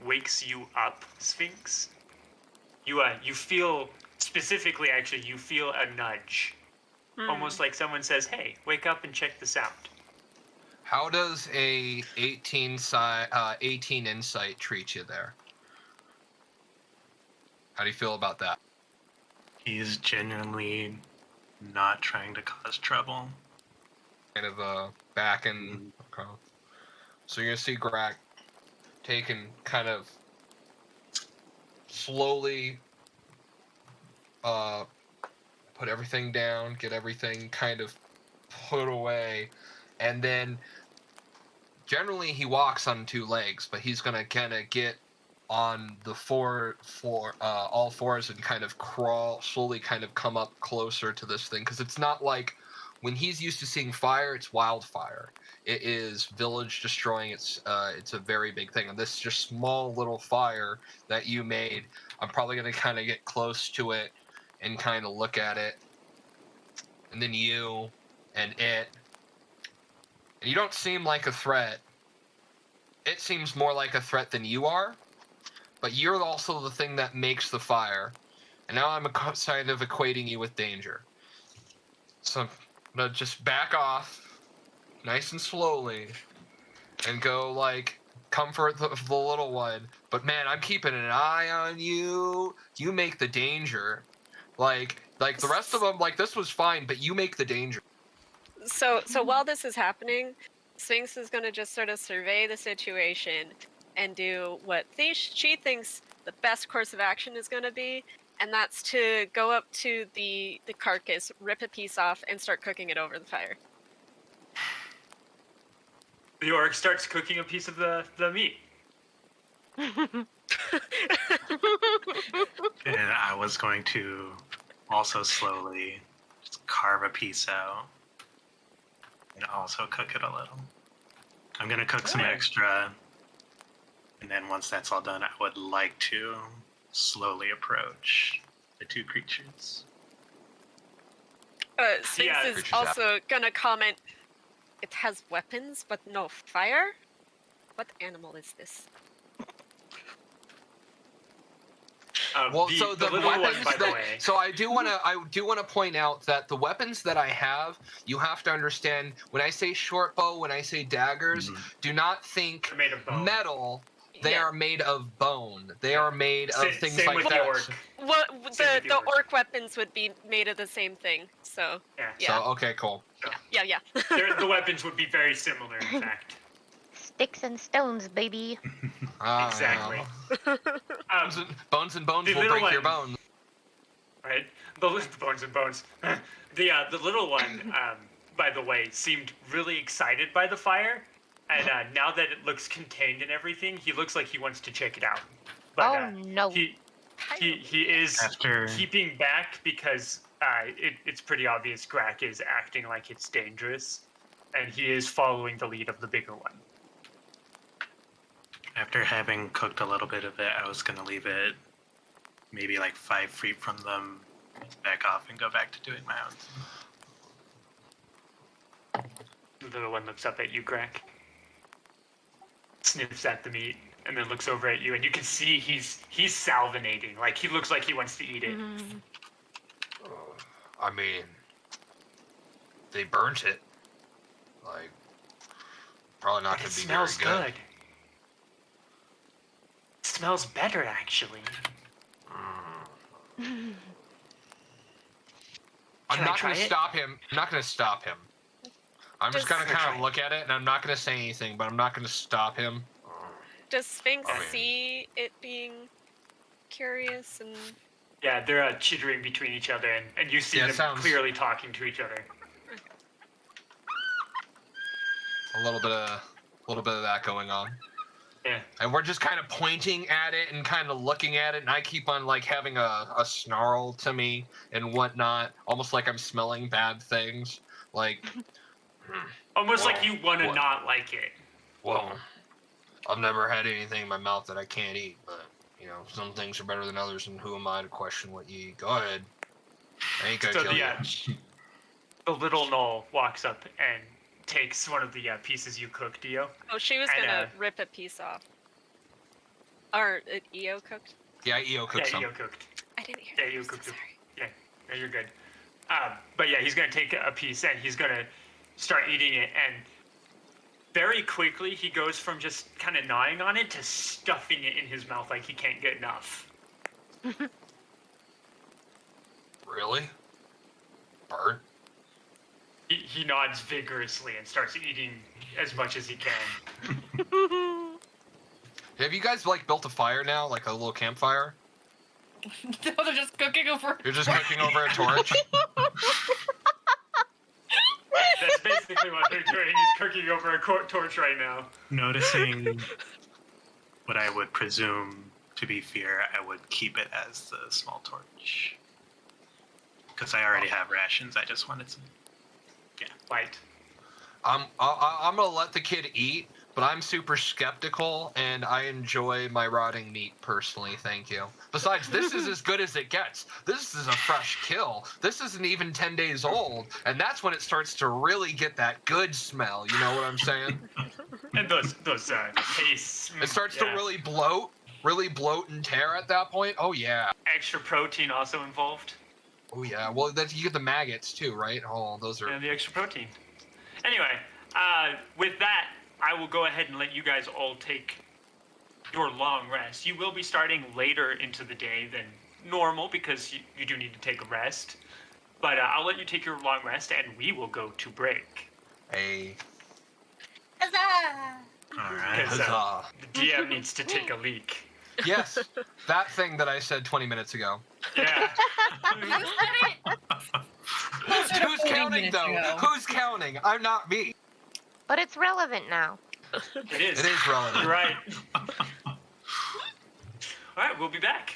wakes you up, Sphinx. You feel specifically, actually, you feel a nudge, almost like someone says, "Hey, wake up and check this out." How does a 18 insight treat you there? How do you feel about that? He's genuinely not trying to cause trouble. Kind of back and okay. So you're gonna see Grak taking kind of slowly put everything down, get everything kind of put away, and then generally he walks on two legs, but he's gonna kind of get on the all fours and kind of crawl slowly, kind of come up closer to this thing, because it's not like when he's used to seeing fire, it's wildfire. It is village destroying. It's a very big thing, and this is just small little fire that you made. I'm probably gonna kind of get close to it and kind of look at it, and then you and it. And you don't seem like a threat. It seems more like a threat than you are, but you're also the thing that makes the fire. And now I'm kind of equating you with danger. So I'm gonna just back off, nice and slowly, and go like comfort the little one. But man, I'm keeping an eye on you. You make the danger. Like the rest of them, like this was fine, but you make the danger. So while this is happening, Sphinx is going to just sort of survey the situation and do what she thinks the best course of action is going to be, and that's to go up to the carcass, rip a piece off, and start cooking it over the fire. The orc starts cooking a piece of the meat. And I was going to also slowly just carve a piece out and also cook it a little. I'm going to cook some Okay. extra, and then once that's all done, I would like to slowly approach the two creatures. Sphinx Yeah, is creatures also going to comment, it has weapons, but no fire? What animal is this? Well, the, so the the little one, weapons by the that, way. so I do want to point out that the weapons that I have, you have to understand when I say short bow, when I say daggers, do not think They're made of bone. metal. They Yeah. are made of bone. They are made of things Same like with that. the orc. What Same with the the orc. orc weapons would be made of the same thing. So Yeah. yeah. So okay, cool. yeah. The weapons would be very similar, in fact. Sticks and stones, baby. Ah, Exactly. yeah. Bones and bones The will little break your one- bones. Right? The bones and bones. The little one, by the way, seemed really excited by the fire, and now that it looks contained and everything, he looks like he wants to check it out. But Oh no. he is After keeping back because it's pretty obvious Grak is acting like it's dangerous, and he is following the lead of the bigger one. After having cooked a little bit of it, I was going to leave it maybe like 5 feet from them, back off, and go back to doing my own. The little one looks up at you, Grak, sniffs at the meat, and then looks over at you, and you can see he's salivating. Like he looks like he wants to eat it. I mean, they burnt it. Like, probably not It going to be very smells good. good. It smells better, actually. I'm Can I not try going to it? stop him. I'm not going to stop him. I'm just Does- gonna kind of look at it, and I'm not gonna say anything, but I'm not gonna stop him. Does Sphinx I mean- see it being curious and Yeah, they're chittering between each other, and you see Yeah, them sounds- clearly talking to each other. A little bit of that going on. Yeah. And we're just kind of pointing at it and kind of looking at it, and I keep on like having a snarl to me and whatnot, almost like I'm smelling bad things. Like, Almost like Well, you want to what? not like it. well, I've never had anything in my mouth that I can't eat, but you know, some things are better than others, and who am I to question what you eat? Go ahead. I ain't gonna So kill you. the little Knoll walks up and takes one of the pieces you cooked, Dio. oh, she was And, gonna rip a piece off. Or EO cooked. Yeah, EO cooked Yeah, some. Dio cooked. I didn't hear. Yeah, that. you I'm so cooked it. sorry. Yeah, you're good. But yeah, he's gonna take a piece and he's gonna start eating it, and very quickly he goes from just kind of gnawing on it to stuffing it in his mouth like he can't get enough. Really? Bird? He nods vigorously and starts eating as much as he can. Have you guys like built a fire now, like a little campfire? No, they're just cooking over. You're just cooking over a torch. That's basically what they're doing. He's cooking over a torch right now. Noticing what I would presume to be fear, I would keep it as the small torch. Because I already have rations, I just wanted some. Light. I'm gonna let the kid eat, but I'm super skeptical, and I enjoy my rotting meat personally. Thank you. Besides, this is as good as it gets. This is a fresh kill. This isn't even 10 days old, and that's when it starts to really get that good smell. You know what I'm saying? And those tastes. It starts to yeah. really bloat and tear at that point. Oh yeah. Extra protein also involved. Oh yeah. Well, you get the maggots too, right? Oh, those are. And the extra protein. Anyway, with that, I will go ahead and let you guys all take your long rest. You will be starting later into the day than normal because you do need to take a rest. But I'll let you take your long rest, and we will go to break. Hey. Huzzah! Alright. Because Huzzah. the DM needs to take a leak. Yes, that thing that I said 20 minutes ago. Yeah. You said it. Closer to Who's 40 counting minutes though? ago. Who's counting? I'm not me. But it's relevant now. It is. It is relevant. You're right. All right, we'll be back.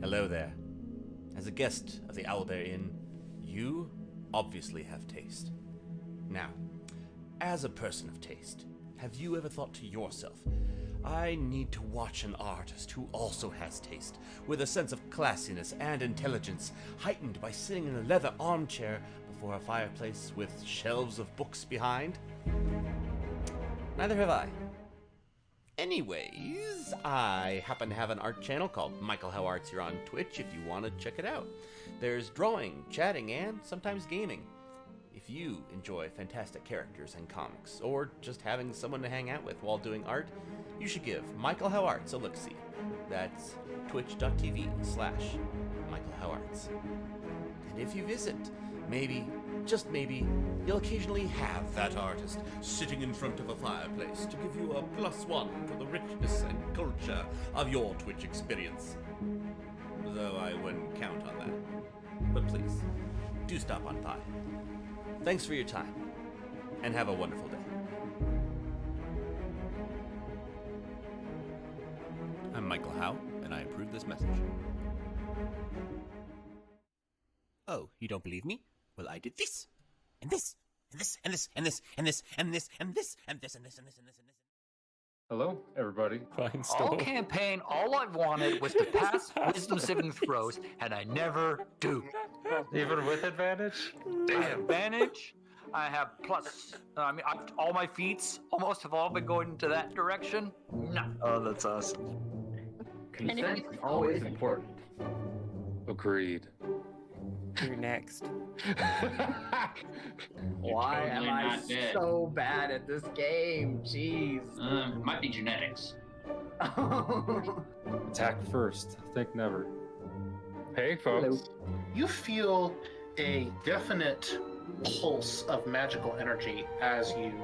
Hello there. As a guest of the Owlbear Inn, you obviously have taste. Now, as a person of taste, have you ever thought to yourself, I need to watch an artist who also has taste, with a sense of classiness and intelligence, heightened by sitting in a leather armchair before a fireplace with shelves of books behind? Neither have I. Anyways, I happen to have an art channel called Michael How Arts here on Twitch if you want to check it out. There's drawing, chatting, and sometimes gaming. If you enjoy fantastic characters and comics, or just having someone to hang out with while doing art, you should give Michael How Arts a look-see. That's twitch.tv/Michael How Arts. And if you visit, maybe, just maybe, you'll occasionally have that artist sitting in front of a fireplace to give you a +1 to the richness and culture of your Twitch experience. Though I wouldn't count on that. But please, do stop on by. Thanks for your time, and have a wonderful day. I'm Michael Howe, and I approve this message. Oh, you don't believe me? Well, I did this, and this, and this, and this, and this, and this, and this, and this, and this, and this, and this, and this, and this. Hello, everybody. Fine All still. campaign, all I wanted was to pass wisdom saving throws, and I never do. Even with advantage? I have advantage. I have plus. All my feats almost have all been going into that direction. No. Oh, that's awesome. Consent is always important. Agreed. You're next. Why am I so bad at this game? Jeez. Might be genetics. Attack first. Think never. Hey, folks. You feel a definite pulse of magical energy as you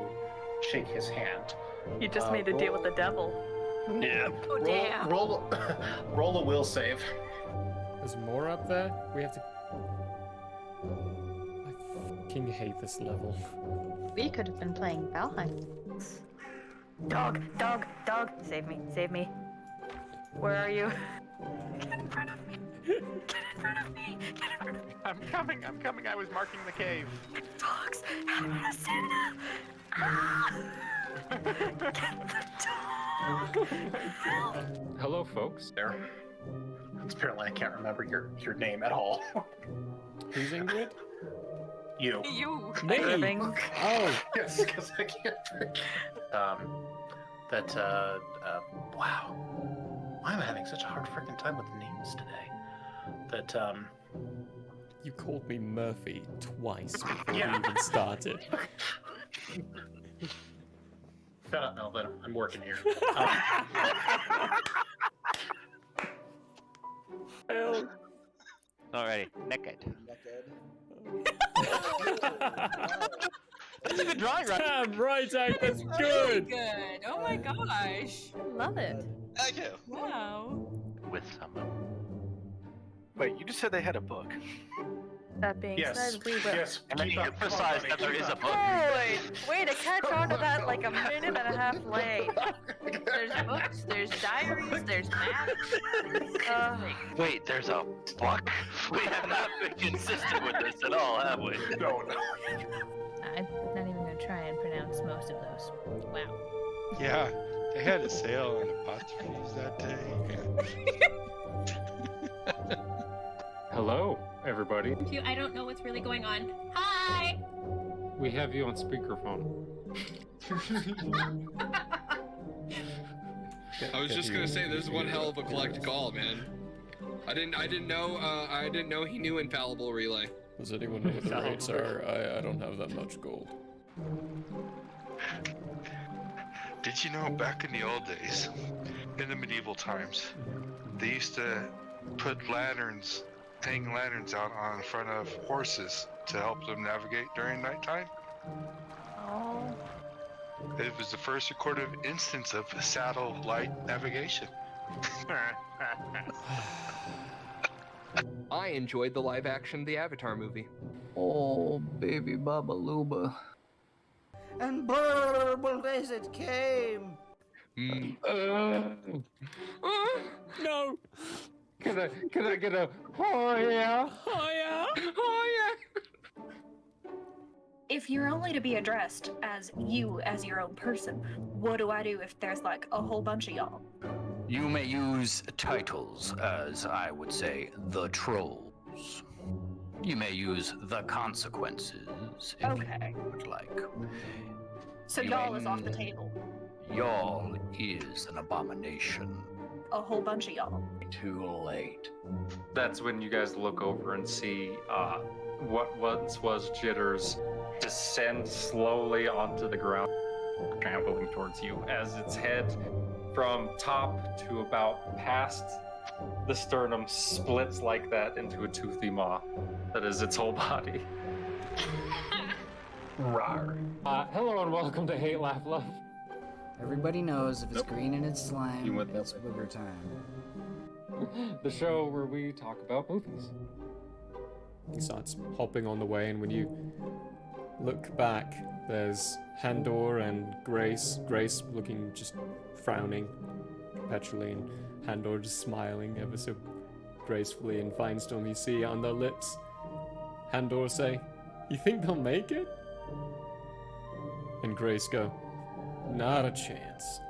shake his hand. You just made a deal with the devil. Yeah. Oh, damn. Roll a will save. There's more up there? We have to... I fucking hate this level. We could have been playing Valheim. Dog, dog, dog. Save me, save me. Where are you? Get in front of me. Get in front of me. Get in front of me. I'm coming. I was marking the cave. Dogs. Santa. Ah. Get the dog. Help. Hello, folks. There. Apparently, I can't remember your name at all. Who's Ingrid? You. You. Me? Oh. Yes, because I can't think. Wow. Why am I having such a hard freaking time with names today? You called me Murphy twice before we Yeah. even started. Shut up, Melvin. I'm working here. Alrighty, naked. That's a good drawing, right? Damn right, Zach, that's Really good. good. Oh my gosh. Love it. Thank you. Wow. With someone. Wait, you just said they had a book. That being Yes. said, we will. Yes. And then you emphasize that there is a book. Holy! Way to catch on to that like a minute and a half late. There's books, there's diaries, there's maps. Wait, there's a book? We have not been consistent with this at all, have we? No. I'm not even going to try and pronounce most of those. Wow. Yeah, they had a sale on apostrophes that day. Hello, everybody. I don't know what's really going on. Hi! We have you on speakerphone. I was just gonna say, this is one hell of a collect call, man. I didn't know he knew Infallible Relay. Does anyone know what the rates are? I don't have that much gold. Did you know back in the old days, in the medieval times, they used to put lanterns, hang lanterns out on front of horses to help them navigate during nighttime? Oh. It was the first recorded instance of satellite navigation. I enjoyed the live action The Avatar movie. Oh, baby Baba Luba. And burble as it came. No! Can I get a oh yeah? Oh yeah? Oh yeah? If you're only to be addressed as you as your own person, what do I do if there's like a whole bunch of y'all? You may use titles as, I would say, the trolls. You may use the consequences if Okay. you would like. So You y'all may- is off the table. Y'all is an abomination. A whole bunch of y'all. Too late. That's when you guys look over and see what once was Jitters descend slowly onto the ground, trampling towards you as its head from top to about past the sternum splits like that into a toothy maw that is its whole body. Rawr. Hello and welcome to Hate, Laugh, Love. Everybody knows if it's green and it's slime, You went that it's booger time. The show where we talk about movies. He starts hopping on the way, and when you look back, there's Handor and Grace. Grace looking just frowning perpetually, and Handor just smiling ever so gracefully. And Finestorm, you see on their lips, Handor say, "You think they'll make it?" And Grace go, "Not a chance."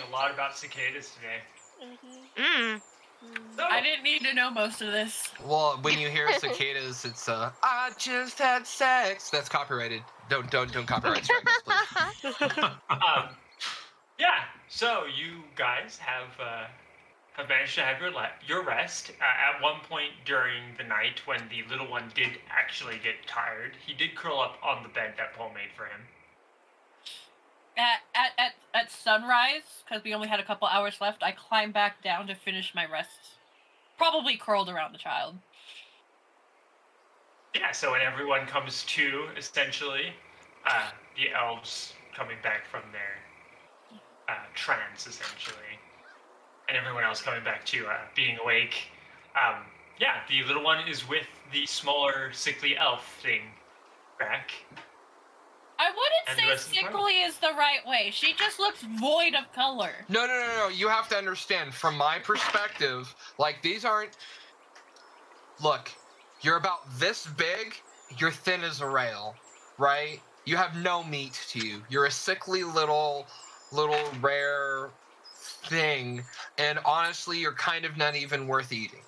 a lot about cicadas today. I didn't need to know most of this. Well, when you hear cicadas, it's I just had sex. That's copyrighted. Don't copyright strike us, please. Yeah. So you guys have managed to have your rest. At one point during the night, when the little one did actually get tired, he did curl up on the bed that Paul made for him. At sunrise, because we only had a couple hours left, I climbed back down to finish my rest. Probably curled around the child. Yeah, so when everyone comes to, essentially, the elves coming back from their trance, essentially, and everyone else coming back to being awake, yeah, the little one is with the smaller, sickly elf thing back. I wouldn't say sickly is the right way. She just looks void of color. No. You have to understand, from my perspective, like, these aren't... Look, you're about this big, you're thin as a rail, right? You have no meat to you. You're a sickly little rare thing, and honestly, you're kind of not even worth eating.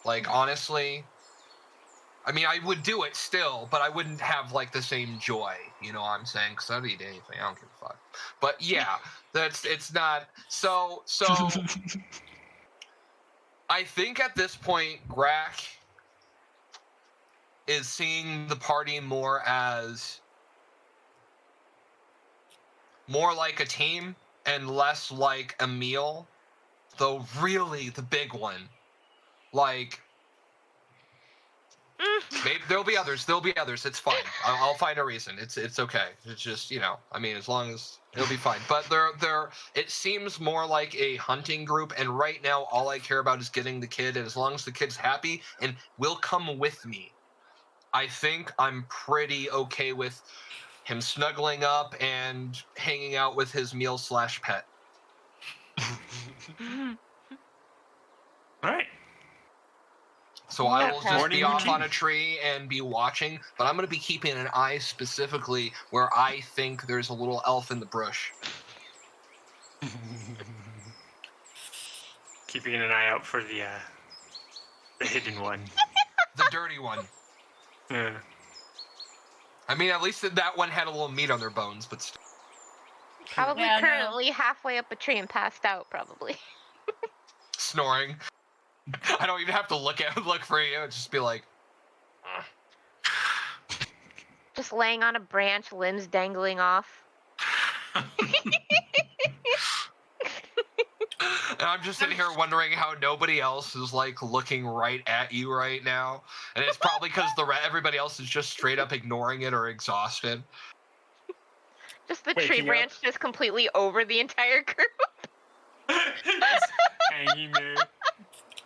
Like, honestly... I mean, I would do it still, but I wouldn't have, like, the same joy, you know what I'm saying? Because I'd eat anything, I don't give a fuck. But, yeah, it's not... So, I think at this point, Grak is seeing the party more like a team and less like a meal. Though, really, the big one, like... Maybe there'll be others. It's fine. I'll find a reason. It's okay. It's just, you know, I mean, as long as it'll be fine. But it seems more like a hunting group, and right now all I care about is getting the kid, and as long as the kid's happy and will come with me, I think I'm pretty okay with him snuggling up and hanging out with his meal/pet. All right. So I will just be off on a tree and be watching, but I'm going to be keeping an eye specifically where I think there's a little elf in the brush. Keeping an eye out for the hidden one. The dirty one. Yeah. I mean, at least that one had a little meat on their bones, but still. Probably currently halfway up a tree and passed out, probably. Snoring. I don't even have to look for you. It'd just be like, just laying on a branch, limbs dangling off. And I'm just sitting here wondering how nobody else is like looking right at you right now, and it's probably because everybody else is just straight up ignoring it or exhausted. Just the tree branch just completely over the entire group. Hanging there.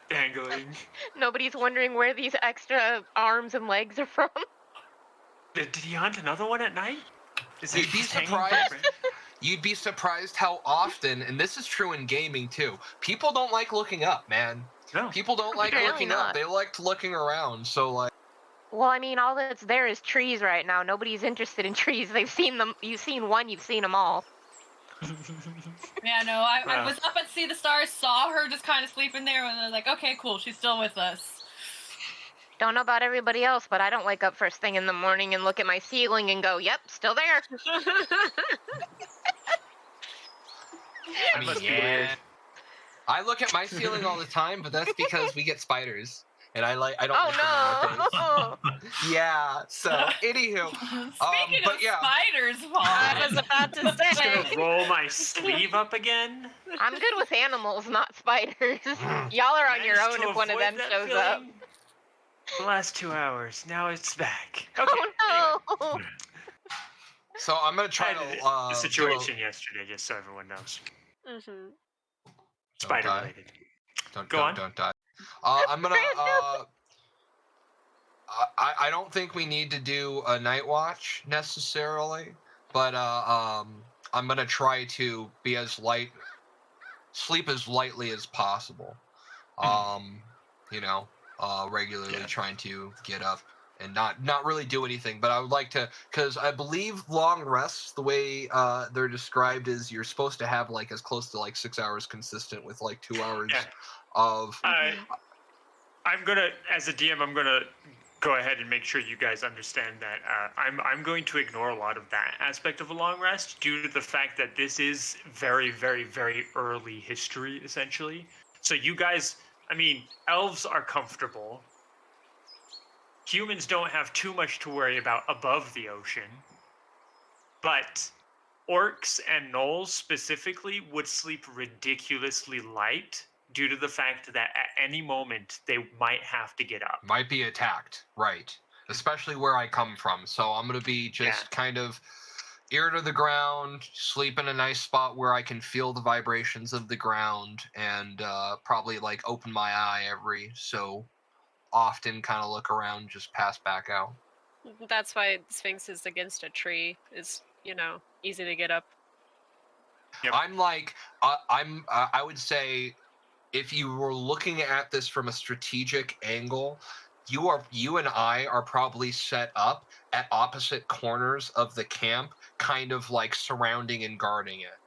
Dangling. Nobody's wondering where these extra arms and legs are from. Did he hunt another one at night? You'd be surprised. You'd be surprised how often, and this is true in gaming too, people don't like looking up, man. No. People don't like looking up. They liked looking around, so like... Well, I mean, all that's there is trees right now. Nobody's interested in trees. They've seen them. You've seen one, you've seen them all. Yeah, no, I was up at See the Stars, saw her just kind of sleeping there, and I was like, okay, cool, she's still with us. Don't know about everybody else, but I don't wake up first thing in the morning and look at my ceiling and go, yep, still there. I mean, yeah. I look at my ceiling all the time, but that's because we get spiders. And I don't like them in my face. Yeah, so, anywho. Speaking but of yeah. spiders, Vaughn. I was about to I'm just say. gonna roll my sleeve up again. I'm good with animals, not spiders. Y'all are on your own if one of them shows up. The last 2 hours. Now it's back. Okay. Oh no! Anyway. So I'm gonna try to the situation yesterday, just so everyone knows. Mm-hmm. Spider related. Don't die. I'm gonna. I don't think we need to do a night watch necessarily, but I'm gonna try to be sleep as lightly as possible. You know, regularly trying to get up and not really do anything. But I would like to, because I believe long rests, the way they're described, is you're supposed to have like as close to like 6 hours consistent with like 2 hours of. I'm gonna, as a DM, I'm gonna go ahead and make sure you guys understand that I'm going to ignore a lot of that aspect of a long rest due to the fact that this is very, very, very early history, essentially. So you guys, I mean, elves are comfortable. Humans don't have too much to worry about above the ocean. But orcs and gnolls specifically would sleep ridiculously light due to the fact that at any moment they might have to get up. Might be attacked, right? Especially where I come from. So I'm gonna be just kind of ear to the ground, sleep in a nice spot where I can feel the vibrations of the ground, and probably like open my eye every so often, kind of look around, just pass back out. That's why Sphinx is against a tree. Is easy to get up. I'm like, I would say, if you were looking at this from a strategic angle, you and I are probably set up at opposite corners of the camp, kind of like surrounding and guarding it.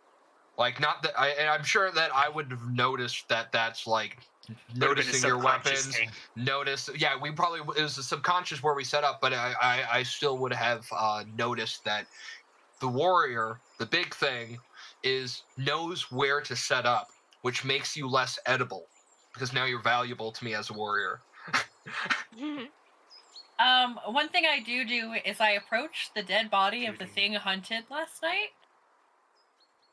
Like, not that I'm sure that I would have noticed that that's like noticing your weapons. Yeah, we probably, it was a subconscious where we set up, but I still would have noticed that the warrior, the big thing, knows where to set up, which makes you less edible, because now you're valuable to me as a warrior. One thing I do is I approach the dead body of the thing hunted last night,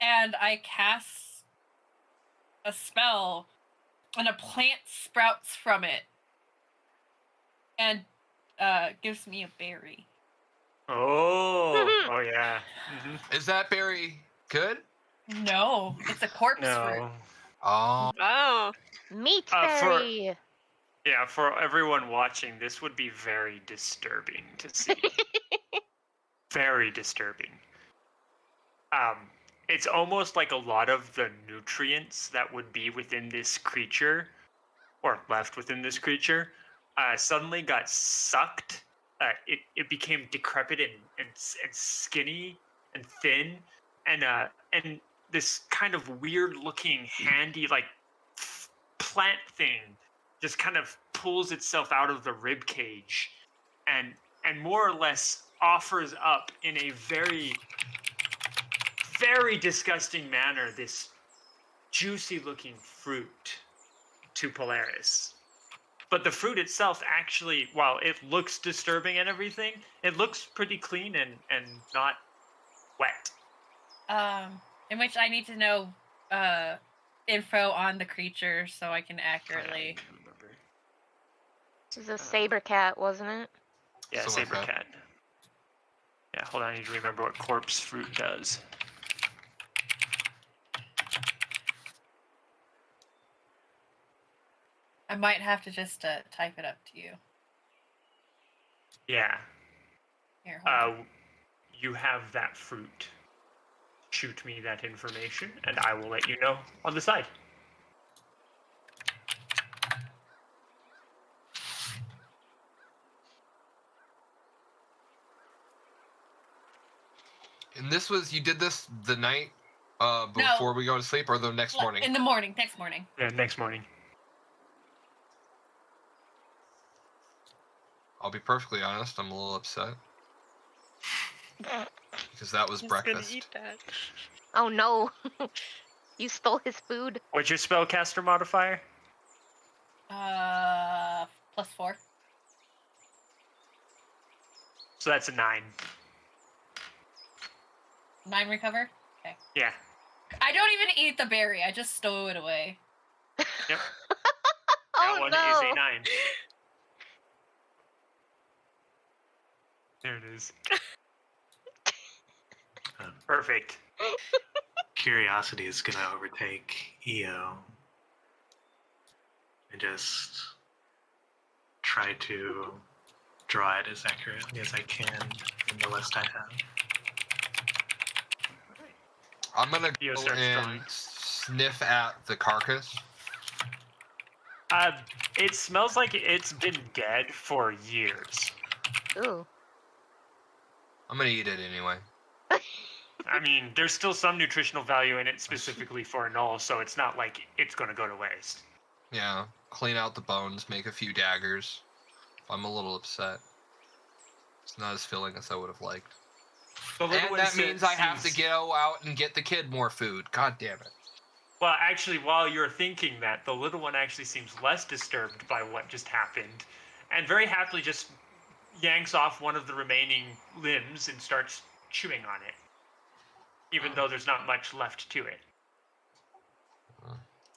and I cast a spell, and a plant sprouts from it, and gives me a berry. Oh yeah. Is that berry good? No, it's a corpse fruit. Oh. Meat berry. For everyone watching, this would be very disturbing to see. Very disturbing. It's almost like a lot of the nutrients that would be within this creature, or left within this creature, suddenly got sucked. It became decrepit and skinny and thin, and this kind of weird-looking, handy, like plant thing just kind of pulls itself out of the rib cage, and more or less offers up in a very, very disgusting manner this juicy-looking fruit to Polaris. But the fruit itself actually, while it looks disturbing and everything, it looks pretty clean and not wet. In which I need to know info on the creature so I can accurately. This is a saber cat, wasn't it? Yeah, saber cat. Yeah, hold on, I need to remember what corpse fruit does. I might have to just type it up to you. Yeah. Here, hold on. You have that fruit. Shoot me that information, and I will let you know on the side. And this was, you did this the night before we go to sleep, or the next morning? In the morning, next morning. Yeah, next morning. I'll be perfectly honest, I'm a little upset. Because that was breakfast. Gonna eat that. Oh no. You stole his food. What's your spellcaster modifier? +4. So that's a 9. 9 recover? Okay. Yeah. I don't even eat the berry, I just stow it away. Yep. Oh that one no. is a 9. There it is. Perfect. Curiosity is gonna overtake EO and just try to draw it as accurately as I can in the list I have. I'm gonna go and sniff at the carcass. It smells like it's been dead for years. Ooh. I'm gonna eat it anyway. I mean, there's still some nutritional value in it specifically for a gnoll, so it's not like it's going to go to waste. Yeah, clean out the bones, make a few daggers. I'm a little upset. It's not as filling as I would have liked. And that means I have to go out and get the kid more food. God damn it. Well, actually, while you're thinking that, the little one actually seems less disturbed by what just happened, and very happily just yanks off one of the remaining limbs and starts chewing on it, even though there's not much left to it.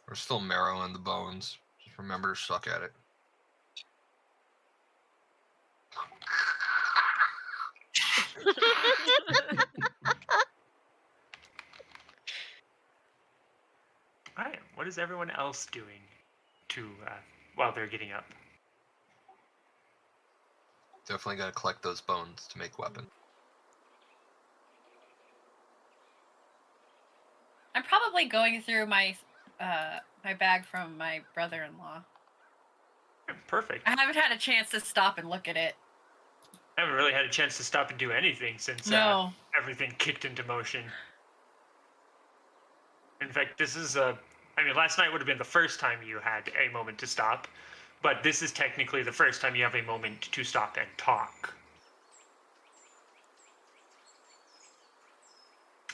There's still marrow in the bones. Just remember to suck at it. Alright, what is everyone else doing to while they're getting up? Definitely gotta collect those bones to make weapons. I'm probably going through my my bag from my brother-in-law. Perfect. I haven't had a chance to stop and look at it. I haven't really had a chance to stop and do anything since everything kicked into motion. In fact, this is I mean, last night would have been the first time you had a moment to stop, but this is technically the first time you have a moment to stop and talk.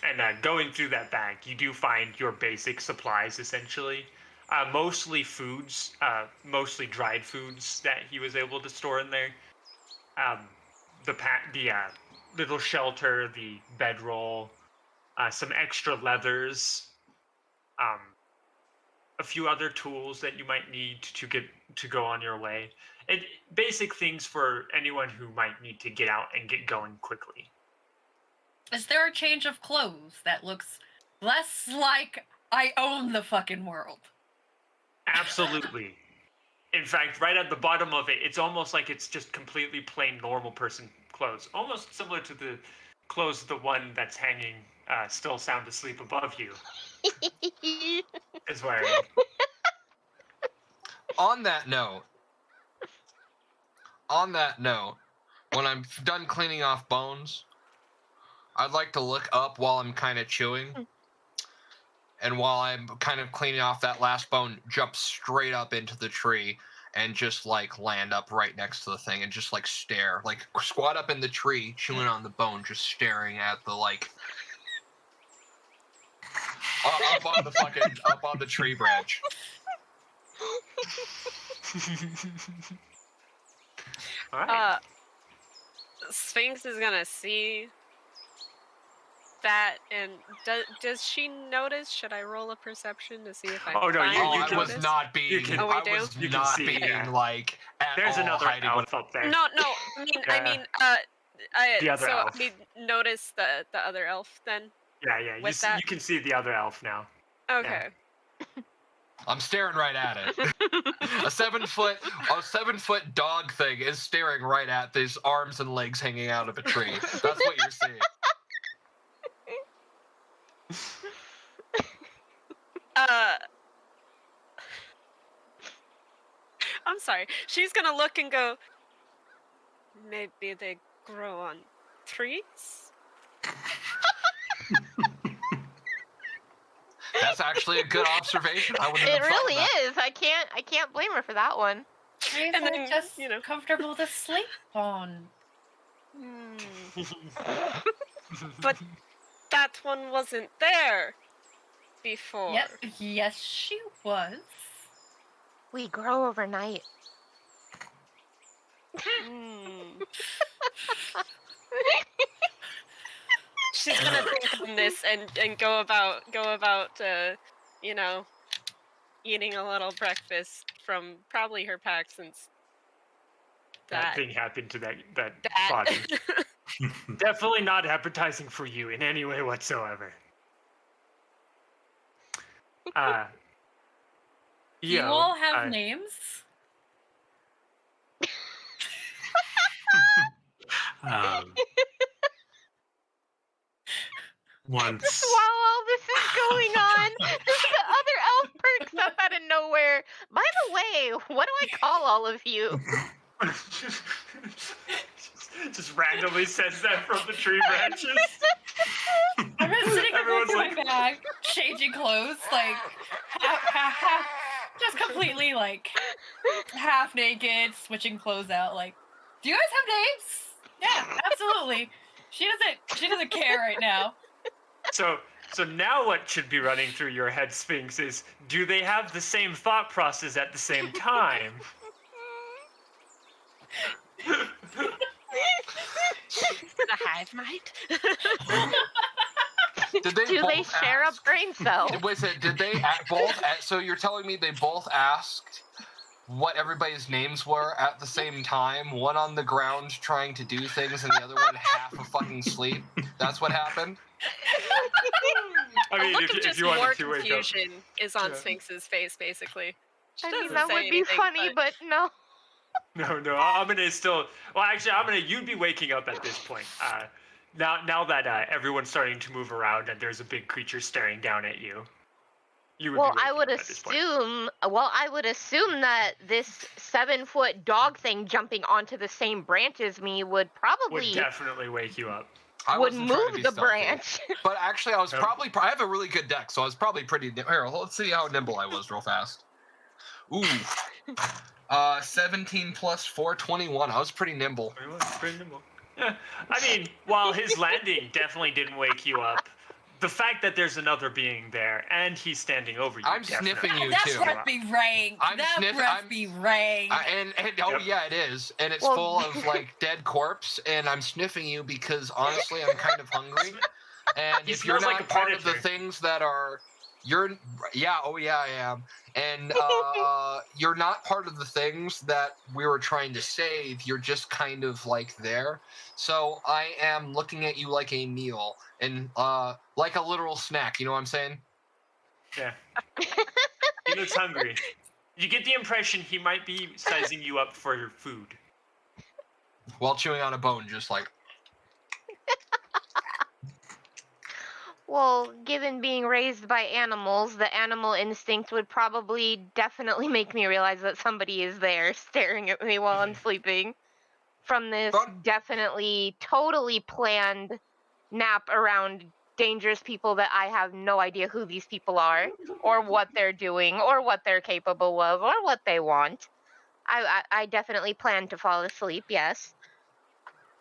And going through that bag, you do find your basic supplies, essentially. Mostly foods, mostly dried foods that he was able to store in there. The little shelter, the bedroll, some extra leathers, a few other tools that you might need to go on your way. Basic things for anyone who might need to get out and get going quickly. Is there a change of clothes that looks less like I own the fucking world? Absolutely. In fact, right at the bottom of it, it's almost like it's just completely plain normal person clothes. Almost similar to the clothes of the one that's hanging still sound asleep above you. Is wearing. On that note, when I'm done cleaning off bones, I'd like to look up while I'm kind of chewing. And while I'm kind of cleaning off that last bone, jump straight up into the tree and just like land up right next to the thing and just like stare, like squat up in the tree, chewing on the bone, just staring at the like up on the tree branch. All right. Sphinx is gonna see that, and does she notice? Should I roll a perception to see if I Oh no, find I was not being. I was not being like at There's all another hiding elf up there. No, I mean, The other elf. I notice the other elf then. Yeah, With you that? can see the other elf now. Okay. I'm staring right at it. a 7 foot dog thing is staring right at these arms and legs hanging out of a tree. That's what you're seeing. I'm sorry. She's gonna look and go, maybe they grow on trees? That's actually a good observation. I wouldn't It have thought really of that. is. I can't blame her for that one. Trees And are then, just comfortable to sleep on. But that one wasn't there before. Yep. Yes, she was. We grow overnight. She's gonna think on this and go about eating a little breakfast from probably her pack since That thing happened to that body. Definitely not appetizing for you in any way whatsoever. Do you all have names? Once. While all this is going on, the other elf perks up out of nowhere. By the way, what do I call all of you? just randomly says that from the tree branches. I'm just sitting Everyone's in my like- bag, changing clothes, like half, just completely like half naked, switching clothes out. Like, do you guys have names? Yeah, absolutely. She doesn't care right now. So now what should be running through your head, Sphinx, is do they have the same thought process at the same time? The hive mind. Did they Do they both share ask? a brain cell? Did they both? So you're telling me they both asked what everybody's names were at the same time? One on the ground trying to do things, and the other one half a fucking sleep. That's what happened. I mean, a look if of you- just if you wanted more to wake up- confusion is on Yeah. Sphinx's face, basically. She I mean, doesn't that say would be anything, funny, but no. No, I'm gonna still. Well, actually, you'd be waking up at this point. Now that everyone's starting to move around and there's a big creature staring down at you. You would Well, be I waking would up at this point. assume. Well, I would assume that this 7-foot dog thing jumping onto the same branch as me would Would probably definitely wake you up. I would wasn't trying to move be the stealthy. branch. But actually, I was probably. I have a really good deck, so I was probably pretty. Here, let's see how nimble I was real fast. Ooh. 17 plus 4, 21. I was pretty nimble. Pretty nimble. Yeah, I mean, while his landing definitely didn't wake you up, the fact that there's another being there and he's standing over you. I'm sniffing you That too. breath be rang. Be rang. And oh yeah, it is, and it's Well- full of like dead corpse, and I'm sniffing you because honestly, I'm kind of hungry. And He if you're smells not like a part of the predator. things that are, oh yeah, I am, and you're not part of the things that we were trying to save. You're just kind of like there. So I am looking at you like a meal and like a literal snack. You know what I'm saying? Yeah. He looks hungry. You get the impression he might be sizing you up for your food. While chewing on a bone, just like. Well, given being raised by animals, the animal instinct would probably definitely make me realize that somebody is there staring at me while I'm sleeping. From this definitely totally planned nap around dangerous people that I have no idea who these people are, or what they're doing, or what they're capable of, or what they want. I definitely plan to fall asleep, yes.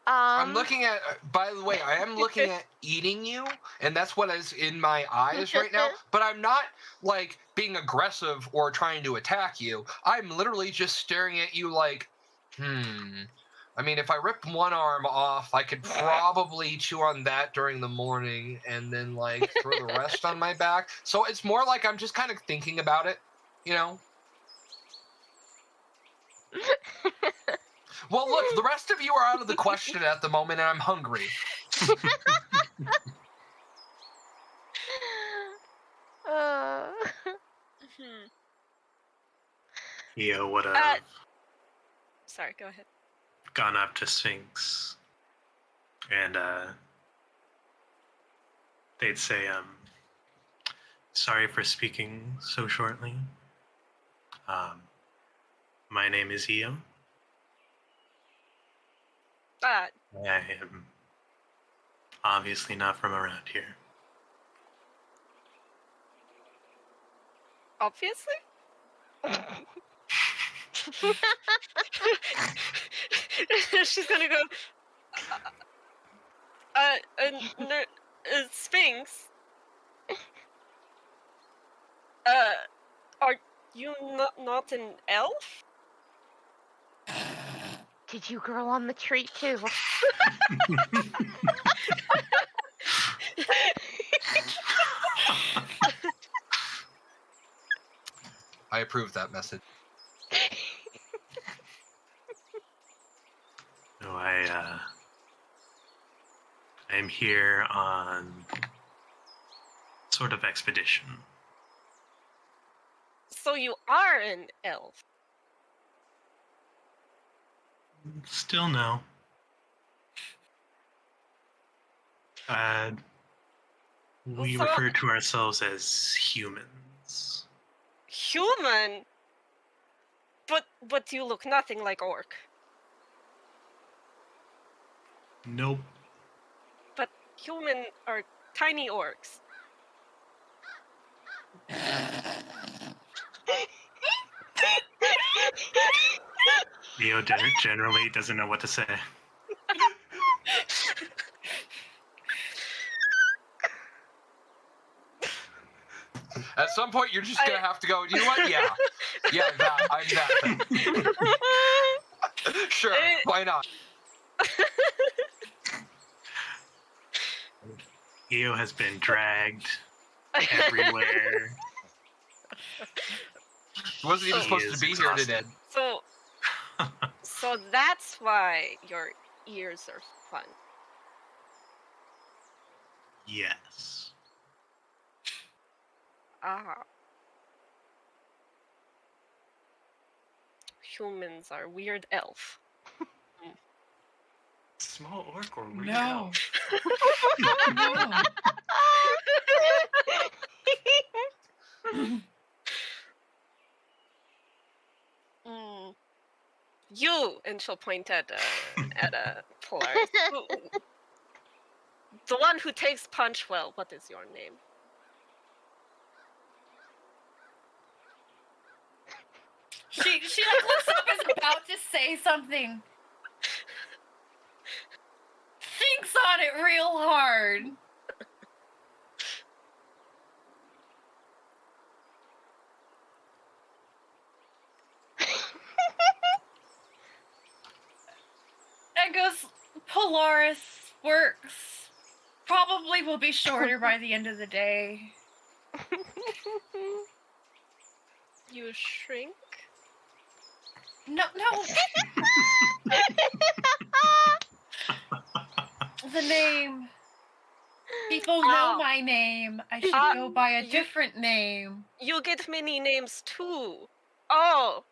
I'm looking at. By the way, I am looking at eating you, and that's what is in my eyes right now. But I'm not like being aggressive or trying to attack you. I'm literally just staring at you like, I mean, if I ripped one arm off, I could probably chew on that during the morning, and then like throw the rest on my back. So it's more like I'm just kind of thinking about it, you know. Well, look, the rest of you are out of the question at the moment, and I'm hungry. Theo would have Sorry, go ahead. gone up to Sphinx, and they'd say, "Sorry for speaking so shortly. My name is Eo. I am obviously not from around here." Obviously? She's gonna go. Sphinx. Are you not an elf? Did you grow on the tree too? I approve that message. No, I'm here on sort of expedition. So you are an elf. Still no. We So- refer to ourselves as humans. Human? But you look nothing like orc. Nope. But human are tiny orcs. Leo generally doesn't know what to say. At some point, you're just gonna have to go. You know what? Yeah, I'm that. Sure, why not? Leo has been dragged everywhere. He wasn't even supposed to be here today. So that's why your ears are fun. Yes. Ah. Humans are weird elf. Small orc or weird No. elf? You, and she'll point at Polaris. The one who takes punch well. What is your name? She like looks up, is about to say something. Thinks on it real hard. And goes, Polaris works. Probably will be shorter by the end of the day. You shrink? No. The name. People know my name. I should go by a different name. You get many names too. Oh,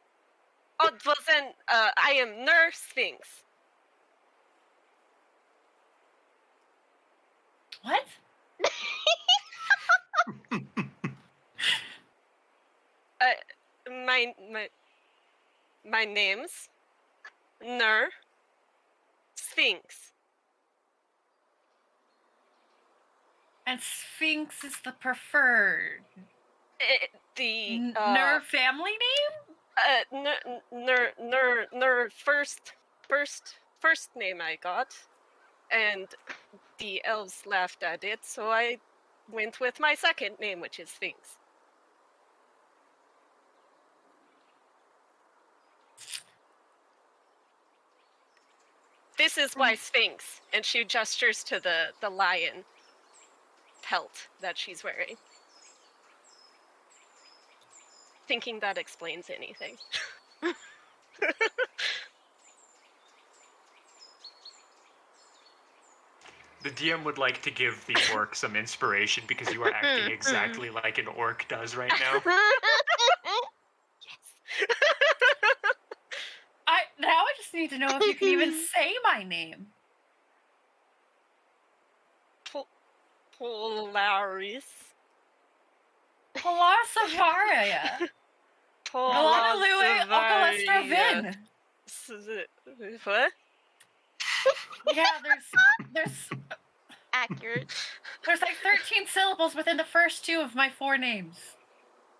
well then, I am Nurse Sphinx. What? My name's Nur Sphinx. And Sphinx is the preferred. Nur family name? Nur first name I got, and the elves laughed at it, so I went with my second name, which is Sphinx. This is why Sphinx, and she gestures to the lion pelt that she's wearing. Thinking that explains anything. The DM would like to give the orc some inspiration because you are acting exactly like an orc does right now. Now I just need to know if you can even say my name. Polaris. Polaris Alana Lue Okalestra Vin. What? Yeah, there's accurate. There's like 13 syllables within the first two of my 4 names.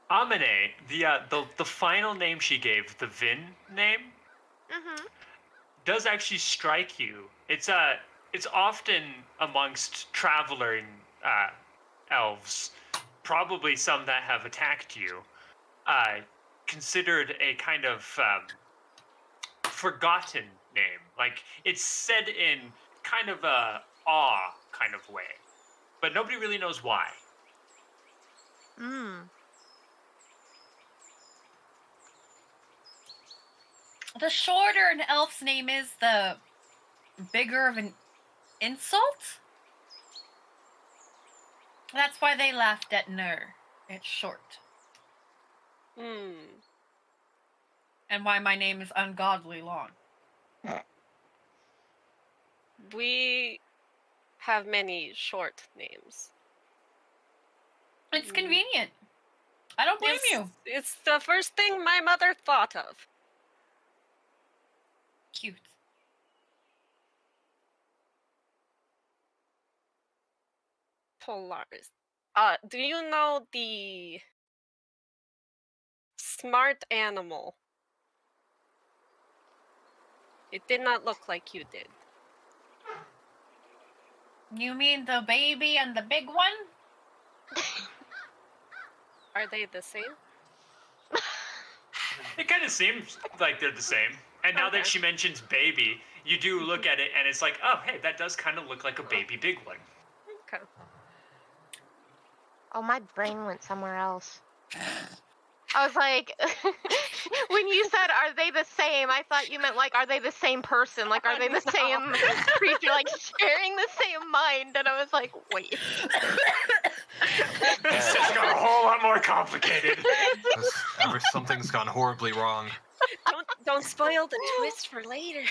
Amine, the final name she gave, the Vin name, does actually strike you. It's often amongst traveling elves, probably some that have attacked you, considered a kind of forgotten name. Like, it's said in kind of a awe kind of way, but nobody really knows why. The shorter an elf's name is, the bigger of an insult. That's why they laughed at Nur. It's short. And why my name is ungodly long. We have many short names. It's convenient. I don't blame you. It's the first thing my mother thought of. Cute. Polaris. Do you know the smart animal? It did not look like you did. You mean the baby and the big one? Are they the same? It kind of seems like they're the same. And now that she mentions baby, you do look at it and it's like, oh, hey, that does kind of look like a baby big one. Okay. Oh, my brain went somewhere else. I was like, when you said, are they the same, I thought you meant, like, are they the same person? Like, are they the same creature, like, sharing the same mind? And I was like, wait. This just got a whole lot more complicated. Something's gone horribly wrong. Don't spoil the twist for later.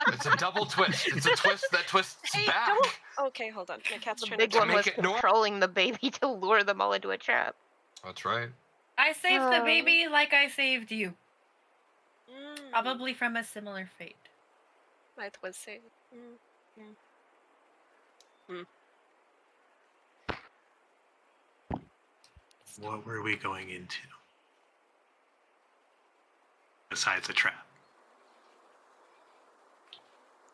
It's a double twist. It's a twist that twists back. Okay, hold on. My cat's The trying big to one make was it normal. controlling the baby to lure them all into a trap. That's right. I saved the baby like I saved you. Probably from a similar fate. Might was saying. What were we going into? Besides a trap.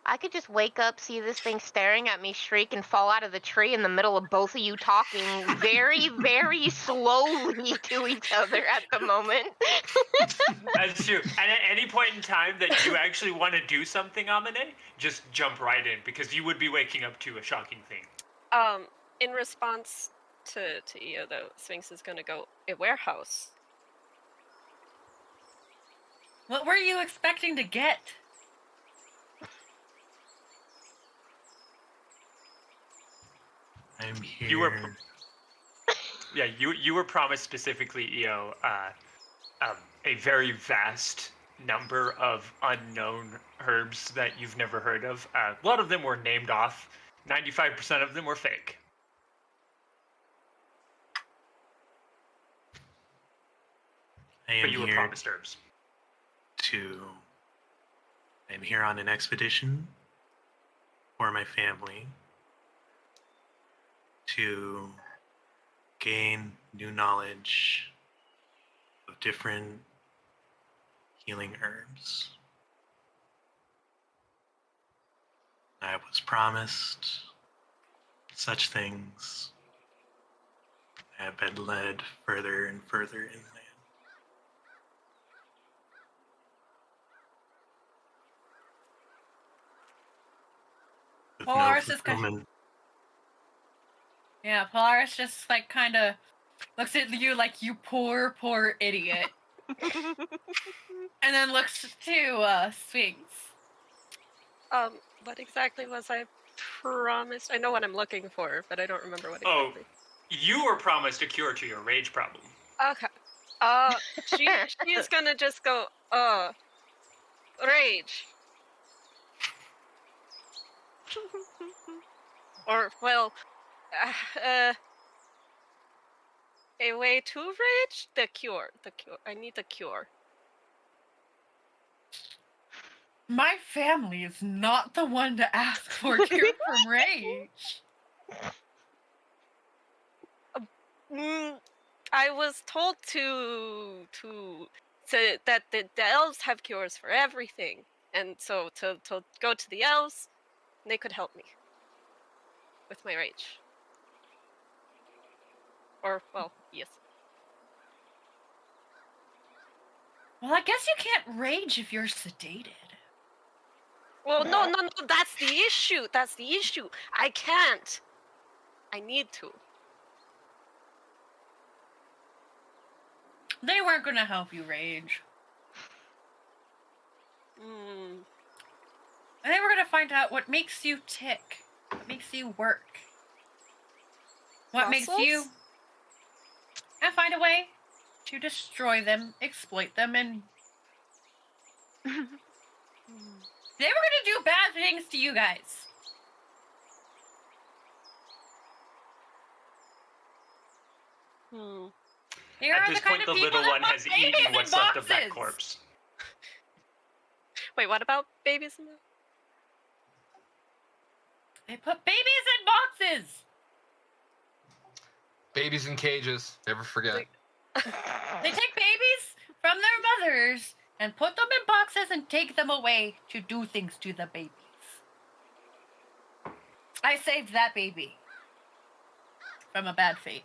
I could just wake up, see this thing staring at me, shriek, and fall out of the tree in the middle of both of you talking very, very slowly to each other at the moment. That's true. And at any point in time that you actually want to do something, Amane, just jump right in, because you would be waking up to a shocking thing. In response to Io, though, Sphinx is gonna go a warehouse. What were you expecting to get? I'm here. You were, you were promised specifically, Io, a very vast number of unknown herbs that you've never heard of. A lot of them were named off. 95% of them were fake. But you were promised herbs. I'm here on an expedition for my family to gain new knowledge of different healing herbs. I was promised such things. I have been led further and further inland. With Polaris no is kind fulfillment. Yeah, Polaris just like kind of looks at you like you poor idiot, and then looks to Sphinx. What exactly was I promised? I know what I'm looking for, but I don't remember what Oh, exactly. you were promised a cure to your rage problem. Okay. She's gonna just go, rage. Or, well, a way to rage? The cure. I need the cure. My family is not the one to ask for cure from rage. I was told that the elves have cures for everything, and so to go to the elves, they could help me with my rage. Or, well, yes. Well, I guess you can't rage if you're sedated. Well, no, that's the issue. That's the issue. I can't. I need to. They weren't gonna help you rage. And they were gonna find out what makes you tick, what makes you work, what makes you, and find a way to destroy them, exploit them, and they were gonna do bad things to you guys. They At are this the kind point, of the people little that one put has babies eaten in what's left of that boxes. corpse. Wait, what about babies in the... They put babies in boxes. Babies in cages. Never forget. They take babies from their mothers and put them in boxes and take them away to do things to the babies. I saved that baby from a bad fate.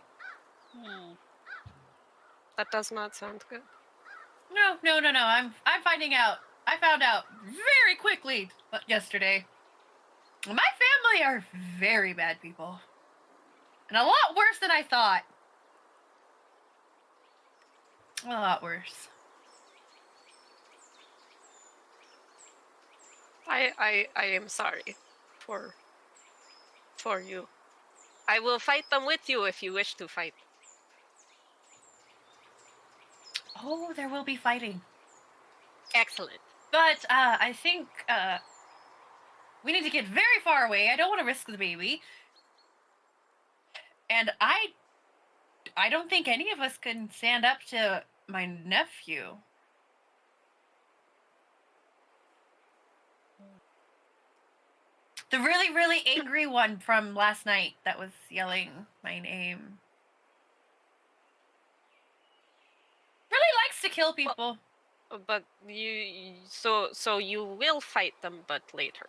That does not sound good. No. I'm finding out. I found out very quickly yesterday. My family are very bad people. And a lot worse than I thought. A lot worse. I am sorry for you. I will fight them with you if you wish to fight. Oh, there will be fighting. Excellent. But I think we need to get very far away. I don't want to risk the baby. And I don't think any of us can stand up to my nephew. The really, really angry one from last night that was yelling my name. Really likes to kill people. But so you will fight them, but later.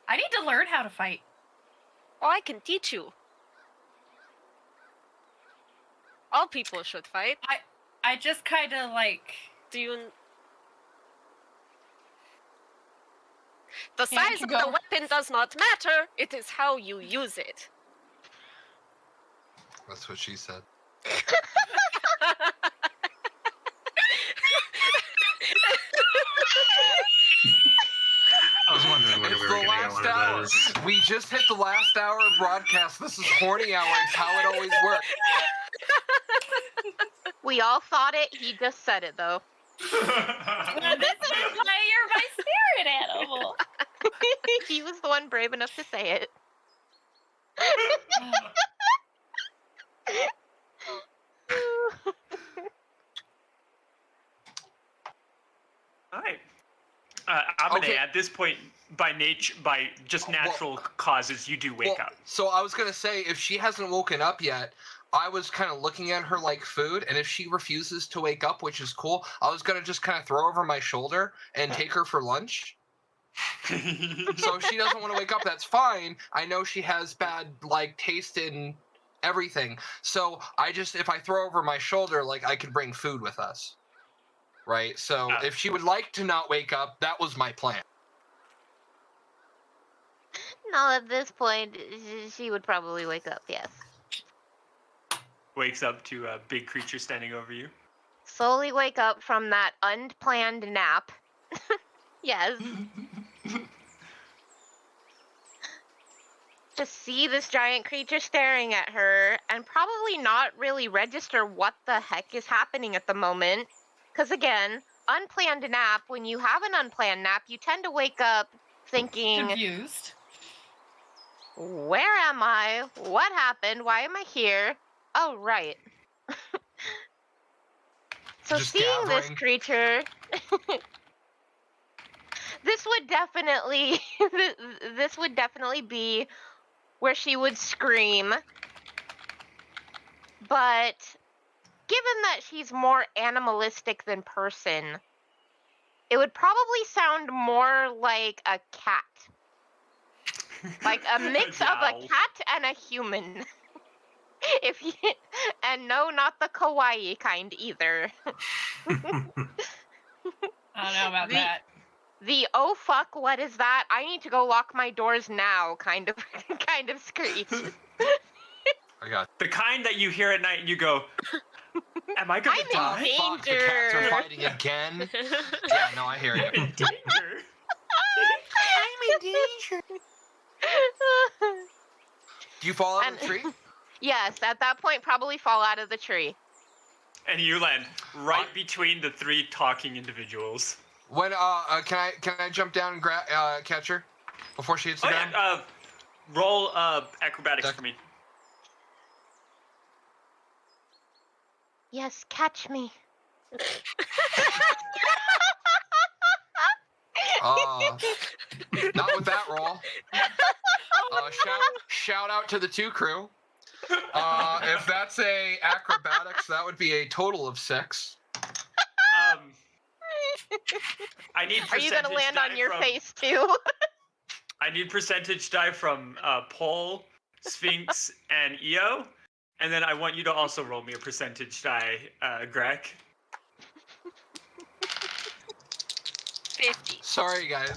I need to learn how to fight. Oh, I can teach you. All people should fight. I just kind of like... Do you... The size of the weapon does not matter. It is how you use it. That's what she said. I was wondering whether It's we were the going to get last one of hour. those. We just hit the last hour of broadcast. This is horny hour. It's how it always works. We all thought it. He just said it though. This is why you're my spirit animal. He was the one brave enough to say it. All right. Abene, Okay. at this point, by just natural causes, you do wake up. So I was gonna say, if she hasn't woken up yet, I was kind of looking at her like food, and if she refuses to wake up, which is cool, I was gonna just kind of throw over my shoulder and take her for lunch. So if she doesn't want to wake up, that's fine. I know she has bad taste in everything. So if I throw over my shoulder, I can bring food with us. Right? So if she would like to not wake up, that was my plan. No, at this point, she would probably wake up, yes. Wakes up to a big creature standing over you. Slowly wake up from that unplanned nap. Yes. Just see this giant creature staring at her and probably not really register what the heck is happening at the moment. Because again, unplanned nap, when you have an unplanned nap, you tend to wake up thinking... Confused. Where am I? What happened? Why am I here? Oh, right. So Just seeing this gathering. creature... This would definitely be where she would scream. But given that she's more animalistic than person, it would probably sound more like a cat. Like a mix of a cat and a human. And no, not the kawaii kind either. I don't know about that. The oh fuck, what is that? I need to go lock my doors now kind of screech. I got the kind that you hear at night and you go, am I gonna die? Fuck, the cats are fighting again. Yeah, no, I hear you. In danger. I'm in danger. Do you fall out of the tree? Yes, at that point probably fall out of the tree. And you land right between the three talking individuals. When can I jump down and catch her before she hits the ground? Yeah, roll acrobatics for me. Yes, catch me. Not with that roll. shout out to the 2 crew. If that's a acrobatics, that would be a total of 6. I need. Are you gonna land on your face too? I need percentage die from Paul, Sphinx, and Io, and then I want you to also roll me a percentage die, Greg. 50. Sorry, guys.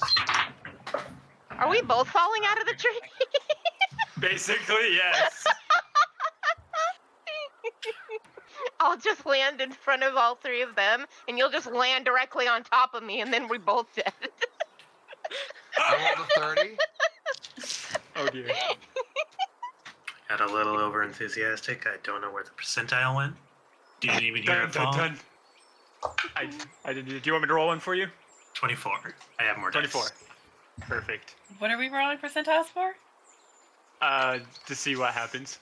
Are we both falling out of the tree? Basically, yes. I'll just land in front of all 3 of them, and you'll just land directly on top of me, and then we're both dead. I rolled a 30. Oh dear. Got a little over enthusiastic. I don't know where the percentile went. Didn't even hear it fall. Done. I didn't. Do you want me to roll one for you? 24. I have more dice. 24. Perfect. What are we rolling percentiles for? To see what happens.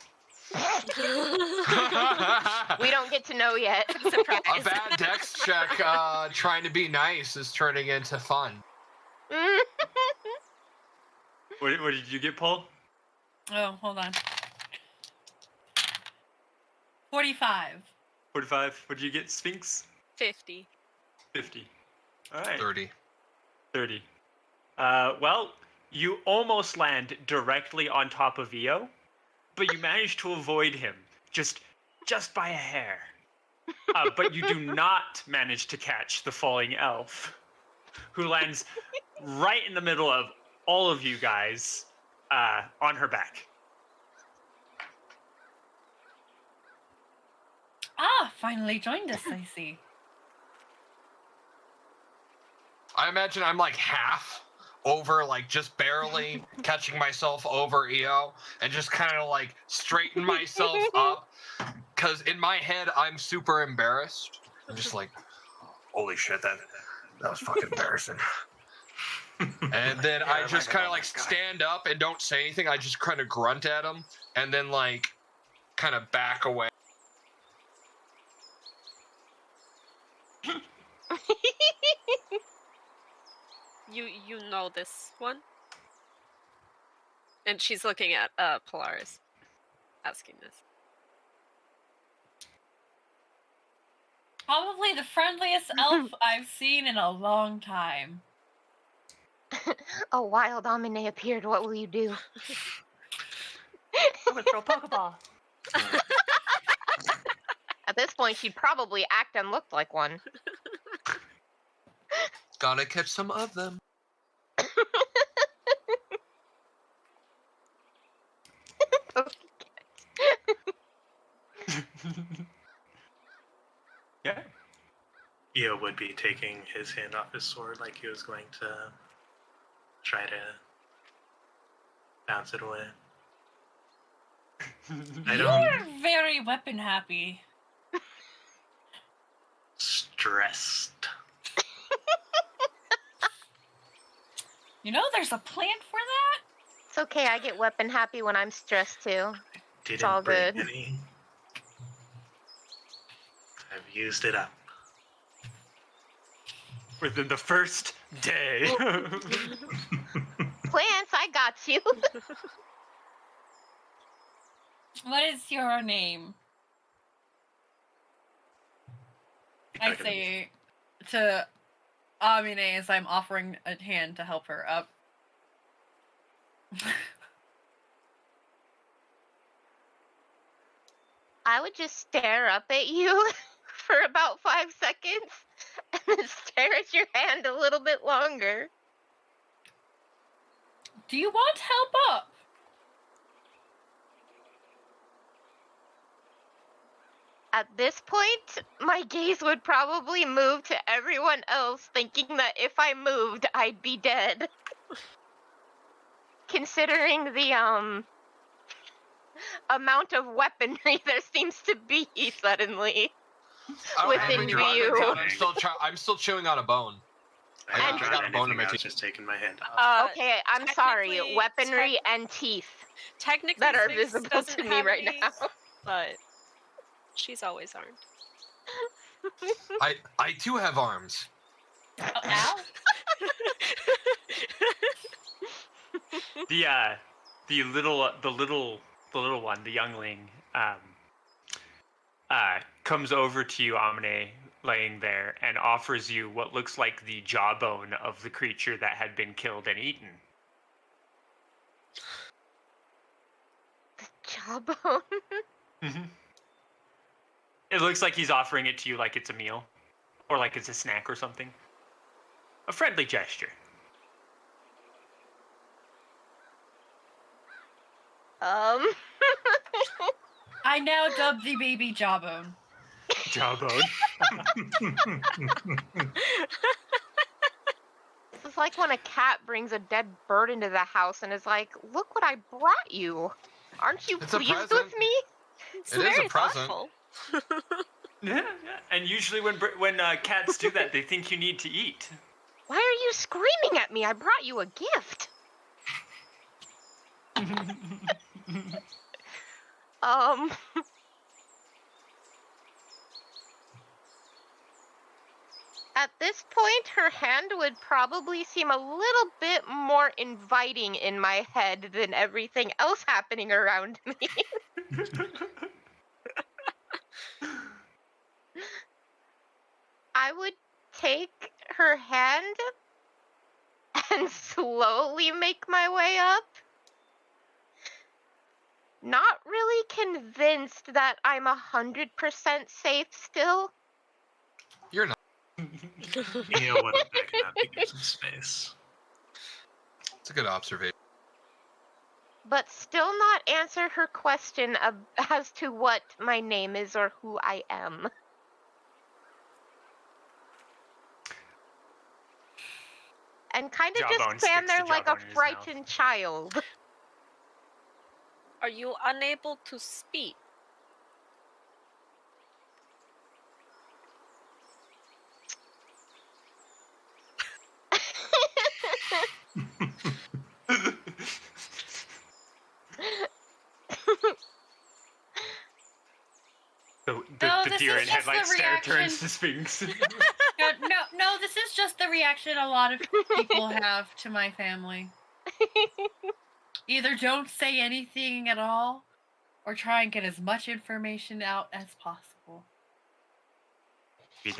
We don't get to know yet. Surprise. A bad dex check trying to be nice is turning into fun. What did you get, Paul? Oh, hold on. 45. 45. What did you get, Sphinx? 50. 50. All right. 30. 30. Well, you almost land directly on top of Io, but you manage to avoid him just by a hair. But you do not manage to catch the falling elf, who lands right in the middle of all of you guys on her back. Ah, finally joined us, I see. I imagine I'm like half over, like just barely catching myself over Io, and just kind of like straighten myself up, because in my head I'm super embarrassed. I'm just like, holy shit, that was fucking embarrassing. And then I just kind of like stand up and don't say anything. I just kind of grunt at him, and then like kind of back away. You know this one? And she's looking at Polaris, asking this. Probably the friendliest elf I've seen in a long time. A wild Amine appeared. What will you do? I'm gonna throw a Pokeball. At this point, she'd probably act and look like one. Gotta catch some of them. Yeah. Io would be taking his hand off his sword like he was going to try to bounce it away. You're very weapon happy. Stressed. You know, there's a plan for that? It's okay, I get weapon happy when I'm stressed too. It's all Didn't good. bring any. I've used it up. Within the first day. Plants, I got you. What is your name? I say to Amine as I'm offering a hand to help her up. I would just stare up at you for about 5 seconds and then stare at your hand a little bit longer. Do you want help up? At this point, my gaze would probably move to everyone else, thinking that if I moved, I'd be dead. Considering the, amount of weaponry there seems to be suddenly within view. I'm still chewing on a bone. I got a bone in my teeth. Just taking my hand off. Okay, I'm sorry. technically, Weaponry and teeth Technically, that are Sphinx visible doesn't to me have right any, now. but she's always armed. I too have arms. Ow. the little one, the youngling, comes over to you, Amine, laying there, and offers you what looks like the jawbone of the creature that had been killed and eaten. Jawbone. Mm-hmm. It looks like he's offering it to you like it's a meal, or like it's a snack or something. A friendly gesture. I now dub the baby Jawbone. Jawbone. It's like when a cat brings a dead bird into the house and is like, "Look what I brought you. Aren't you It's a pleased present. with me?" It's It is very a present. thoughtful. Yeah. And usually when cats do that, they think you need to eat. Why are you screaming at me? I brought you a gift. At this point, her hand would probably seem a little bit more inviting in my head than everything else happening around me. I would take her hand and slowly make my way up. Not really convinced that I'm 100% safe still. You're not. Nia would have backing up to give some space. It's a good observation. But still not answer her question as to what my name is or who I am. And kind of Jawbone just stand sticks there the like a jawbone in his mouth. frightened child. Are you unable to speak? The deer in headlights stare turns to Sphinx. No, this is just the reaction a lot of people have to my family. Either don't say anything at all, or try and get as much information out as possible.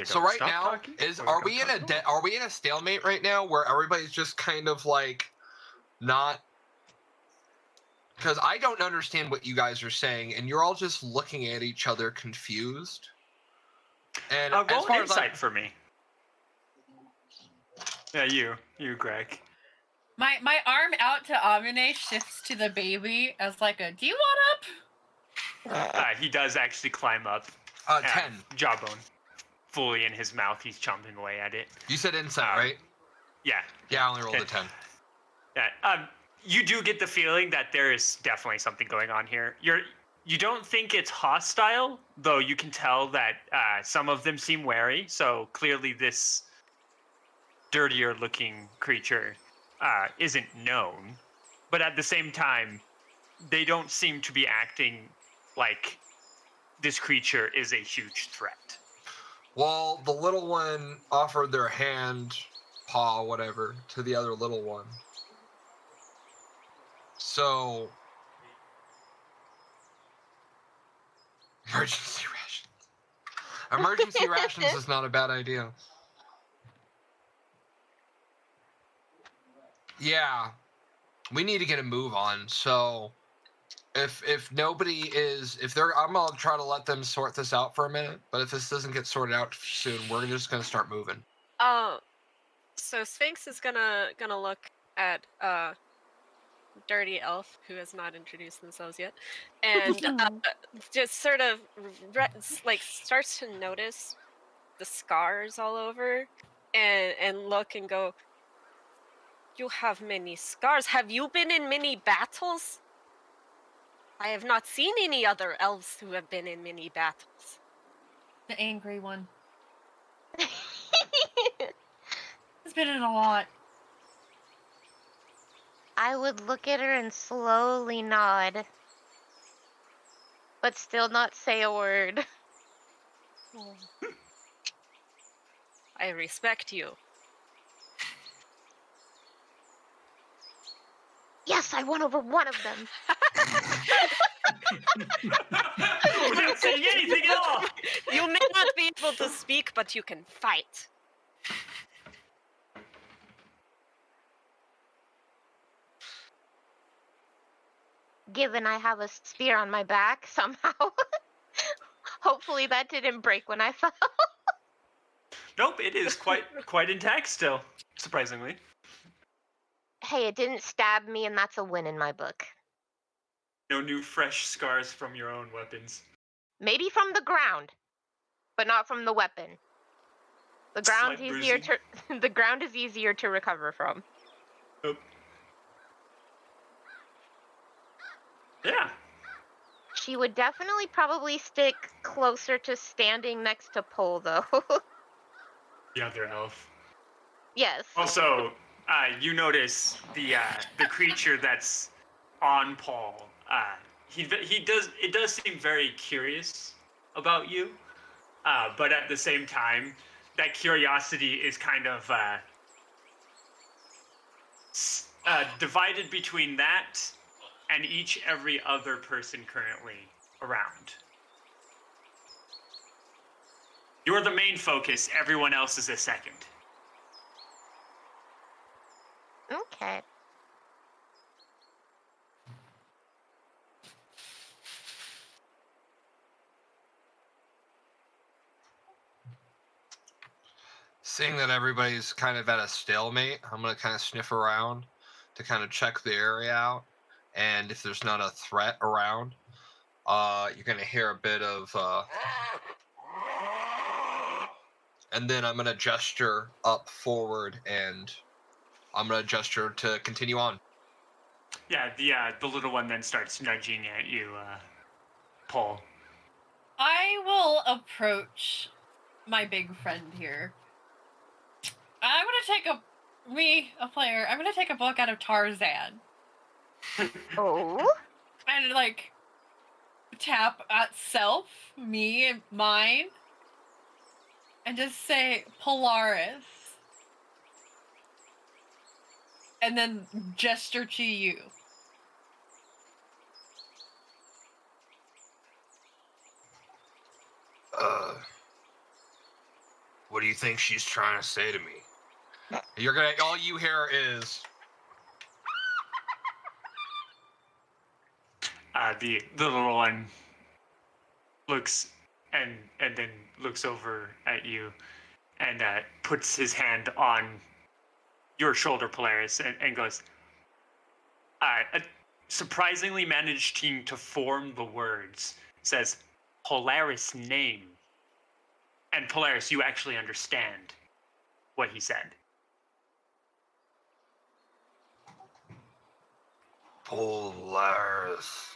So right now, are we in a stalemate right now where everybody's just kind of like not? Because I don't understand what you guys are saying, and you're all just looking at each other confused. And as roll far as insight for me. Yeah, you, Greg. My arm out to Amine shifts to the baby as like a, do you want up? He does actually climb up. 10. Jawbone. Fully in his mouth, he's chomping away at it. You said insight, right? Yeah. Yeah, I only rolled a 10. Yeah. You do get the feeling that there is definitely something going on here. You don't think it's hostile, though you can tell that some of them seem wary. So clearly this dirtier looking creature isn't known. But at the same time, they don't seem to be acting like this creature is a huge threat. Well, the little one offered their hand, paw, whatever, to the other little one. So, emergency rations. Emergency rations is not a bad idea. Yeah, we need to get a move on. So, if nobody is, I'm gonna try to let them sort this out for a minute. But if this doesn't get sorted out soon, we're just gonna start moving. So Sphinx is gonna look at Dirty Elf, who has not introduced themselves yet, and just sort of starts to notice the scars all over, and look and go, "You have many scars. Have you been in many battles? I have not seen any other elves who have been in many battles." The angry one. It's been in a lot. I would look at her and slowly nod, but still not say a word. I respect you. Yes, Yes, I won over one of them. Without saying anything at all. You may not be able to speak, but you can fight. Given I have a spear on my back somehow. Hopefully that didn't break when I fell. Nope, it is quite intact still, surprisingly. Hey, it didn't stab me, and that's a win in my book. No new fresh scars from your own weapons. Maybe from the ground, but not from the weapon. The ground's Slight easier to the ground is easier to recover from. Nope. Yeah. She would definitely probably stick closer to standing next to Pole, though. The other elf. Yes. Also, you notice the creature that's on Paul. It does seem very curious about you, but at the same time, that curiosity is kind of divided between that and every other person currently around. You're the main focus. Everyone else is a second. Okay. Seeing that everybody's kind of at a stalemate, I'm going to kind of sniff around to kind of check the area out. And if there's not a threat around, you're going to hear a bit of... and then I'm going to gesture up forward, and I'm going to gesture to continue on. Yeah, the little one then starts nudging at you, Paul. I will approach my big friend here. I'm gonna take a player. I'm gonna take a book out of Tarzan. Oh. And like tap at self, me, and mine, and just say Polaris, and then gesture to you. What do you think she's trying to say to me? All you hear is... The little one looks and then looks over at you and puts his hand on your shoulder, Polaris, and goes, surprisingly managing to form the words, says, Polaris name. And Polaris, you actually understand what he said. Polaris.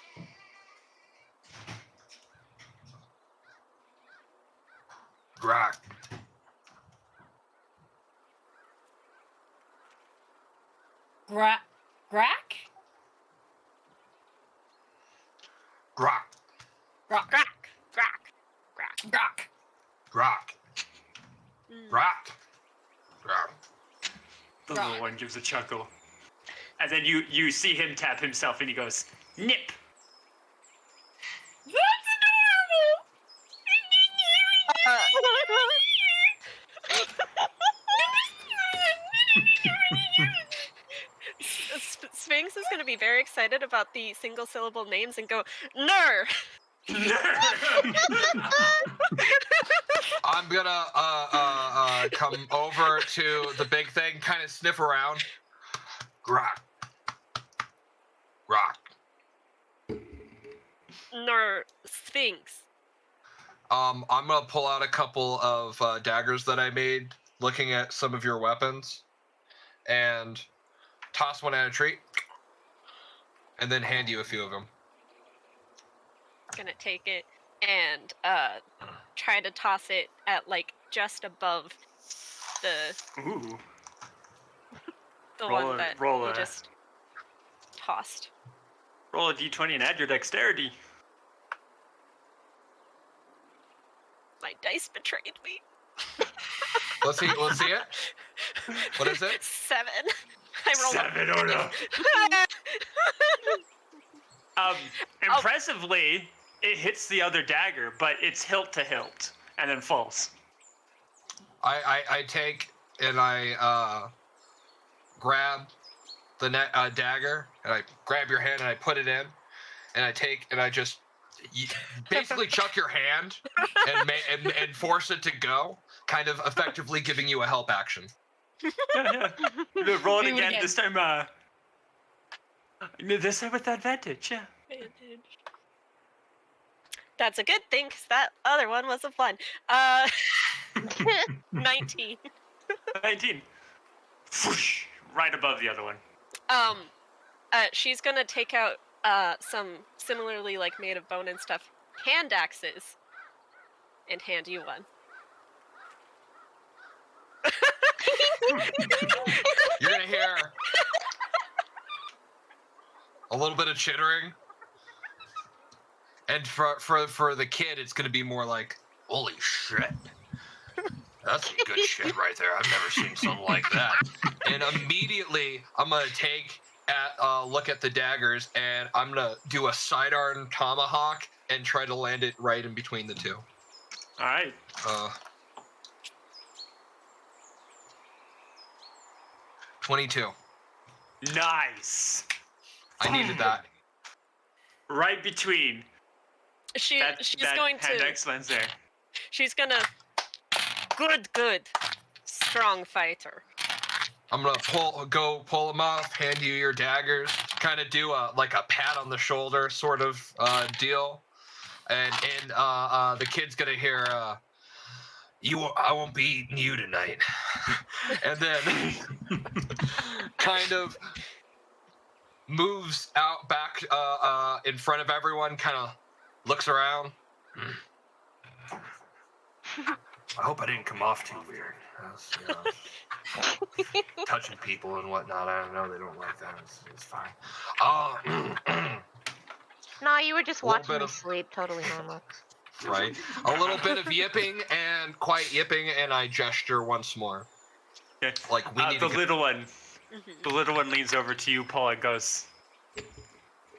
Grak. Grak? Grak. Grak. Grak. Grak. The little one gives a chuckle. And then you see him tap himself and he goes, Nip. That's Sphinx is going to be very excited about the single syllable names and go, Ner! I'm gonna come over to the big thing, kind of sniff around. Grak. Ner, Sphinx. I'm gonna pull out a couple of daggers that I made, looking at some of your weapons, and toss one at a tree, and then hand you a few of them. Gonna take it and try to toss it at like just above the Ooh. the Roll one a- that roll you a- just tossed. Roll a d20 and add your dexterity. My dice betrayed me. Let's see it. What is it? 7. I rolled 7, oh no. Impressively, it hits the other dagger, but it's hilt to hilt, and then falls. I take and I grab the dagger, and I grab your hand and I put it in, and I take and I just basically chuck your hand and force it to go, kind of effectively giving you a help action. Yeah. Roll it again. This time, this time with advantage. Yeah. That's a good thing, because that other one wasn't fun. 19. 19. Whoosh, right above the other one. She's gonna take out some similarly like made of bone and stuff hand axes and hand you one. You're gonna hear a little bit of chittering, and for the kid, it's gonna be more like, "Holy shit, that's some good shit right there. I've never seen something like that." And immediately, I'm gonna take look at the daggers, and I'm gonna do a sidearm tomahawk and try to land it right in between the two. All right. 22. Nice. I needed that. Right between. She's going to. Hand axe lands there. She's gonna. Good. Strong fighter. I'm gonna pull them off, hand you your daggers, kind of do a pat on the shoulder sort of deal, and the kid's gonna hear, I won't be eating you tonight, and then kind of moves out back in front of everyone, kind of looks around. I hope I didn't come off too weird. Touching people and whatnot. I don't know. They don't like that. It's fine. No, you were just watching me sleep. Totally normal. Right. A little bit of yipping and quiet yipping, and I gesture once more. Okay. Like we need the little one. The little one leans over to you, Paul, and goes,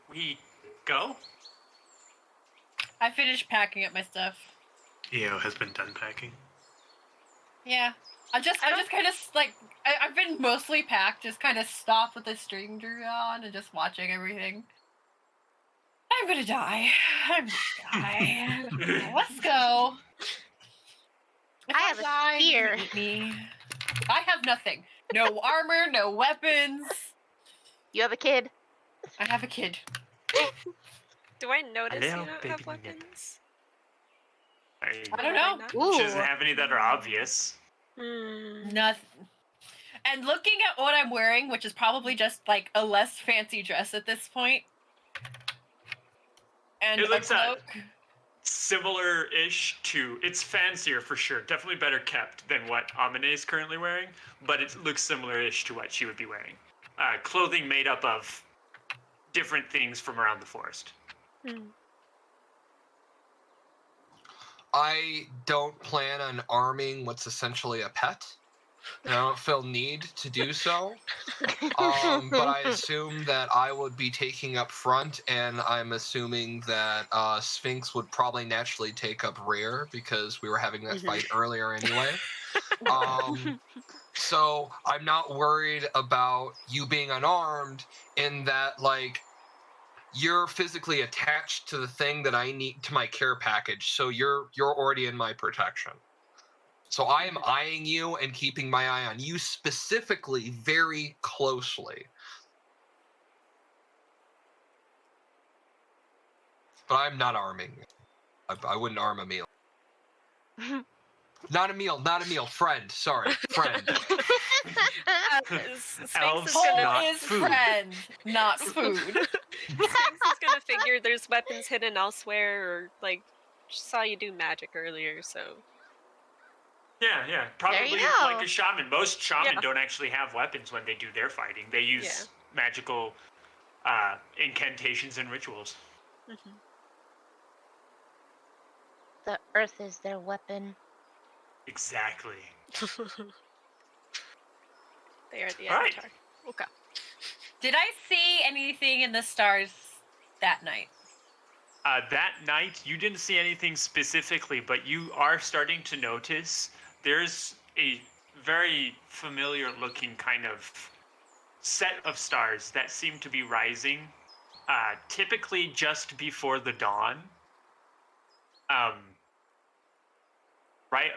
"We go?" I finished packing up my stuff. EO has been done packing. Yeah. I just kind of I've been mostly packed, just kind of stopped with the stranger on and just watching everything. I'm gonna die. Let's go. If I have a spear. I have nothing. No armor, no weapons. You have a kid? I have a kid. Do I notice you don't have weapons? I don't know. She doesn't have any that are obvious. Nothing. And looking at what I'm wearing, which is probably just like a less fancy dress at this point, and it looks a cloak. Similar-ish to, it's fancier for sure, definitely better kept than what Amine is currently wearing, but it looks similar-ish to what she would be wearing. Clothing made up of different things from around the forest. I don't plan on arming what's essentially a pet. And I don't feel need to do so. But I assume that I would be taking up front, and I'm assuming that Sphinx would probably naturally take up rear because we were having that fight earlier anyway. So I'm not worried about you being unarmed in that, like, you're physically attached to the thing that I need to my care package, so you're already in my protection. So I am eyeing you and keeping my eye on you specifically very closely. But I'm not arming. I wouldn't arm a meal. Not a meal, friend. Sorry, friend. Sphinx is friend, not food. Sphinx is gonna figure there's weapons hidden elsewhere, or like saw you do magic earlier, so. Yeah, probably like a shaman. Most shamans don't actually have weapons when they do their fighting. They use magical incantations and rituals. The earth is their weapon. Exactly. They are the All right. avatar. Okay. Did I see anything in the stars that night? That night, you didn't see anything specifically, but you are starting to notice there's a very familiar looking kind of set of stars that seem to be rising, typically just before the dawn. Right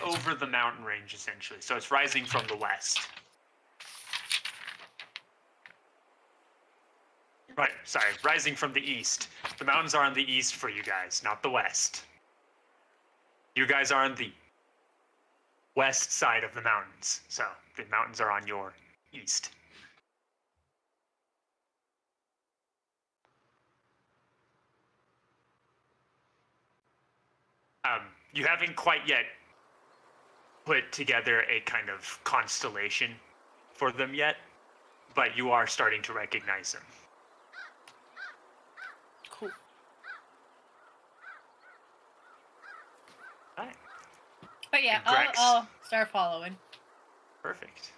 over the mountain range, essentially. So it's rising from the west. Right, sorry, rising from the east. The mountains are on the east for you guys, not the west. You guys are on the west side of the mountains, so the mountains are on your east. You haven't quite yet put together a kind of constellation for them yet, but you are starting to recognize them. Cool. All right. But yeah, Grex. I'll start following. Perfect.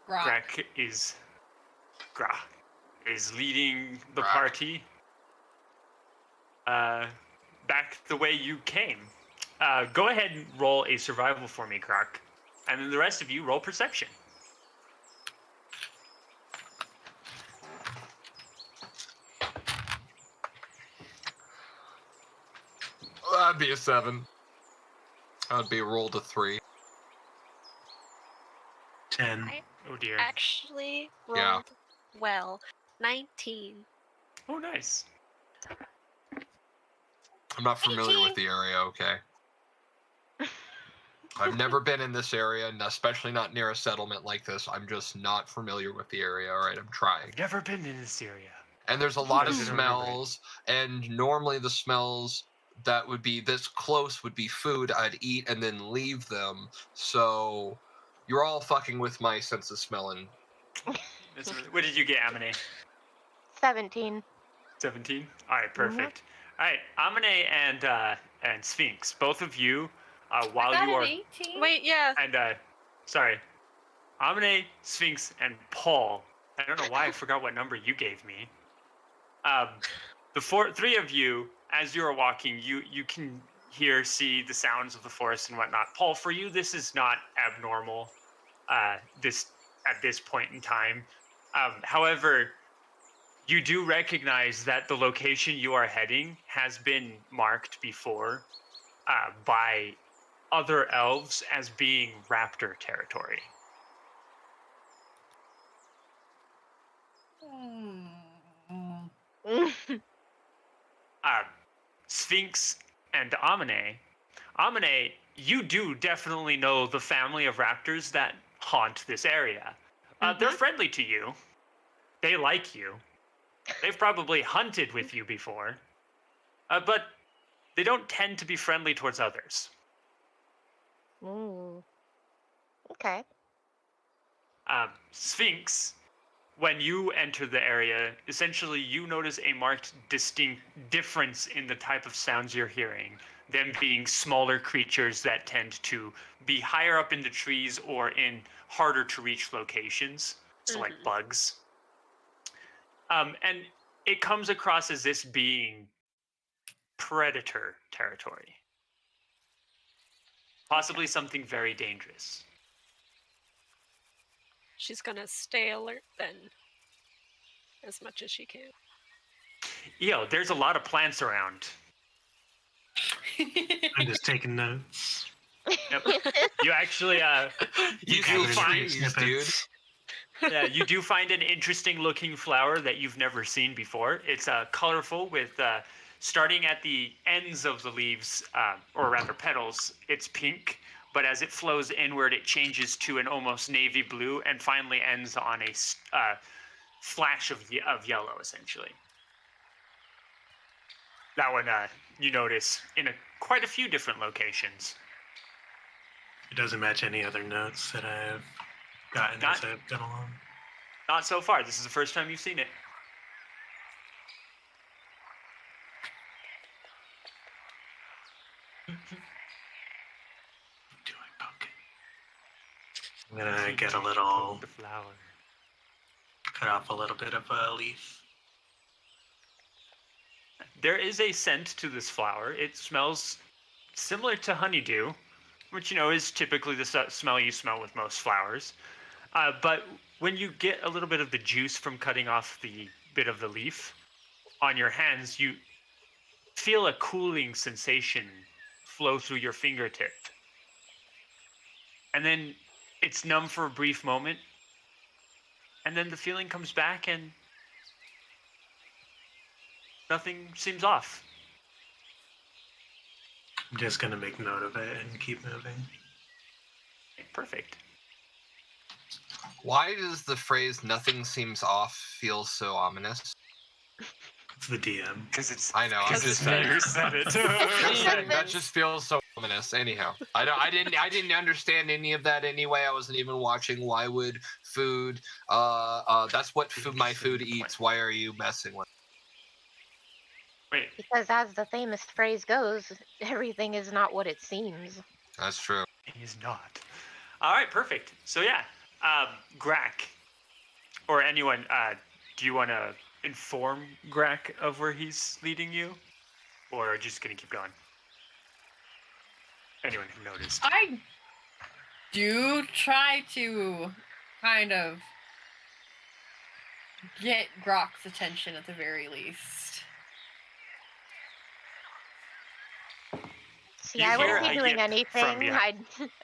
Grok. Greg is leading the party back the way you came. Go ahead and roll a survival for me, Grok. And then the rest of you roll perception. That'd be a 7. That'd be a roll to 3. 10. Oh dear. Actually rolled Yeah. well. 19. Oh, nice. I'm not familiar with the area, okay? I've never been in this area, and especially not near a settlement like this. I'm just not familiar with the area, alright? I'm trying. Never been in this area. And there's a lot of Doesn't remember it. smells, and normally the smells that would be this close would be food I'd eat and then leave them. So you're all fucking with my sense of smelling. What did you get, Amine? 17. 17? Alright, perfect. Alright, Amine and Sphinx, both of you, while you are... 18. Wait, yeah. And, sorry. Amine, Sphinx, and Paul. I don't know why I forgot what number you gave me. The three of you, as you are walking, you can see the sounds of the forest and whatnot. Paul, for you, this is not abnormal. At this point in time. However, you do recognize that the location you are heading has been marked before by other elves as being raptor territory. Sphinx and Amine. Amine, you do definitely know the family of raptors that haunt this area. They're friendly to you. They like you. They've probably hunted with you before. But they don't tend to be friendly towards others. Ooh. Okay. Sphinx, when you enter the area, essentially you notice a marked distinct difference in the type of sounds you're hearing. Them being smaller creatures that tend to be higher up in the trees or in harder to reach locations. So like bugs. And it comes across as this being predator territory. Possibly something very dangerous. She's gonna stay alert then. As much as she can. There's a lot of plants around. I'm just taking notes. Yep. You actually, you do find, you do find an interesting looking flower that you've never seen before. It's colorful with, starting at the ends of the leaves, or rather petals, it's pink. But as it flows inward, it changes to an almost navy blue and finally ends on a flash of yellow, essentially. That one you notice in quite a few different locations. It doesn't match any other notes that I've gotten as I've gone along. Not so far. This is the first time you've seen it. I'm gonna get a little the flower. cut off a little bit of a leaf. There is a scent to this flower. It smells similar to honeydew, which is typically the smell you smell with most flowers. But when you get a little bit of the juice from cutting off the bit of the leaf on your hands, you feel a cooling sensation flow through your fingertip. And then it's numb for a brief moment. And then the feeling comes back and nothing seems off. I'm just going to make note of it and keep moving. Perfect. Why does the phrase "nothing seems off" feel so ominous? It's the DM. Because it's. I know. I'm just saying. You said it. That just feels so ominous. Anyhow, I didn't understand any of that anyway. I wasn't even watching. Why would food? That's what my food eats. Why are you messing with? Wait. Because as the famous phrase goes, everything is not what it seems. That's true. It is not. All right. Perfect. So yeah, Grak, or anyone. Do you want to inform Grak of where he's leading you, or just gonna keep going? Anyone who noticed. I do try to kind of get Grak's attention at the very least. See, I wouldn't be doing anything.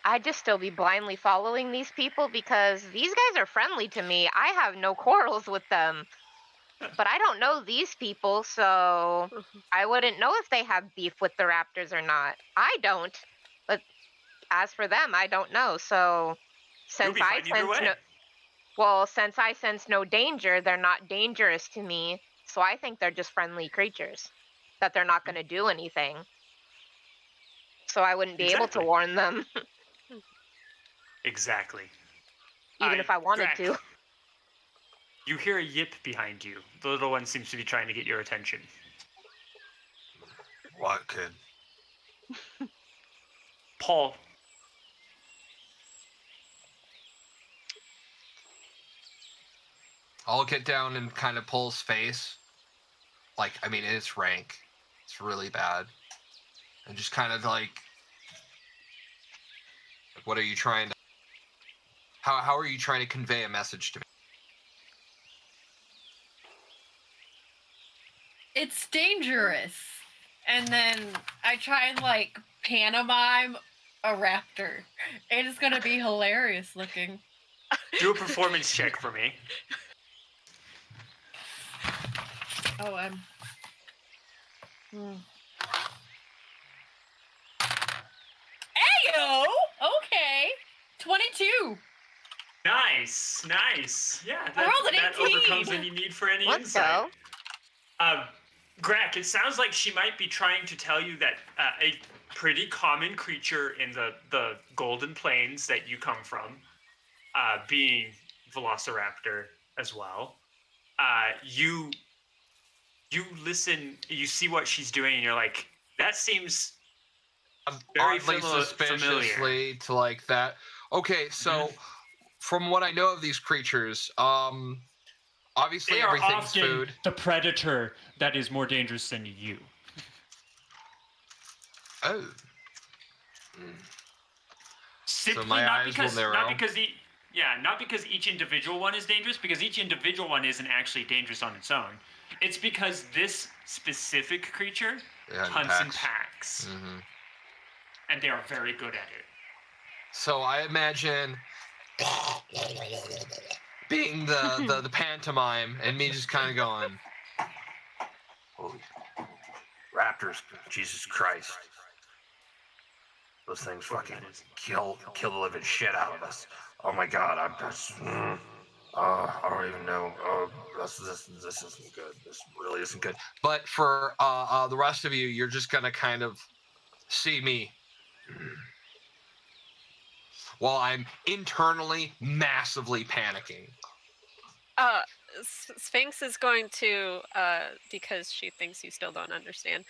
I'd just still be blindly following these people because these guys are friendly to me. I have no quarrels with them. But I don't know these people, so I wouldn't know if they have beef with the raptors or not. I don't. But as for them, I don't know. So since I sense no danger, they're not dangerous to me. So I think they're just friendly creatures. That they're not going to do anything. So I wouldn't be able to warn them. Exactly. Even if I wanted to. You hear a yip behind you. The little one seems to be trying to get your attention. What kid? Paul. I'll get down and kind of pull his face. It's rank. It's really bad. And just kind of what are you trying to... How are you trying to convey a message to me? It's dangerous. And then I try and pantomime a raptor. It is gonna be hilarious looking. Do a performance check for me. Oh, Ayo! Okay. 22. Nice. Yeah, I rolled an that 18. overcomes any need for any Let's insight. go. Grak, it sounds like she might be trying to tell you that a pretty common creature in the Golden Plains that you come from, being Velociraptor as well, you listen, you see what she's doing, and you're like, that seems very oddly suspiciously familiar. to that. Okay, so from what I know of these creatures, obviously They are everything's often food. the predator that is more dangerous than you. Oh. Simply So my not eyes will because narrow. not because each individual one is dangerous, because each individual one isn't actually dangerous on its own. It's because this specific creature hunts in packs. Mm-hmm. And they are very good at it. So I imagine being the pantomime and me just kind of going, "Holy raptors, Jesus Christ. Those things fucking kill the living shit out of us. Oh my god, I don't even know. This isn't good. This really isn't good." But for the rest of you, you're just gonna kind of see me while I'm internally massively panicking. Sphinx is going to, because she thinks you still don't understand,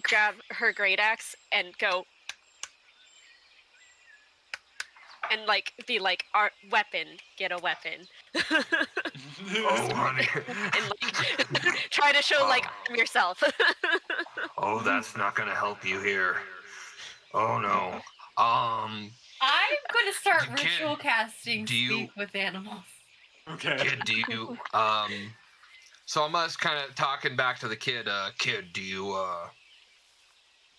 grab her great axe and go, and like be like, "Our weapon, get a weapon." Oh, honey. And like try to show like yourself. Oh, that's not gonna help you here. Oh no. I'm going to start Kid, ritual casting do you- speak with animals. Okay. Kid, do you so I'm just kind of talking back to the kid. Kid, do you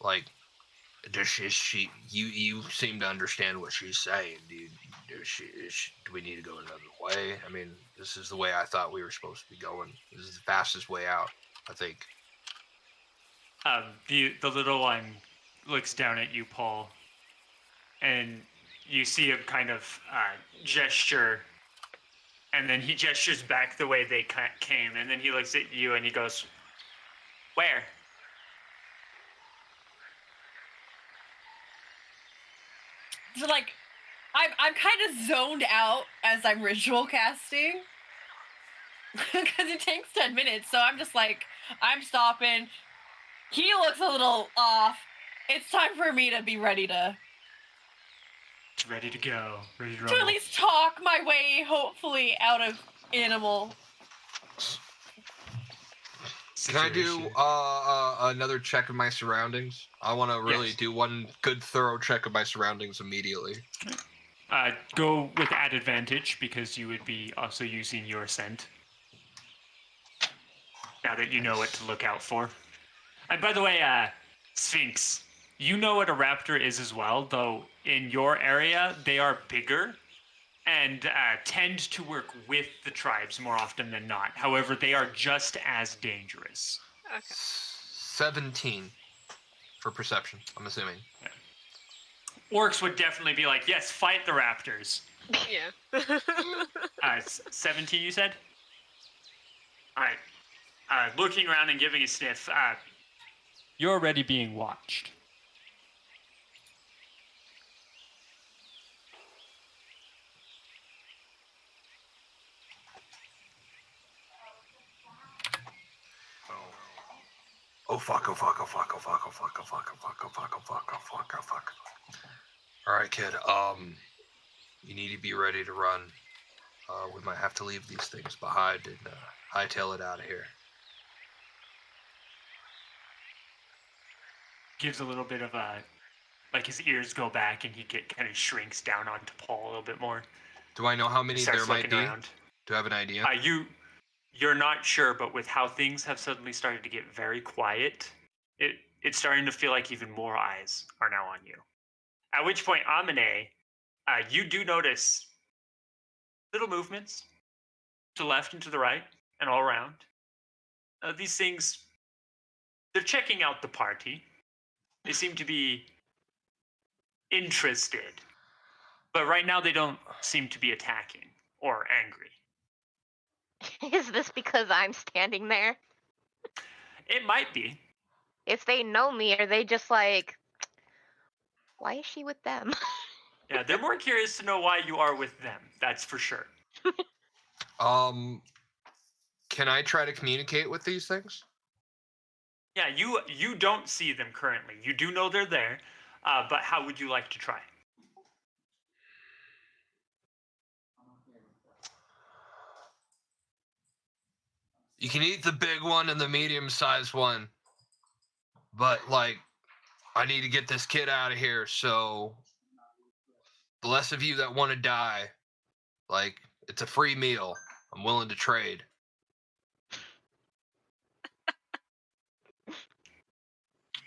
like? Does she? You seem to understand what she's saying. Do we need to go another way? I mean, this is the way I thought we were supposed to be going. This is the fastest way out, I think. The little one looks down at you, Paul, and you see him kind of gesture, and then he gestures back the way they came, and then he looks at you and he goes, "Where?" So like, I'm kind of zoned out as I'm ritual casting. Because it takes 10 minutes, so I'm just like, I'm stopping. He looks a little off. It's time for me to be ready to Ready to go. Ready to at rumble. least talk my way, hopefully, out of animal. Can I do another check of my surroundings? I want to really do one good, thorough check of my surroundings immediately. Go with at advantage because you would be also using your scent. Now that you know what to look out for. And by the way, Sphinx, you know what a raptor is as well, though in your area, they are bigger and tend to work with the tribes more often than not. However, they are just as dangerous. Okay. 17 for perception, I'm assuming. Yeah. Orcs would definitely be like, yes, fight the raptors. Yeah. 17, you said? All right. Looking around and giving a sniff. You're already being watched. Oh fuck, oh fuck, oh fuck, oh fuck, oh fuck, oh fuck, oh fuck, oh fuck, oh fuck, oh fuck, oh fuck. Alright, kid, you need to be ready to run. We might have to leave these things behind and hightail it out of here. Gives a little bit of a, like his ears go back and he kind of shrinks down onto Paul a little bit more. Do I know how many there might be? Around. Do I have an idea? You're not sure, but with how things have suddenly started to get very quiet, it's starting to feel like even more eyes are now on you. At which point, Amine, you do notice little movements to the left and to the right and all around. These things, they're checking out the party. They seem to be interested. But right now they don't seem to be attacking or angry. Is this because I'm standing there? It might be. If they know me, are they just like, why is she with them? Yeah, they're more curious to know why you are with them. That's for sure. Can I try to communicate with these things? Yeah, you don't see them currently. You do know they're there, but how would you like to try? You can eat the big one and the medium-sized one, but like, I need to get this kid out of here. So, the less of you that want to die, like, it's a free meal. I'm willing to trade.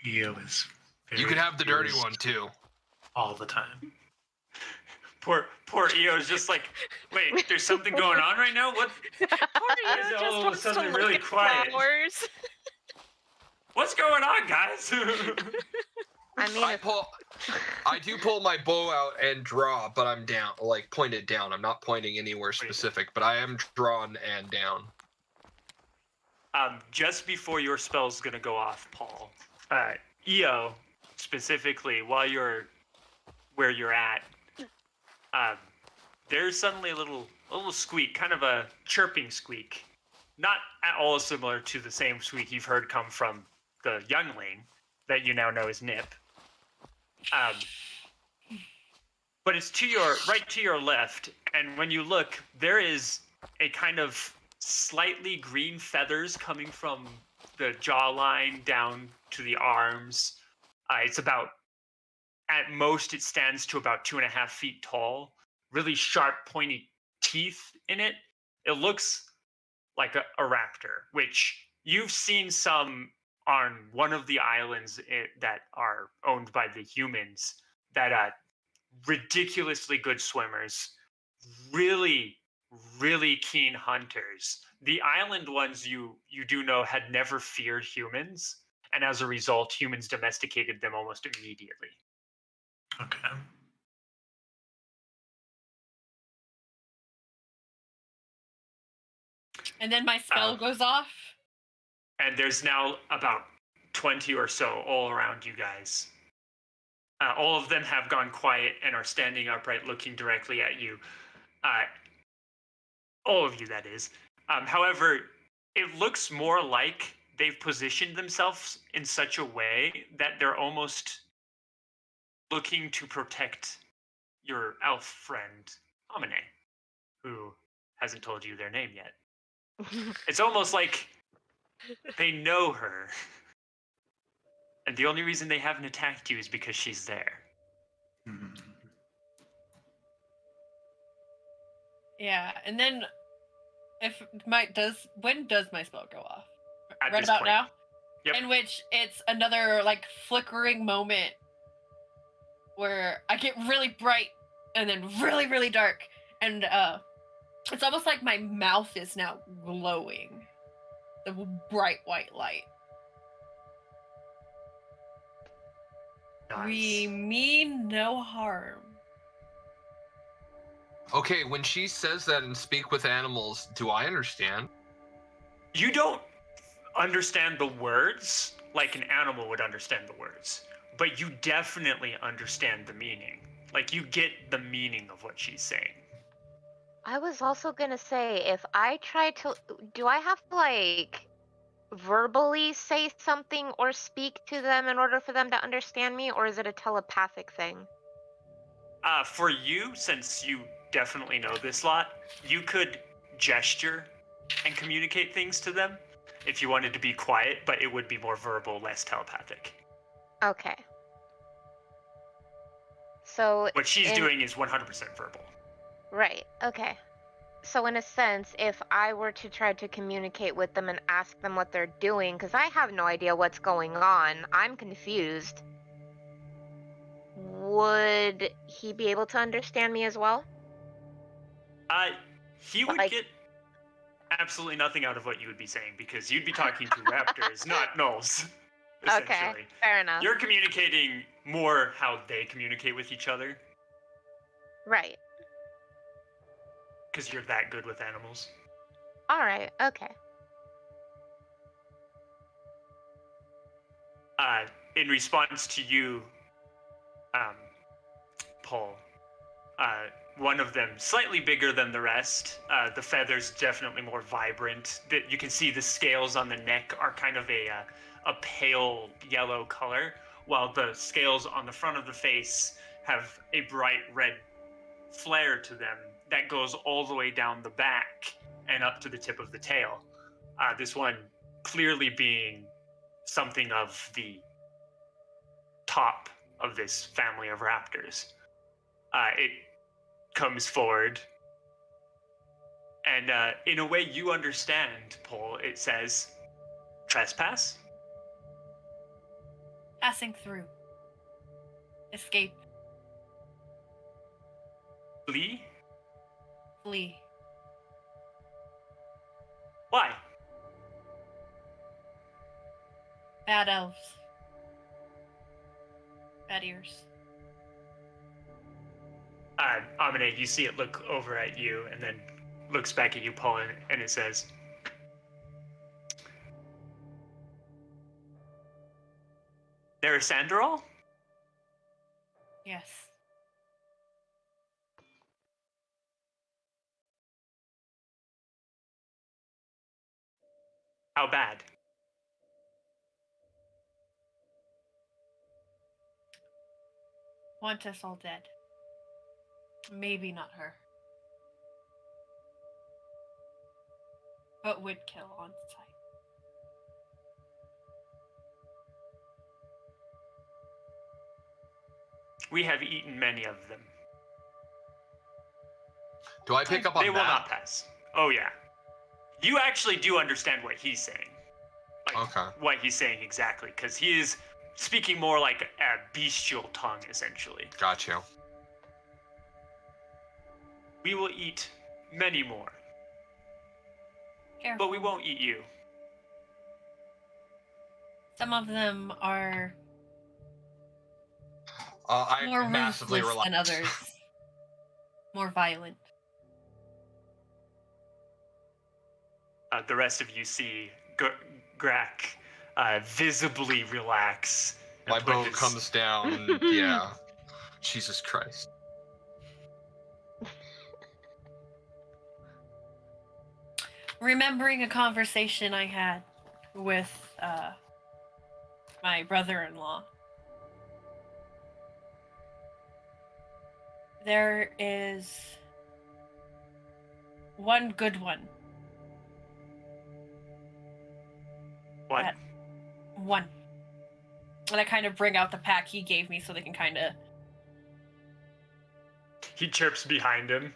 Eo is very You can have the dirty confused one too. all the time. Poor Eo is just like, wait, there's something going on right now? What? Why is it all of a sudden really quiet? Flowers. What's going on, guys? I mean, I do pull my bow out and draw, but I'm down, like pointed down. I'm not pointing anywhere specific, but I am drawn and down. Just before your spell's gonna go off, Paul, Eo, specifically, while you're where you're at, there's suddenly a little squeak, kind of a chirping squeak. Not at all similar to the same squeak you've heard come from the youngling that you now know as Nip. but it's right to your left, and when you look, there is a kind of slightly green feathers coming from the jawline down to the arms. It's about, at most, it stands to about 2.5 feet tall. Really sharp, pointy teeth in it. It looks like a raptor, which you've seen some on one of the islands that are owned by the humans that ridiculously good swimmers, really, really keen hunters. The island ones you do know had never feared humans, and as a result, humans domesticated them almost immediately. Okay. And then my spell goes off. And there's now about 20 or so all around you guys. All of them have gone quiet and are standing upright, looking directly at you. All of you, that is. However, it looks more like they've positioned themselves in such a way that they're almost looking to protect your elf friend, Amine, who hasn't told you their name yet. It's almost like they know her. And the only reason they haven't attacked you is because she's there. Yeah, and then when does my spell go off? At Right this about point. now? Yep. In which it's another like flickering moment where I get really bright and then really, really dark. And it's almost like my mouth is now glowing. The bright white light. Nice. We mean no harm. Okay, when she says that and speak with animals, do I understand? You don't understand the words like an animal would understand the words, but you definitely understand the meaning. Like, you get the meaning of what she's saying. I was also gonna say, if I try to, do I have to like verbally say something or speak to them in order for them to understand me, or is it a telepathic thing? For you, since you definitely know this lot, you could gesture and communicate things to them if you wanted to be quiet, but it would be more verbal, less telepathic. Okay. So What she's doing is 100% verbal. Right, okay. So in a sense, if I were to try to communicate with them and ask them what they're doing, because I have no idea what's going on, I'm confused, would he be able to understand me as well? He would get absolutely nothing out of what you would be saying, because you'd be talking to raptors, not gnolls, essentially. Okay, fair enough. You're communicating more how they communicate with each other, Right. because you're that good with animals. Alright, okay. In response to you, Paul, one of them slightly bigger than the rest. The feathers definitely more vibrant. You can see the scales on the neck are kind of a pale yellow color, while the scales on the front of the face have a bright red flare to them that goes all the way down the back and up to the tip of the tail. This one clearly being something of the top of this family of raptors. It comes forward, and in a way you understand, Paul, it says, trespass? Passing through. Escape. Flee? Flee. Why? Bad elves. Bad ears. Amine, you see it look over at you and then looks back at you, Paul, and it says, Neresanderol? Yes. How bad? Want us all dead. Maybe not her. But would kill on sight. We have eaten many of them. Do I pick up on They that? will not pass. Oh yeah. You actually do understand what he's saying. Okay. What he's saying exactly, because he is speaking more like a bestial tongue, essentially. Got you. We will eat many more. Careful. But we won't eat you. Some of them are I more massively ruthless relax. than others. More violent. The rest of you see Grak visibly relax. and My put bow his- comes down. Yeah. Jesus Christ. Remembering a conversation I had with my brother-in-law. There is one good one. What? One. And I kind of bring out the pack he gave me so they can kind of... He chirps behind him,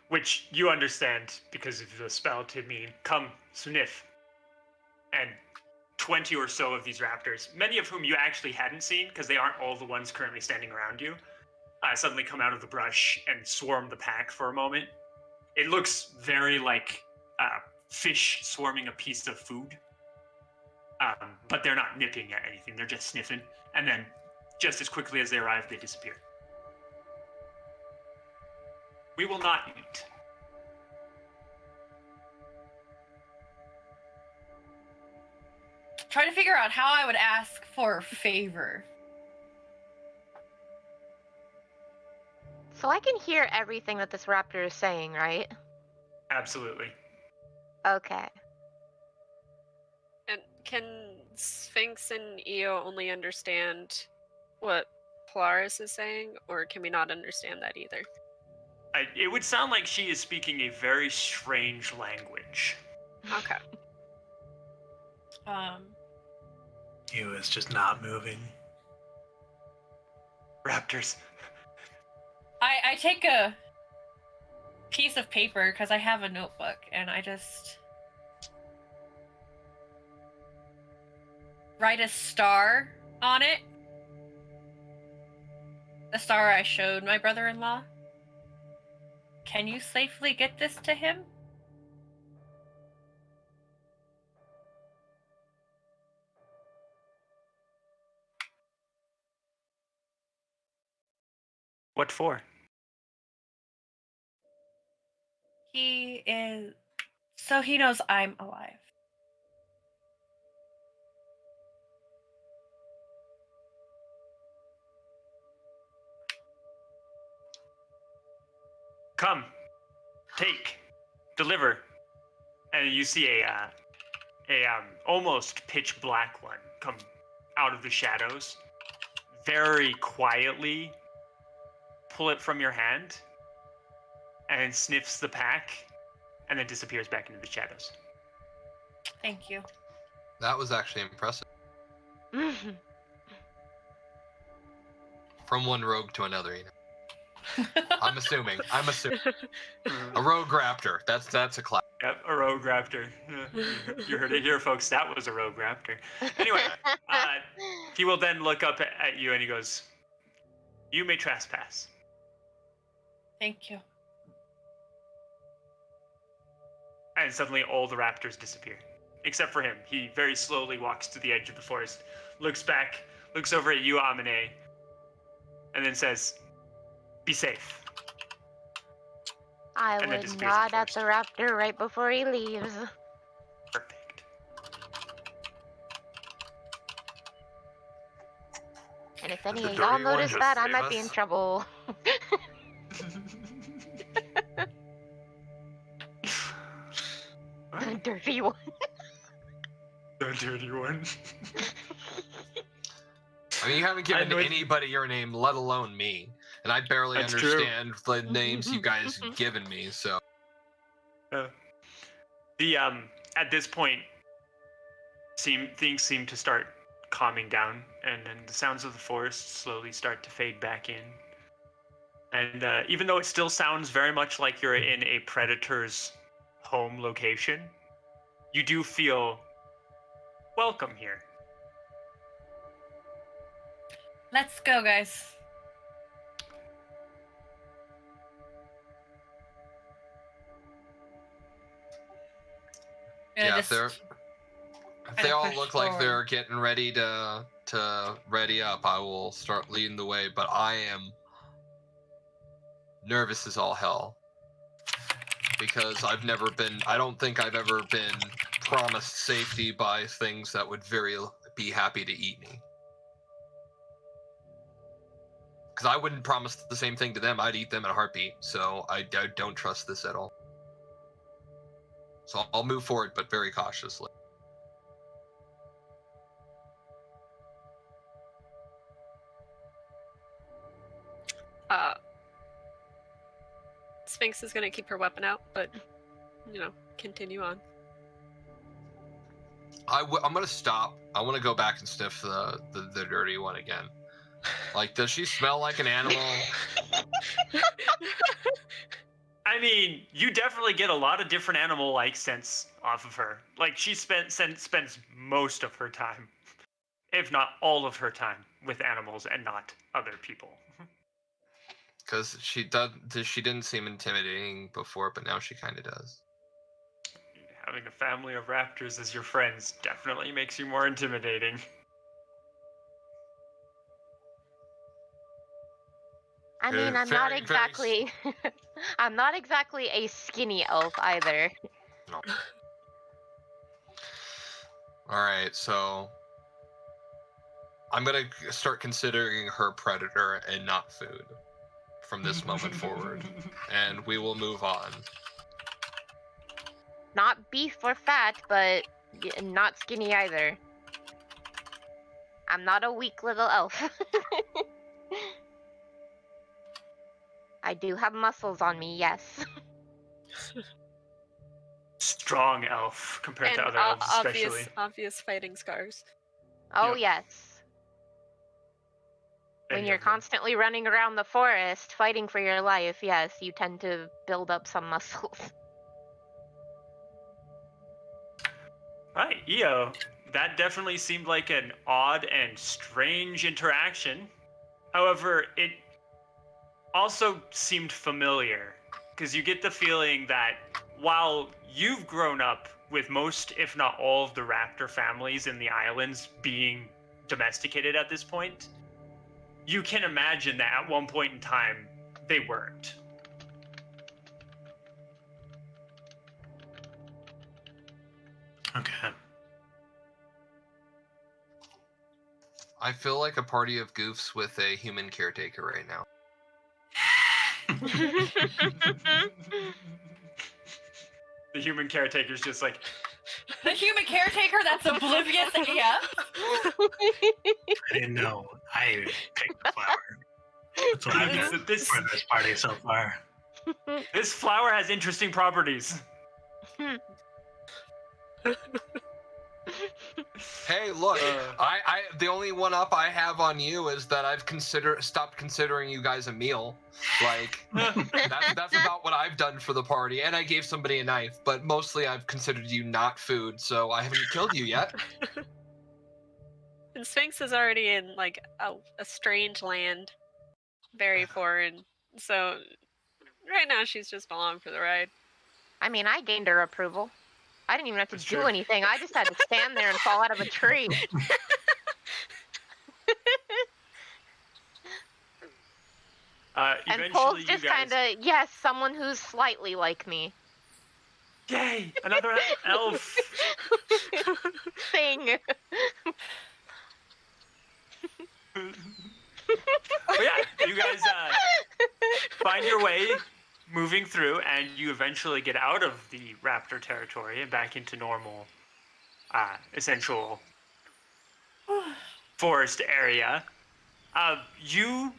which you understand because of the spell to mean, come, sniff. And 20 or so of these raptors, many of whom you actually hadn't seen because they aren't all the ones currently standing around you, suddenly come out of the brush and swarm the pack for a moment. It looks very like fish swarming a piece of food. But they're not nipping at anything, they're just sniffing. And then, just as quickly as they arrive, they disappear. We will not eat. Trying to figure out how I would ask for a favor. So I can hear everything that this raptor is saying, right? Absolutely. Okay. And can Sphinx and Io only understand what Polaris is saying, or can we not understand that either? It would sound like she is speaking a very strange language. Okay. He was just not moving. Raptors. I take a piece of paper because I have a notebook and I just write a star on it. The star I showed my brother-in-law. Can you safely get this to him? What for? He is... So he knows I'm alive. Come, take, deliver, and you see a almost pitch black one come out of the shadows, very quietly pull it from your hand, and sniffs the pack, and then disappears back into the shadows. Thank you. That was actually impressive. From one rogue to another, you know. I'm assuming. A rogue raptor. That's a class. Yep, a rogue raptor. You heard it here, folks. That was a rogue raptor. Anyway, he will then look up at you and he goes, "You may trespass." Thank you. And suddenly all the raptors disappear. Except for him. He very slowly walks to the edge of the forest, looks back, looks over at you, Amine, and then says, "Be safe." I And then would disappears nod into at the raptor right before he leaves. Perfect. And if any The of y'all dirty one notice just that, I save might be us? in trouble. The dirty one. The dirty one. I mean, you haven't given know it- anybody your name, let alone me. And I barely That's true. understand the names you guys have given me, so. The at this point, things seem to start calming down, and then the sounds of the forest slowly start to fade back in. And even though it still sounds very much like you're in a predator's home location, you do feel welcome here. Let's go, guys. Yeah, if they all look like they're getting ready to ready up, I will start leading the way, but I am nervous as all hell. Because I don't think I've ever been promised safety by things that would be happy to eat me. Because I wouldn't promise the same thing to them, I'd eat them in a heartbeat, so I don't trust this at all. So I'll move forward, but very cautiously. Sphinx is gonna keep her weapon out, but, continue on. I'm gonna stop. I want to go back and sniff the dirty one again. Like, does she smell like an animal? I mean, you definitely get a lot of different animal-like scents off of her. Like, she spends most of her time, if not all of her time, with animals and not other people. Because she didn't seem intimidating before, but now she kind of does. Having a family of raptors as your friends definitely makes you more intimidating. I mean, I'm not exactly a skinny elf either. No. Alright, so I'm gonna start considering her predator and not food from this moment forward. And we will move on. Not beef or fat, but not skinny either. I'm not a weak little elf. I do have muscles on me, yes. Strong elf compared to other elves, especially. Obvious fighting scars. Oh, Yep. yes. When you're constantly running around the forest fighting for your life, yes, you tend to build up some muscles. Right, Io. That definitely seemed like an odd and strange interaction. However, it also seemed familiar, because you get the feeling that while you've grown up with most, if not all, of the raptor families in the islands being domesticated at this point, you can imagine that at one point in time, they weren't. Okay. I feel like a party of goofs with a human caretaker right now. The human caretaker's just like... The human caretaker that's oblivious AF? I didn't know. I picked the flower. That's what I've done for this party so far. This flower has interesting properties. Hey, look, the only one up I have on you is that I've stopped considering you guys a meal. Like, that's about what I've done for the party, and I gave somebody a knife, but mostly I've considered you not food, so I haven't killed you yet. And Sphinx is already in, like, a strange land. Very foreign. So, right now she's just along for the ride. I mean, I gained her approval. I didn't even have to do anything. I just had to stand there and fall out of a tree. And Pole's just kind of, yes, someone who's slightly like me. Yay! Another elf! Thing. Oh yeah, you guys find your way moving through, and you eventually get out of the raptor territory and back into normal, essential forest area. You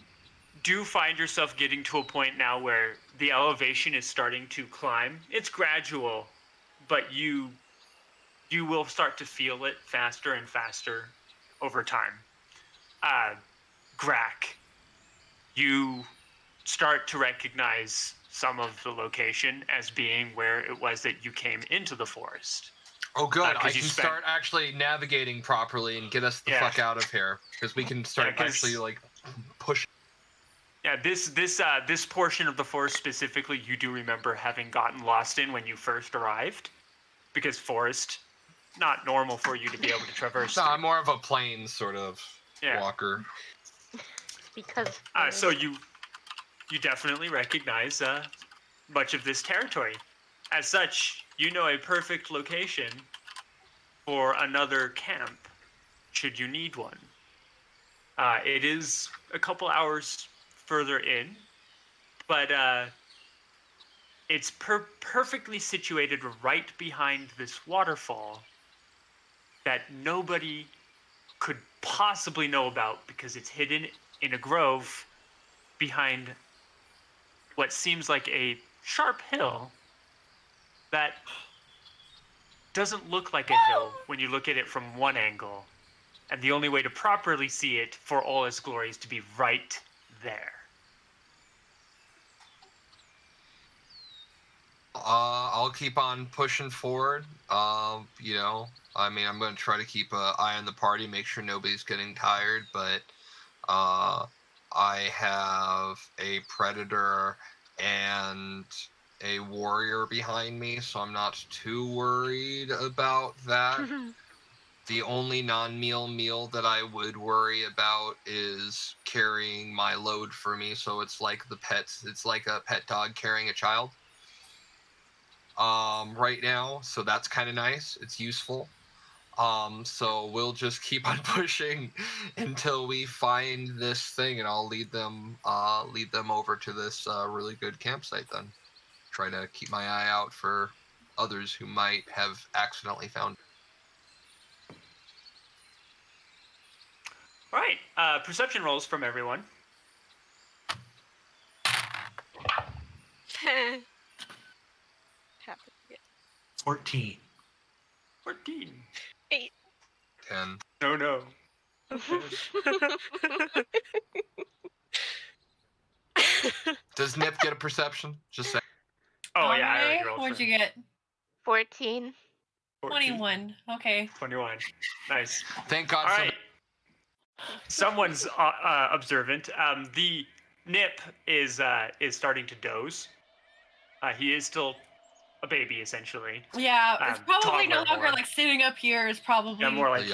do find yourself getting to a point now where the elevation is starting to climb. It's gradual, but you will start to feel it faster and faster over time. Grak, you start to recognize some of the location as being where it was that you came into the forest. Oh, good. I you can spent- start actually navigating properly and get us the fuck out of here, because we can start 'cause- actually like push. Yeah, this portion of the forest specifically, you do remember having gotten lost in when you first arrived, because forest, not normal for you to be able to traverse. No, I'm more of a plain sort of walker. Because. So you definitely recognize much of this territory. As such, you know a perfect location for another camp, should you need one. It is a couple hours further in, but it's perfectly situated right behind this waterfall that nobody could possibly know about because it's hidden in a grove behind what seems like a sharp hill that doesn't look like a hill when you look at it from one angle. And the only way to properly see it for all its glory is to be right there. I'll keep on pushing forward. You know, I mean, I'm going to try to keep an eye on the party, make sure nobody's getting tired, but I have a predator and a warrior behind me, so I'm not too worried about that. The only non-meal meal that I would worry about is carrying my load for me, so it's like it's like a pet dog carrying a child. Right now, so that's kind of nice. It's useful. So we'll just keep on pushing until we find this thing, and I'll lead them over to this really good campsite then. Try to keep my eye out for others who might have accidentally found. All right, perception rolls from everyone. 14. 14. 8. 10. No. Does Nip get a perception? Just say. Oh yeah, I Okay, already rolled what'd for you get? 14. 21. Okay. 21. Nice. Thank God. All right. Someone's observant. The Nip is starting to doze. He is still a baby, essentially. Yeah, it's probably no toddler longer more. like sitting up here. Is probably Yeah, more like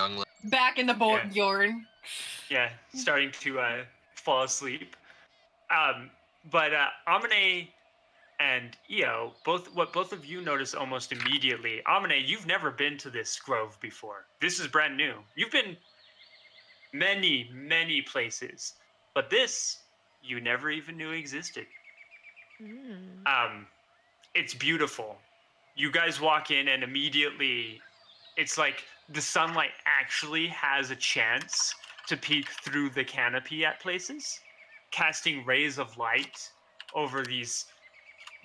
back in the Bjorn. Yeah, starting to fall asleep. But Amine and Io, both of you notice almost immediately. Amine, you've never been to this grove before. This is brand new. You've been many places, but this you never even knew existed. It's beautiful. You guys walk in and immediately it's like the sunlight actually has a chance to peek through the canopy at places, casting rays of light over these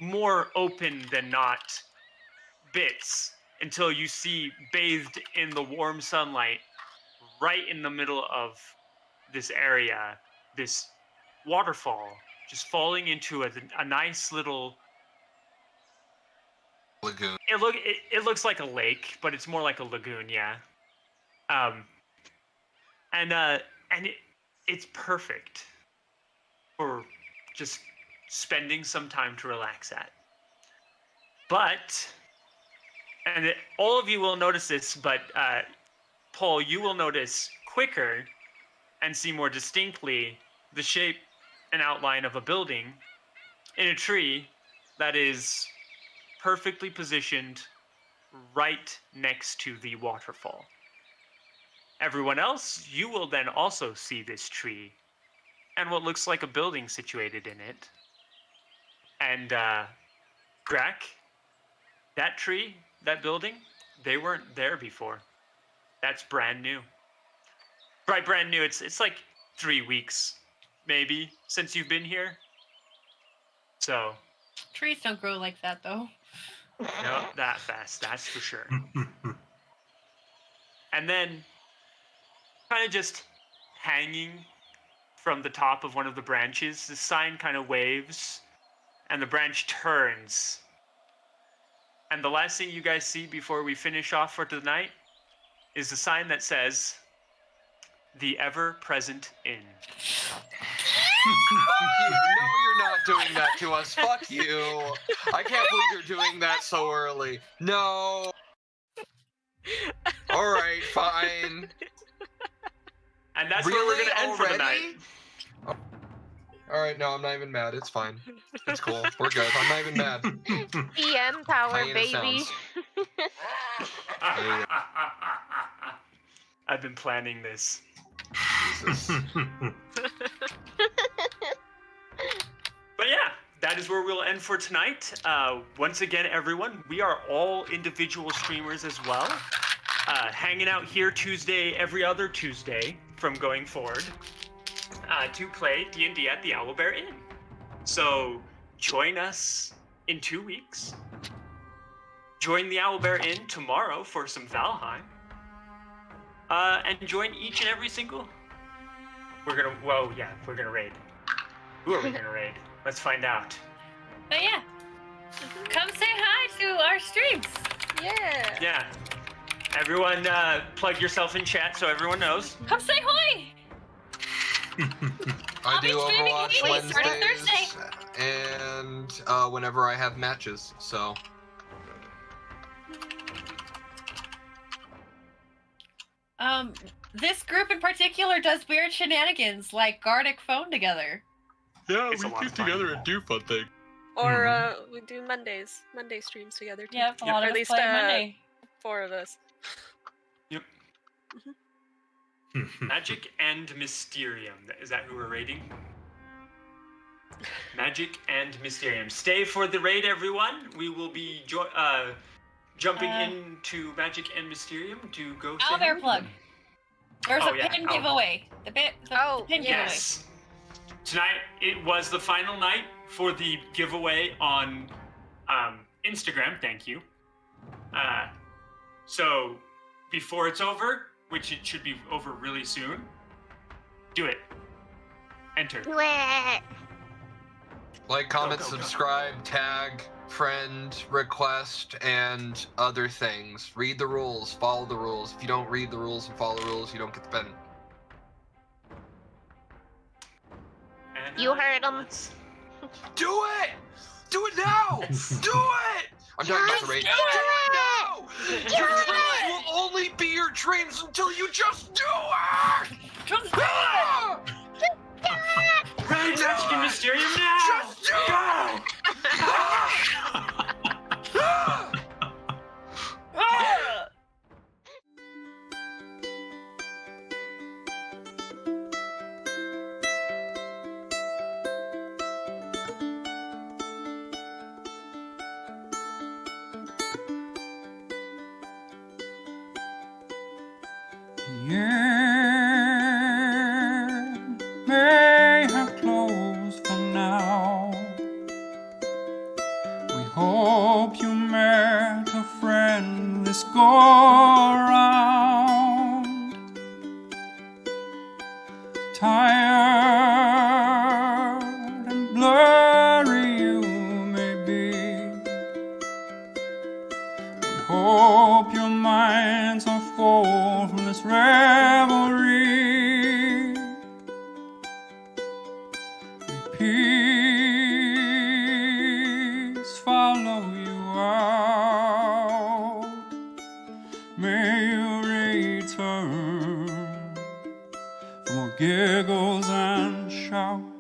more open than not bits until you see, bathed in the warm sunlight, right in the middle of this area, this waterfall just falling into a nice little lagoon. It looks like a lake, but it's more like a lagoon, yeah. It's perfect for just spending some time to relax at. But, all of you will notice this, but Paul, you will notice quicker and see more distinctly the shape and outline of a building in a tree that is perfectly positioned right next to the waterfall. Everyone else, you will then also see this tree and what looks like a building situated in it. And Grak, that tree, that building, they weren't there before. That's brand new. Right, brand new. It's like 3 weeks maybe, since you've been here. So, Trees don't grow like that, though. not that fast, that's for sure. And then, kind of just hanging from the top of one of the branches, the sign kind of waves, and the branch turns. And the last thing you guys see before we finish off for tonight is the sign that says, "The Ever-Present Inn." Fuck you. No, you're not doing that to us. Fuck you. I can't believe you're doing that so early. No. Alright, fine. And that's where we're going to end for the night. Alright, no, I'm not even mad. It's fine. It's cool. We're good. I'm not even mad. DM power, Hyena baby. sounds. I've been planning this. Jesus. But yeah, that is where we'll end for tonight. Once again, everyone, we are all individual streamers as well. Hanging out here Tuesday, every other Tuesday from going forward to play D&D at the Owlbear Inn. So join us in 2 weeks. Join the Owlbear Inn tomorrow for some Valheim. And join each and every single... we're gonna raid. Who are we gonna raid? Let's find out. But yeah, come say hi to our streams. Yeah. Yeah. Everyone, plug yourself in chat so everyone knows. Come say hi. I do I'll be streaming Overwatch Hades starting Wednesdays Thursday. and whenever I have matches, so. This group in particular does weird shenanigans like Gardic phone together. Yeah, It's a lot of fun. and do fun things. Or we do Monday streams together too. Yep, a lot Or of at us least play Monday. 4 of us. Yep. Magic and Mysterium. Is that who we're raiding? Magic and Mysterium. Stay for the raid, everyone. We will be jumping into Magic and Mysterium to go. Owlbear plug. There's Oh, a yeah, pin Owlbear. giveaway. The pin Yes. Tonight it was the final night for the giveaway on Instagram. Thank you. So before it's over, which it should be over really soon, do it. Enter. Do it. Like, comment, Go, go, go. subscribe, tag, friend, request, and other things. Read the rules, follow the rules. If you don't read the rules and follow the rules, you don't get the pen. And, You heard him. let's- Do it! Do it now! Do it! I'm talking about the raid. Do it! now! Your dreams will only be your dreams until you just do it! Just do it! Raid Magic and Mysterium now! Just do it! May have closed for now. We hope you met a friend this go around. Tired and blurry you may be. We hope your minds are full from this revelry. Peace follow you out. May you return for more giggles and shouts.